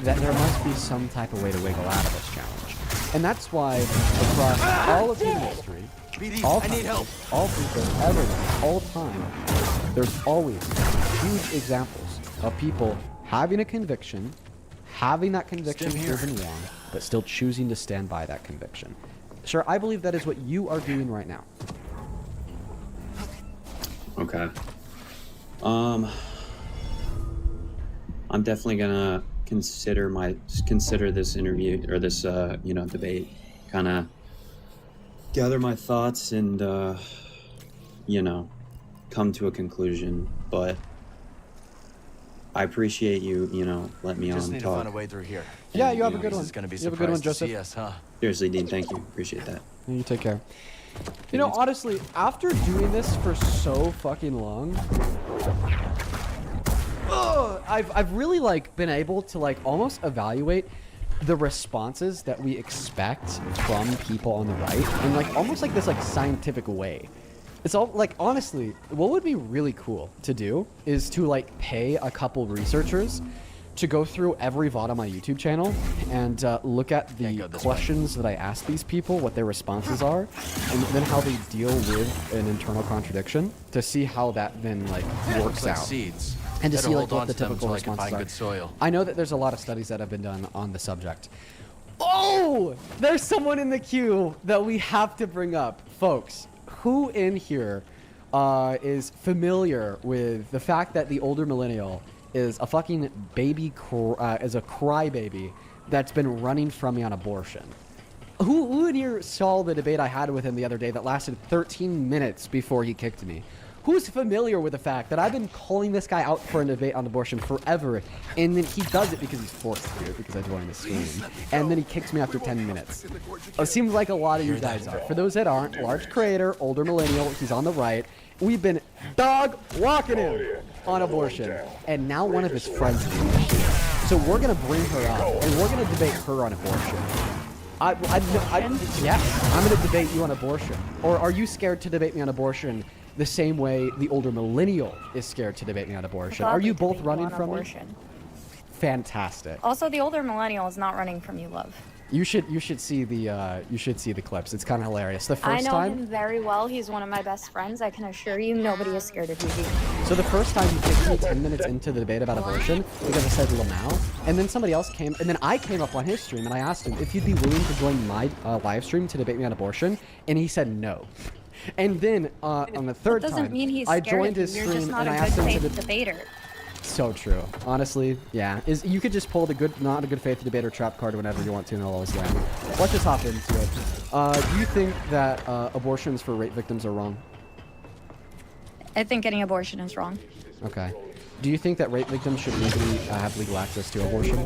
that there must be some type of way to wiggle out of this challenge. And that's why across all of human history, all I need help. all people, everyone, all time, there's always huge examples of people having a conviction, having that conviction proven wrong, but still choosing to stand by that conviction. Sure, I believe that is what you are doing right now. Okay. I'm definitely gonna consider this interview or this debate, kind of gather my thoughts and come to a conclusion. But I appreciate you let me Just on need to talk. find a way through here. Yeah, And, you have a know, good he's one. just gonna be You have a good one, surprised to Joseph. see us, huh? Seriously, Dean, thank you. Appreciate that. You take care. You know, honestly, after doing this for so fucking long, I've really been able to almost evaluate the responses that we expect from people on the right in almost this scientific way. It's all honestly, what would be really cool to do is to pay a couple researchers to go through every VOD on my YouTube channel and look at the questions that I ask these people, what their responses are, and then how they deal with an internal contradiction to see how that then works out. Seeds. And to Better see hold what on the to them typical until I can responses find are. good soil. I know that there's a lot of studies that have been done on the subject. Oh, there's someone in the queue that we have to bring up, folks. Who in here is familiar with the fact that the older millennial is a fucking baby, is a crybaby that's been running from me on abortion? Who in here saw the debate I had with him the other day that lasted 13 minutes before he kicked me? Who's familiar with the fact that I've been calling this guy out for a debate on abortion forever, and then he does it because he's forced to do it because I joined the stream, and then he kicks me after 10 minutes? It seems like a lot of you guys are. For those that aren't, large creator, older millennial, he's on the right. We've been dog walking him on abortion, and now one of his friends is in the queue. So we're gonna bring her up, and we're gonna debate her on abortion. Yes, I'm gonna debate you on abortion. Or are you scared to debate me on abortion the same way the older millennial is scared to debate me on abortion? Are you both running from me? Fantastic. Also, the older millennial is not running from you, love. You should see the clips. It's kind of hilarious. The I first know time. him very well. He's one of my best friends. I can assure you, nobody is scared of you. So the first time he kicked me 10 minutes into the debate about abortion because I said Lamau, and then somebody else came, and then I came up on his stream and I asked him if he'd be willing to join my live stream to debate me on abortion, and he said no. And then on the third That doesn't time, mean he's I scared joined of his you. You're just stream not and I a asked good him to faith debater. So true. Honestly, yeah. You could just pull the not a good faith debater trap card whenever you want to, and it'll always land. Let's just hop into it. Do you think that abortions for rape victims are wrong? I think any abortion is wrong. Okay. Do you think that rape victims should legally have legal access to abortion?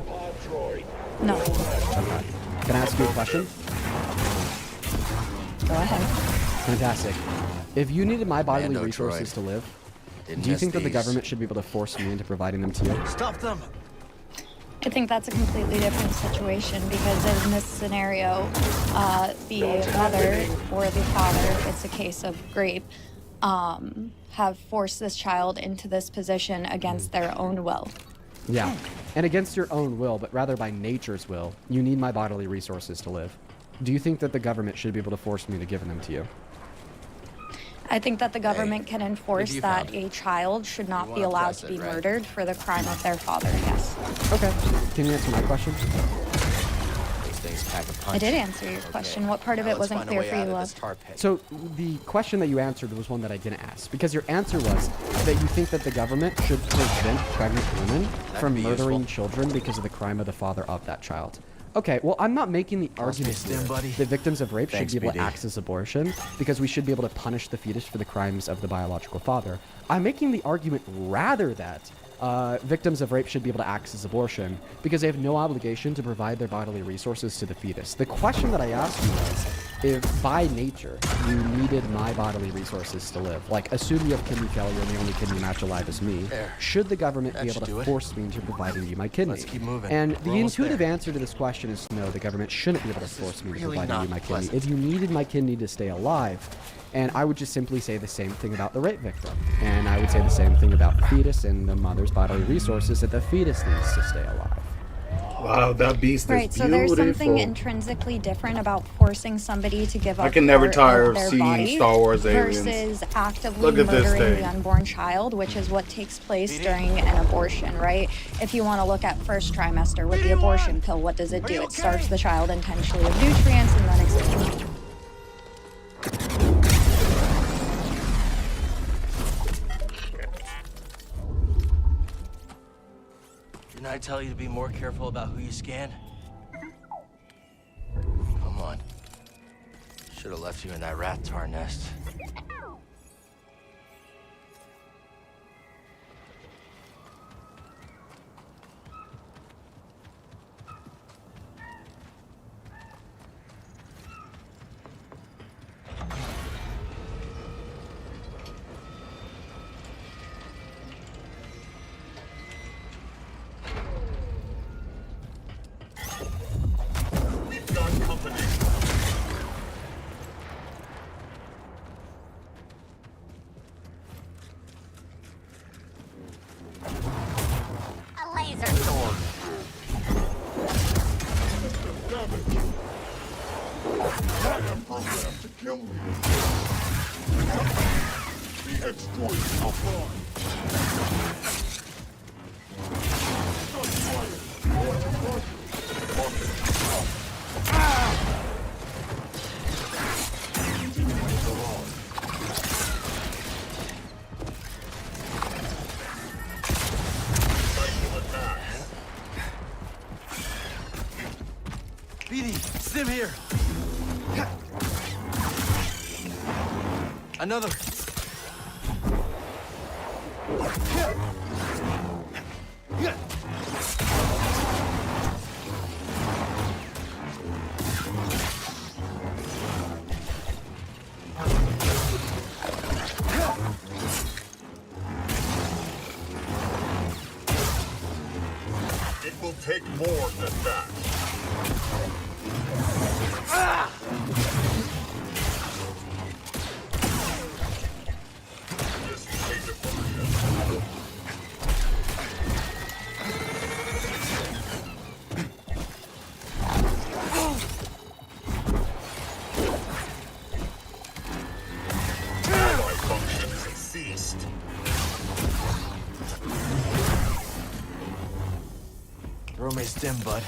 No. Okay. Can I ask you a question? Go ahead. Fantastic. If you needed my bodily resources to live, do you think that the government should be able to force me into providing them to you? Stop them! I think that's a completely different situation because in this scenario, the mother or the father, it's a case of rape, have forced this child into this position against their own will. Yeah. And against your own will, but rather by nature's will, you need my bodily resources to live. Do you think that the government should be able to force me to give them to you? I think that the government can enforce that a child should not be allowed to be murdered for the crime of their father, yes. Okay. Can you answer my question? I did answer your question. What part of it wasn't clear for you, love? So the question that you answered was one that I didn't ask, because your answer was that you think that the government should prevent pregnant women from murdering children because of the crime of the father of that child. Okay, well, I'm not making the argument here that victims of rape should be able to access abortion because we should be able to punish the fetus for the crimes of the biological father. I'm making the argument rather that victims of rape should be able to access abortion because they have no obligation to provide their bodily resources to the fetus. The question that I asked you was, if by nature you needed my bodily resources to live, like assume you have kidney failure and the only kidney match alive is me, should the government be able to force me into providing you my kidney? Let's keep moving. And We're the almost intuitive there. answer to this question is no, the government shouldn't be able to force me to really providing you not my kidney. pleasant. If you needed my kidney to stay alive, and I would just simply say the same thing about the rape victim. And I would say the same thing about the fetus and the mother's bodily resources, that the fetus needs to stay alive. Wow, that beast Right, is so there's something beautiful. intrinsically different about forcing somebody to give up I can never part tire of of their seeing body Star Wars aliens. versus actively Look at this murdering the thing. unborn child, which is what takes place during an abortion, right? If you want to look at first trimester with the abortion pill, what does it do? It starves the child intentionally of nutrients and then explodes. Didn't I tell you to be more careful about who you scan? Come on. Should have left you in that rat tar nest. A laser sword. I am programmed to kill you. The exploit applied. BD, Stim here. Another. It will take more than that. This is a diversion. Ally functions ceased. Throw me Stim, bud.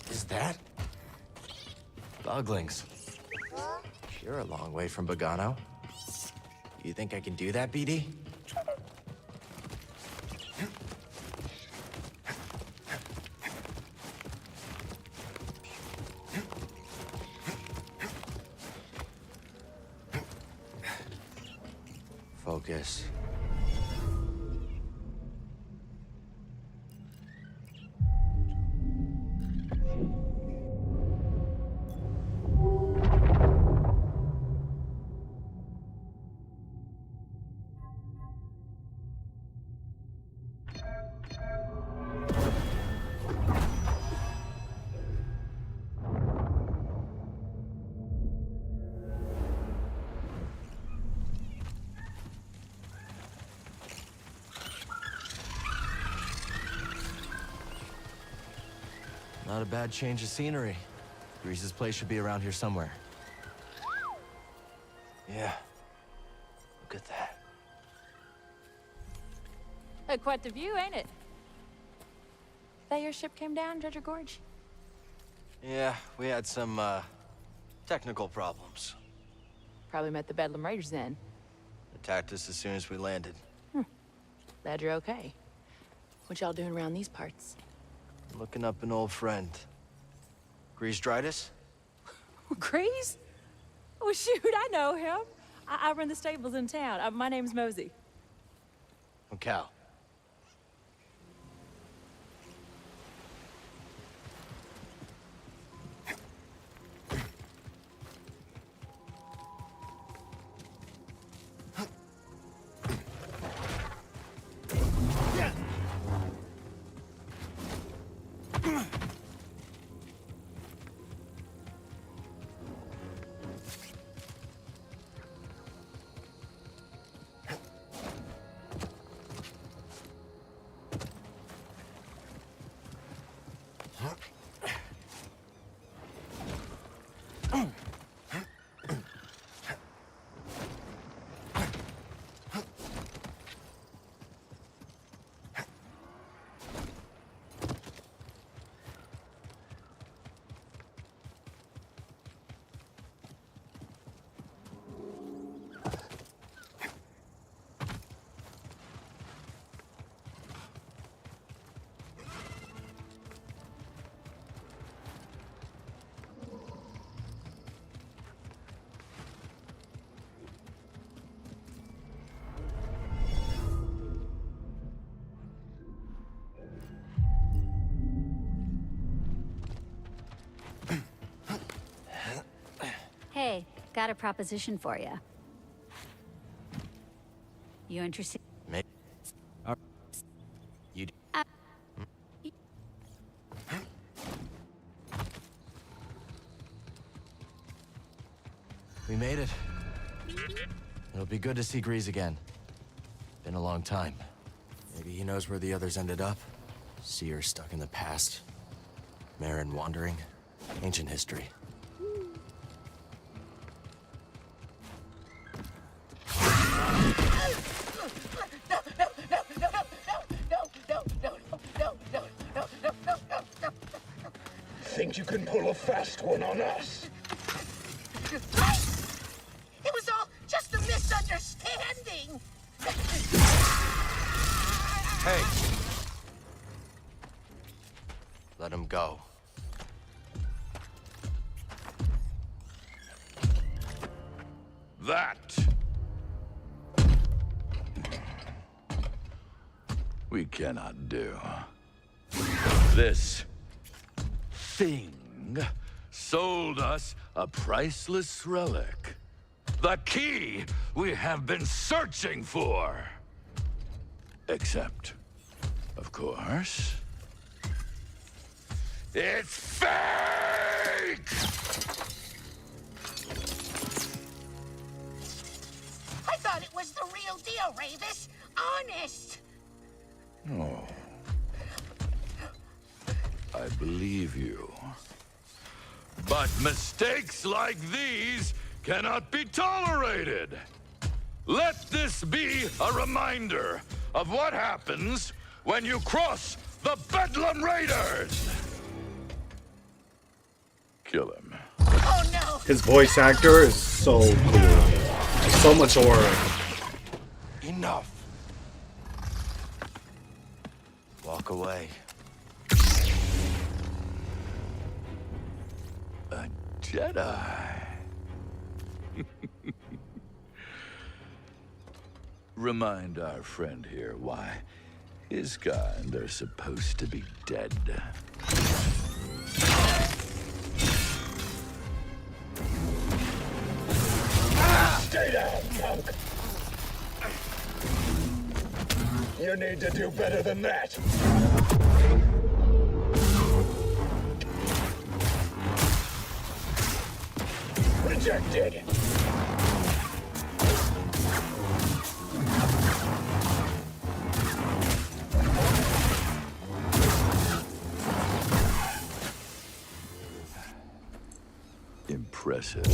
Is that? Buglings. You're a long way from Bogano. You think I can do that, BD? Focus. Not a bad change of scenery. Grease's place should be around here somewhere. Yeah. Look at that. Quite the view, ain't it? That your ship came down, Dredger Gorge? Yeah, we had some, technical problems. Probably met the Bedlam Raiders then. Attacked us as soon as we landed. Glad you're okay. What y'all doing around these parts? Looking up an old friend. Grease Dritus? Grease? Oh, shoot, I know him. I run the stables in town. My name's Mosey. I'm Cal. Hey, got a proposition for you. You interested? Maybe. You. We made it. It'll be good to see Grease again. Been a long time. Maybe he knows where the others ended up. Seer stuck in the past. Marin wandering. Ancient history. Think you can pull a fast one on us? Right! It was all just a misunderstanding! Hey! Let him go. That we cannot do. This thing sold us a priceless relic. The key we have been searching for. Except, of course, it's fake! I thought it was the real deal, Ravis. Honest. Oh. I believe you. But mistakes like these cannot be tolerated. Let this be a reminder of what happens when you cross the Bedlam Raiders. Kill him. Oh no! His voice actor is so cool. So much aura. Enough. Walk away. A Jedi. Remind our friend here why his kind are supposed to be dead. Stay down, punk! You need to do better than that. Rejected. Impressive.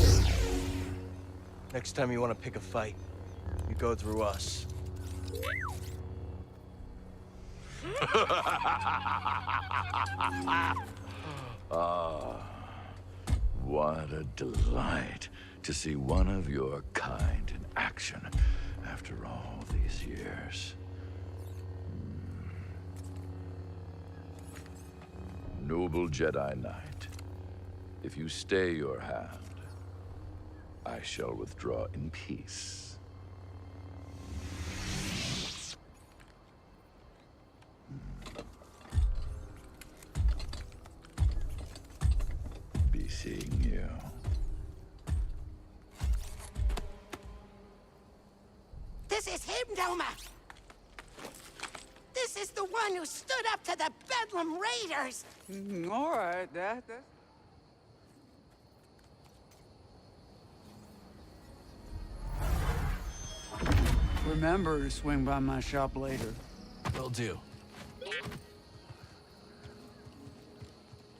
Next time you want to pick a fight, you go through us. Ah, what a delight to see one of your kind in action after all these years. Noble Jedi Knight, if you stay your hand, I shall withdraw in peace. Be seeing you. This is him, Doma. This is the one who stood up to the Bedlam Raiders. All right, that. Remember to swing by my shop later. Will do.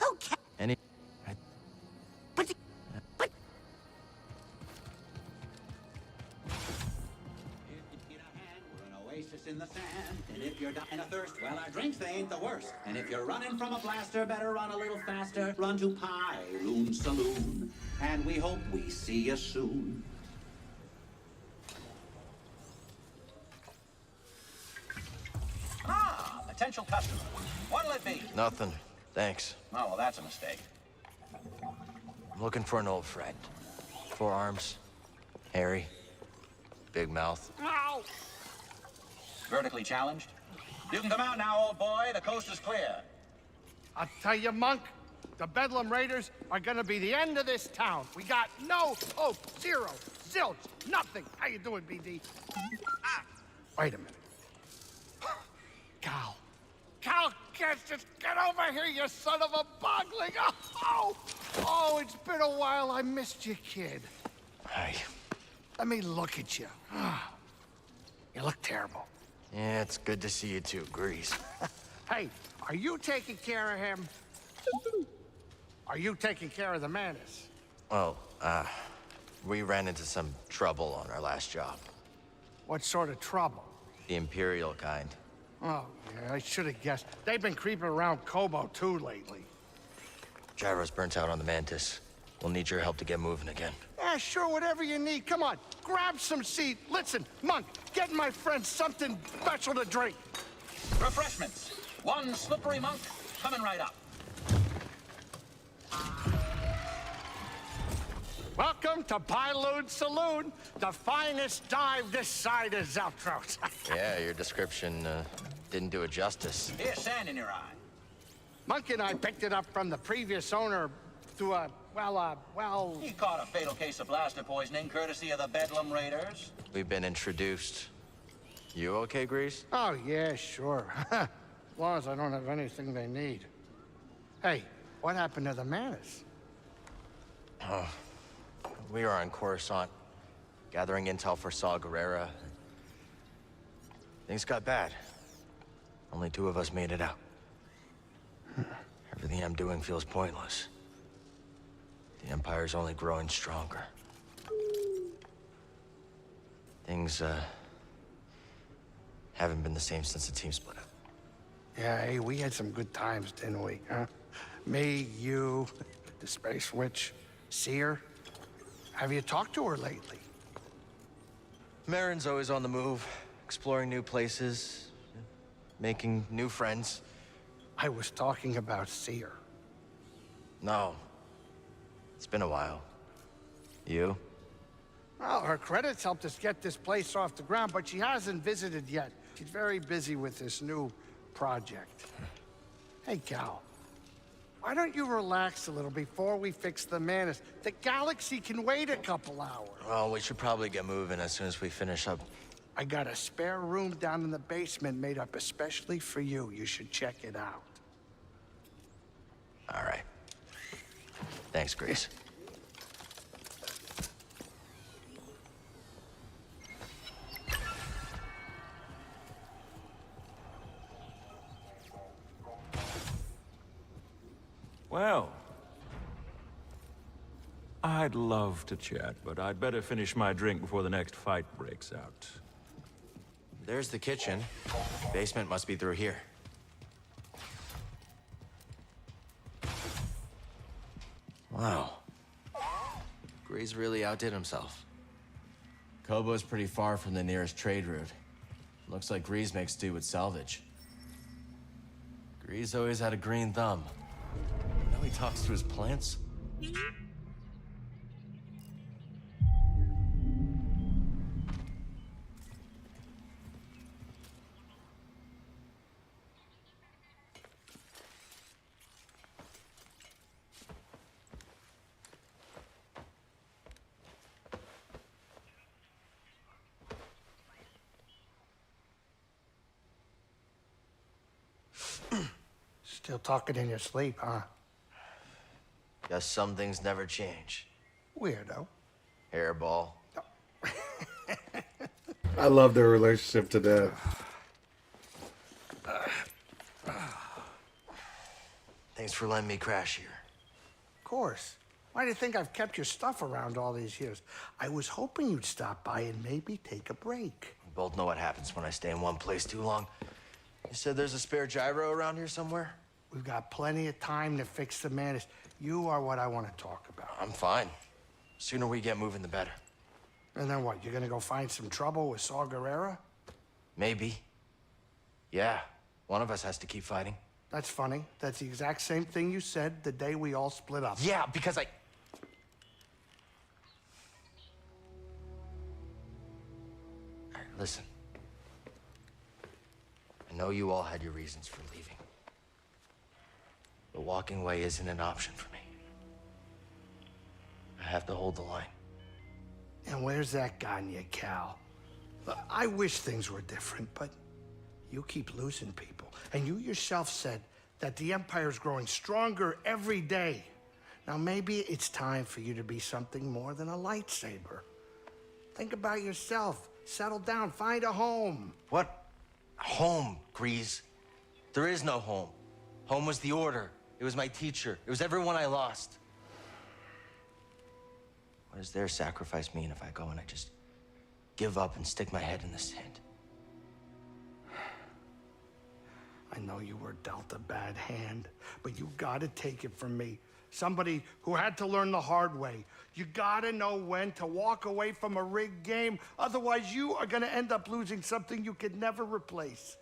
Okay. Any? But oasis in the sand, and if you're dying of thirst, well, our drinks, they ain't the worst. And if you're running from a blaster, better run a little faster. Run to Pyloon Saloon, and we hope we see you soon. Ah, potential customer. What'll it be? Nothing. Thanks. Oh, well, that's a mistake. I'm looking for an old friend. 4 arms, hairy, big mouth. Ow! Vertically challenged? You can come out now, old boy. The coast is clear. I'll tell you, Monk, the Bedlam Raiders are gonna be the end of this town. We got no hope, zero, zilch, nothing. How you doing, BD? Wait a minute. Cal. Cal, just get over here, you son of a bogling. Oh, it's been a while. I missed you, kid. Hey. Let me look at you. You look terrible. Yeah, it's good to see you too, Grease. Hey, are you taking care of him? Are you taking care of the Mantis? Well, we ran into some trouble on our last job. What sort of trouble? The Imperial kind. Oh, yeah, I should have guessed. They've been creeping around Kobo, too, lately. Gyro's burnt out on the Mantis. We'll need your help to get moving again. Yeah, sure, whatever you need. Come on, grab some seat. Listen, Monk, get my friend something special to drink. Refreshments. One slippery monk coming right up. Welcome to Pyloon Saloon, the finest dive this side of Zeltros. Yeah, your description didn't do it justice. Here's sand in your eye. Monk and I picked it up from the previous owner through a, well... He caught a fatal case of blaster poisoning courtesy of the Bedlam Raiders. We've been introduced. You okay, Grease? Oh, yeah, sure. As long as I don't have anything they need. Hey, what happened to the Mantis? Oh, we were on Coruscant, gathering intel for Saw Gerrera. Things got bad. Only 2 of us made it out. Everything I'm doing feels pointless. The Empire's only growing stronger. Things, haven't been the same since the team split up. Yeah, hey, we had some good times, didn't we, huh? Me, you, the Space Witch, Seer. Have you talked to her lately? Marin's always on the move, exploring new places, making new friends. I was talking about Seer. No. It's been a while. You? Well, her credits helped us get this place off the ground, but she hasn't visited yet. She's very busy with this new project. Hey, Cal. Why don't you relax a little before we fix the Mantis? The galaxy can wait a couple hours. Well, we should probably get moving as soon as we finish up. I got a spare room down in the basement made up especially for you. You should check it out. All right. Thanks, Grease. Well, I'd love to chat, but I'd better finish my drink before the next fight breaks out. There's the kitchen. Basement must be through here. Wow. Grease really outdid himself. Kobo's pretty far from the nearest trade route. Looks like Grease makes do with salvage. Grease always had a green thumb. Now he talks to his plants? Still talking in your sleep, huh? Guess some things never change. Weirdo. Hairball. I love their relationship to death. Thanks for letting me crash here. Of course. Why do you think I've kept your stuff around all these years? I was hoping you'd stop by and maybe take a break. We both know what happens when I stay in one place too long. You said there's a spare gyro around here somewhere? We've got plenty of time to fix the Mantis. You are what I want to talk about. I'm fine. Sooner we get moving, the better. And then what? You're gonna go find some trouble with Saw Gerrera? Maybe. Yeah, one of us has to keep fighting. That's funny. That's the exact same thing you said the day we all split up. Yeah, because I... All right, listen. I know you all had your reasons for leaving. But walking away isn't an option for me. I have to hold the line. And where's that gotten you, Cal? Look, I wish things were different, but you keep losing people. And you yourself said that the Empire's growing stronger every day. Now maybe it's time for you to be something more than a lightsaber. Think about yourself. Settle down. Find a home. What? Home, Grease. There is no home. Home was the Order. It was my teacher. It was everyone I lost. What does their sacrifice mean if I go and I just give up and stick my head in the sand? I know you were dealt a bad hand, but you gotta take it from me. Somebody who had to learn the hard way. You gotta know when to walk away from a rigged game. Otherwise, you are gonna end up losing something you could never replace.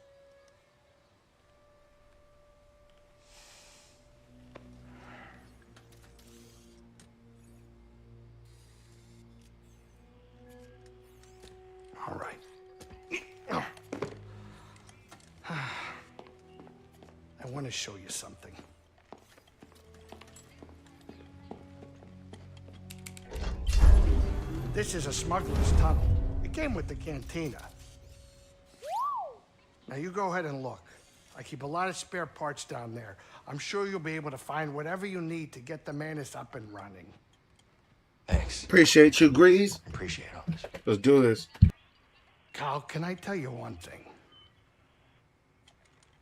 All right. I want to show you something. This is a smuggler's tunnel. It came with the cantina. Now you go ahead and look. I keep a lot of spare parts down there. I'm sure you'll be able to find whatever you need to get the Mantis up and running. Thanks. Appreciate you, Grease. Appreciate all this. Let's do this. Kyle, can I tell you one thing?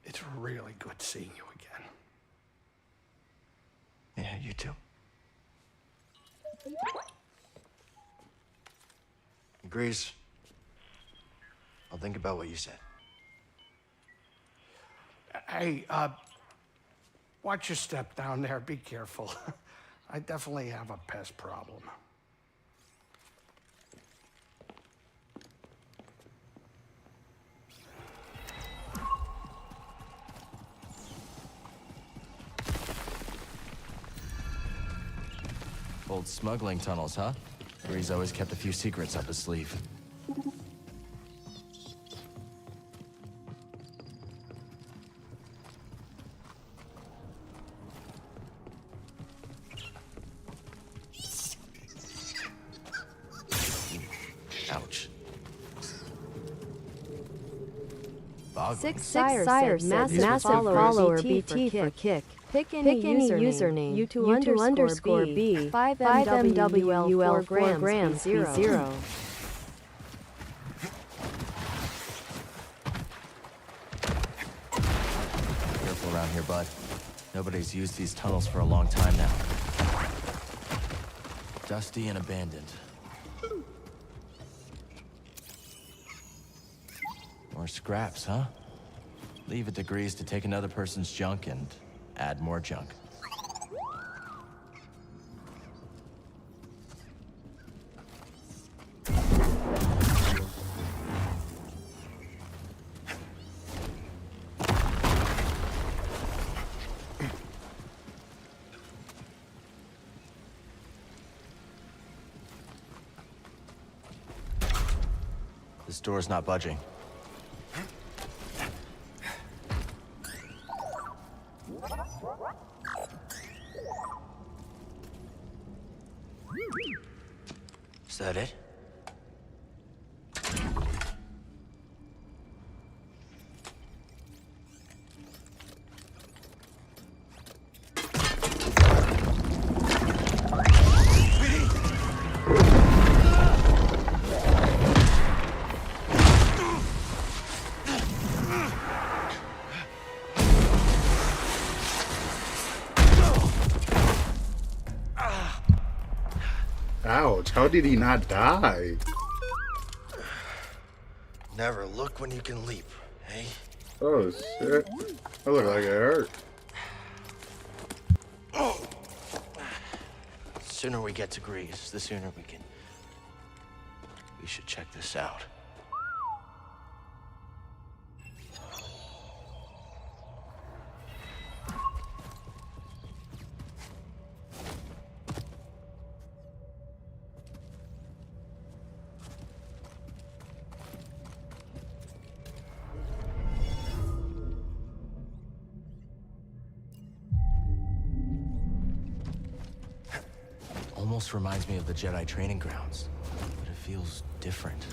It's really good seeing you again. Yeah, you too. Grease, I'll think about what you said. Hey, watch your step down there. Be careful. I definitely have a pest problem. Old smuggling tunnels, huh? Grease always kept a few secrets up his sleeve. Ouch. Six Sire massive follower BT for kick. Pick any username U2 underscore B 5 MWL 4 grams 0. Careful around here, bud. Nobody's used these tunnels for a long time now. Dusty and abandoned. More scraps, huh? Leave it to Grease to take another person's junk and add more junk. This door's not budging. Is that it? Ouch, how did he not die? Never look when you can leap, hey? Oh shit. That looked like it hurt. The sooner we get to Greece, the sooner we can... We should check this out. Almost reminds me of the Jedi training grounds, but it feels different.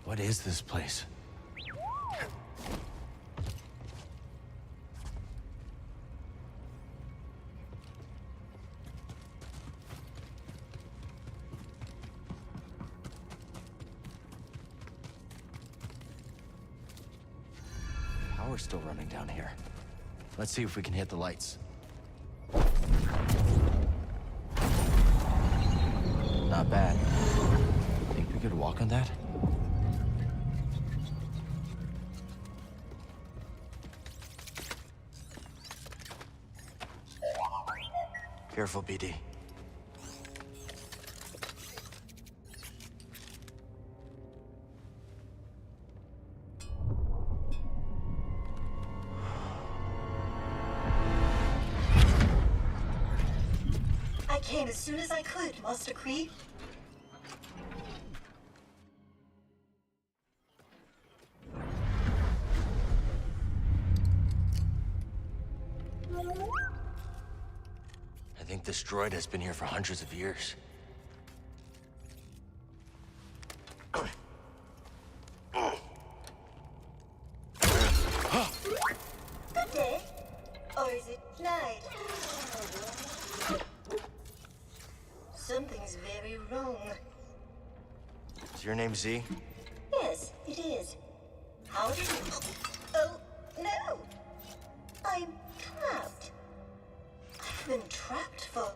What is this place? Power's still running down here. Let's see if we can hit the lights. Not bad. Think we could walk on that? Careful, BD. I came as soon as I could, Master Kree. I think this droid has been here for hundreds of years. Good day. Or is it night? Something's very wrong. Is your name Z? Yes, it is. How did you... Oh, no! I'm trapped. I've been trapped for...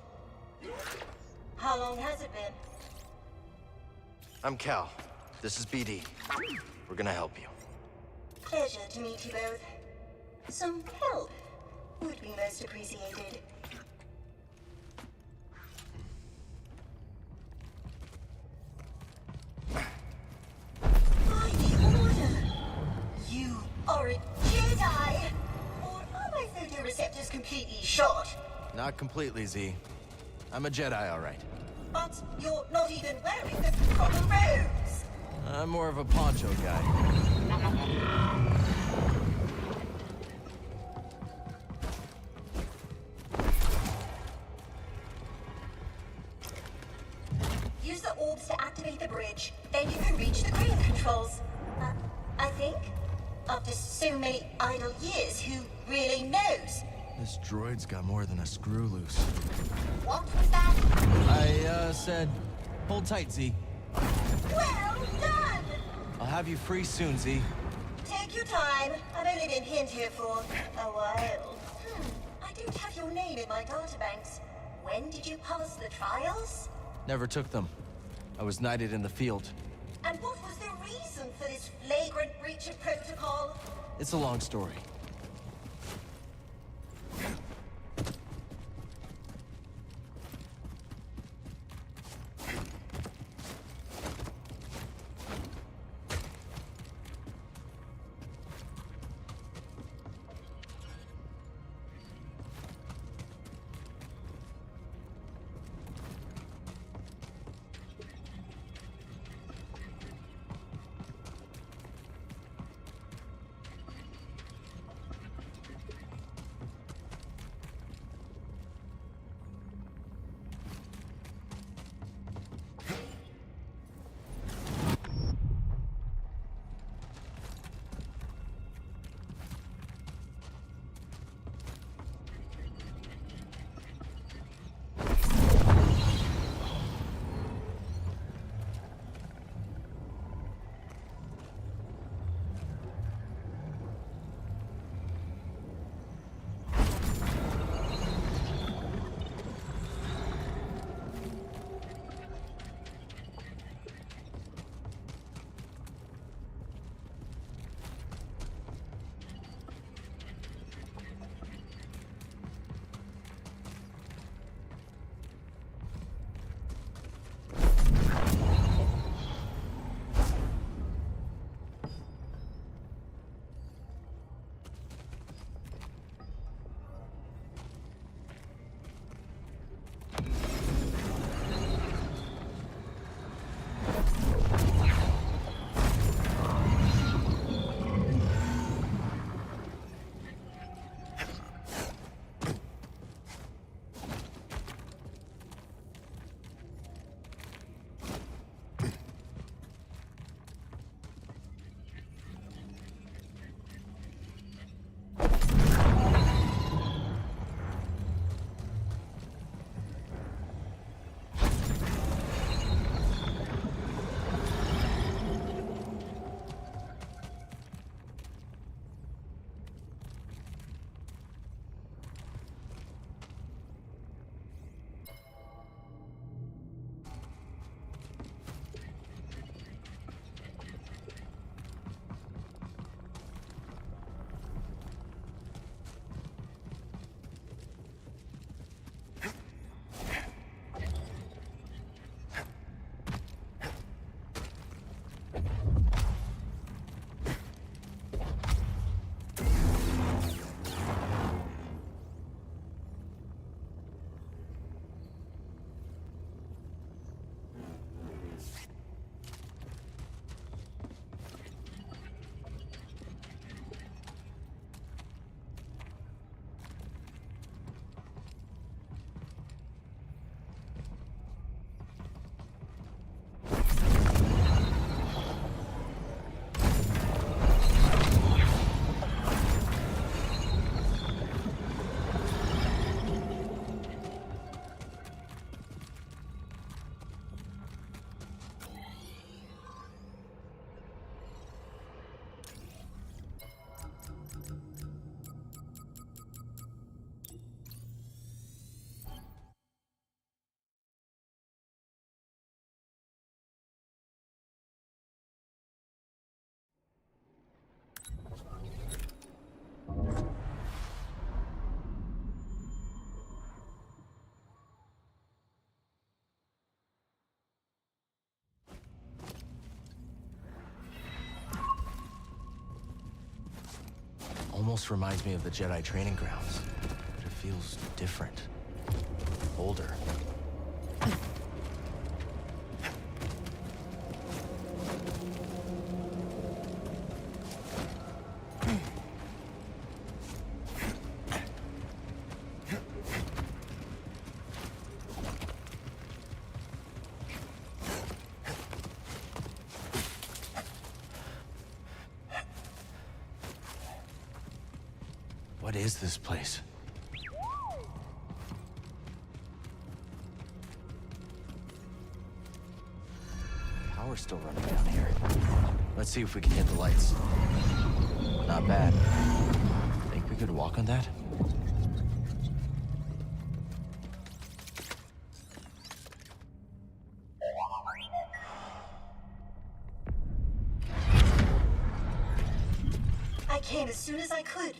How long has it been? I'm Cal. This is BD. We're gonna help you. Pleasure to meet you both. Some help would be most appreciated. By the order, you are a Jedi! Or are my photoreceptors completely shot? Not completely, Z. I'm a Jedi, all right. But you're not even wearing the proper robes! I'm more of a poncho guy. Use the orbs to activate the bridge. Then you can reach the crane controls. I think. After so many idle years, who really knows? This droid's got more than a screw loose. What was that? I said, hold tight, Z. Well done! I'll have you free soon, Z. Take your time. I've only been pinned here for a while. I don't have your name in my databanks. When did you pass the trials? Never took them. I was knighted in the field. And what was the reason for this flagrant breach of protocol? It's a long story. Almost reminds me of the Jedi training grounds, but it feels different. Older. What is this place? power's still running down here. Let's see if we can hit the lights. Not bad. Think we could walk on that? I came as soon as I could,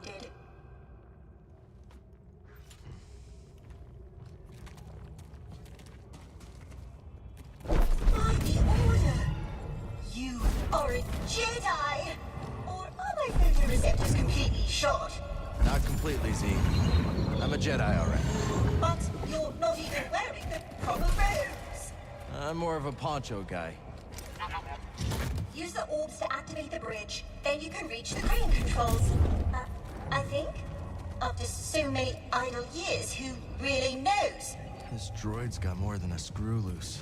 Did by the order, you are a Jedi, or are my photoreceptors completely shot? Not completely, Z. I'm a Jedi, all right. But you're not even wearing the proper robes. I'm more of a poncho guy. Use the orbs to activate the bridge, then you can reach the crane controls. I think. After so many idle years, who really knows? This droid's got more than a screw loose.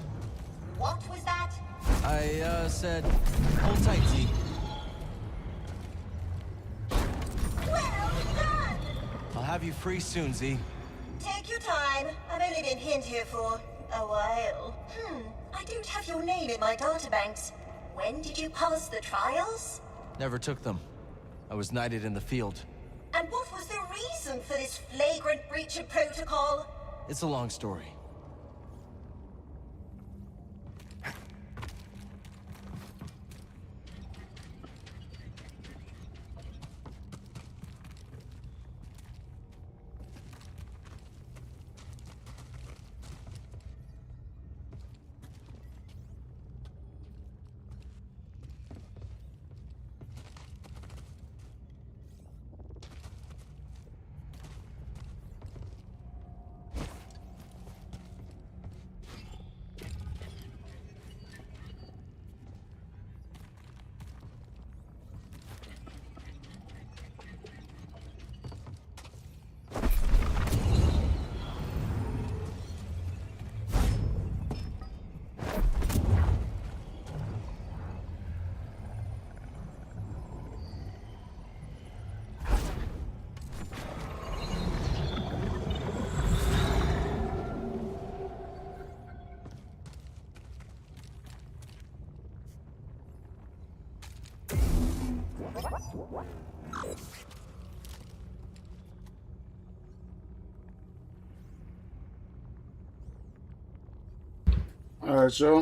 What was that? I said, hold tight, Z. Well done! I'll have you free soon, Z. Take your time. I've only been pinned here for a while. I don't have your name in my databanks. When did you pass the trials? Never took them. I was knighted in the field. And what was the reason for this flagrant breach of protocol? It's a long story. Alright, so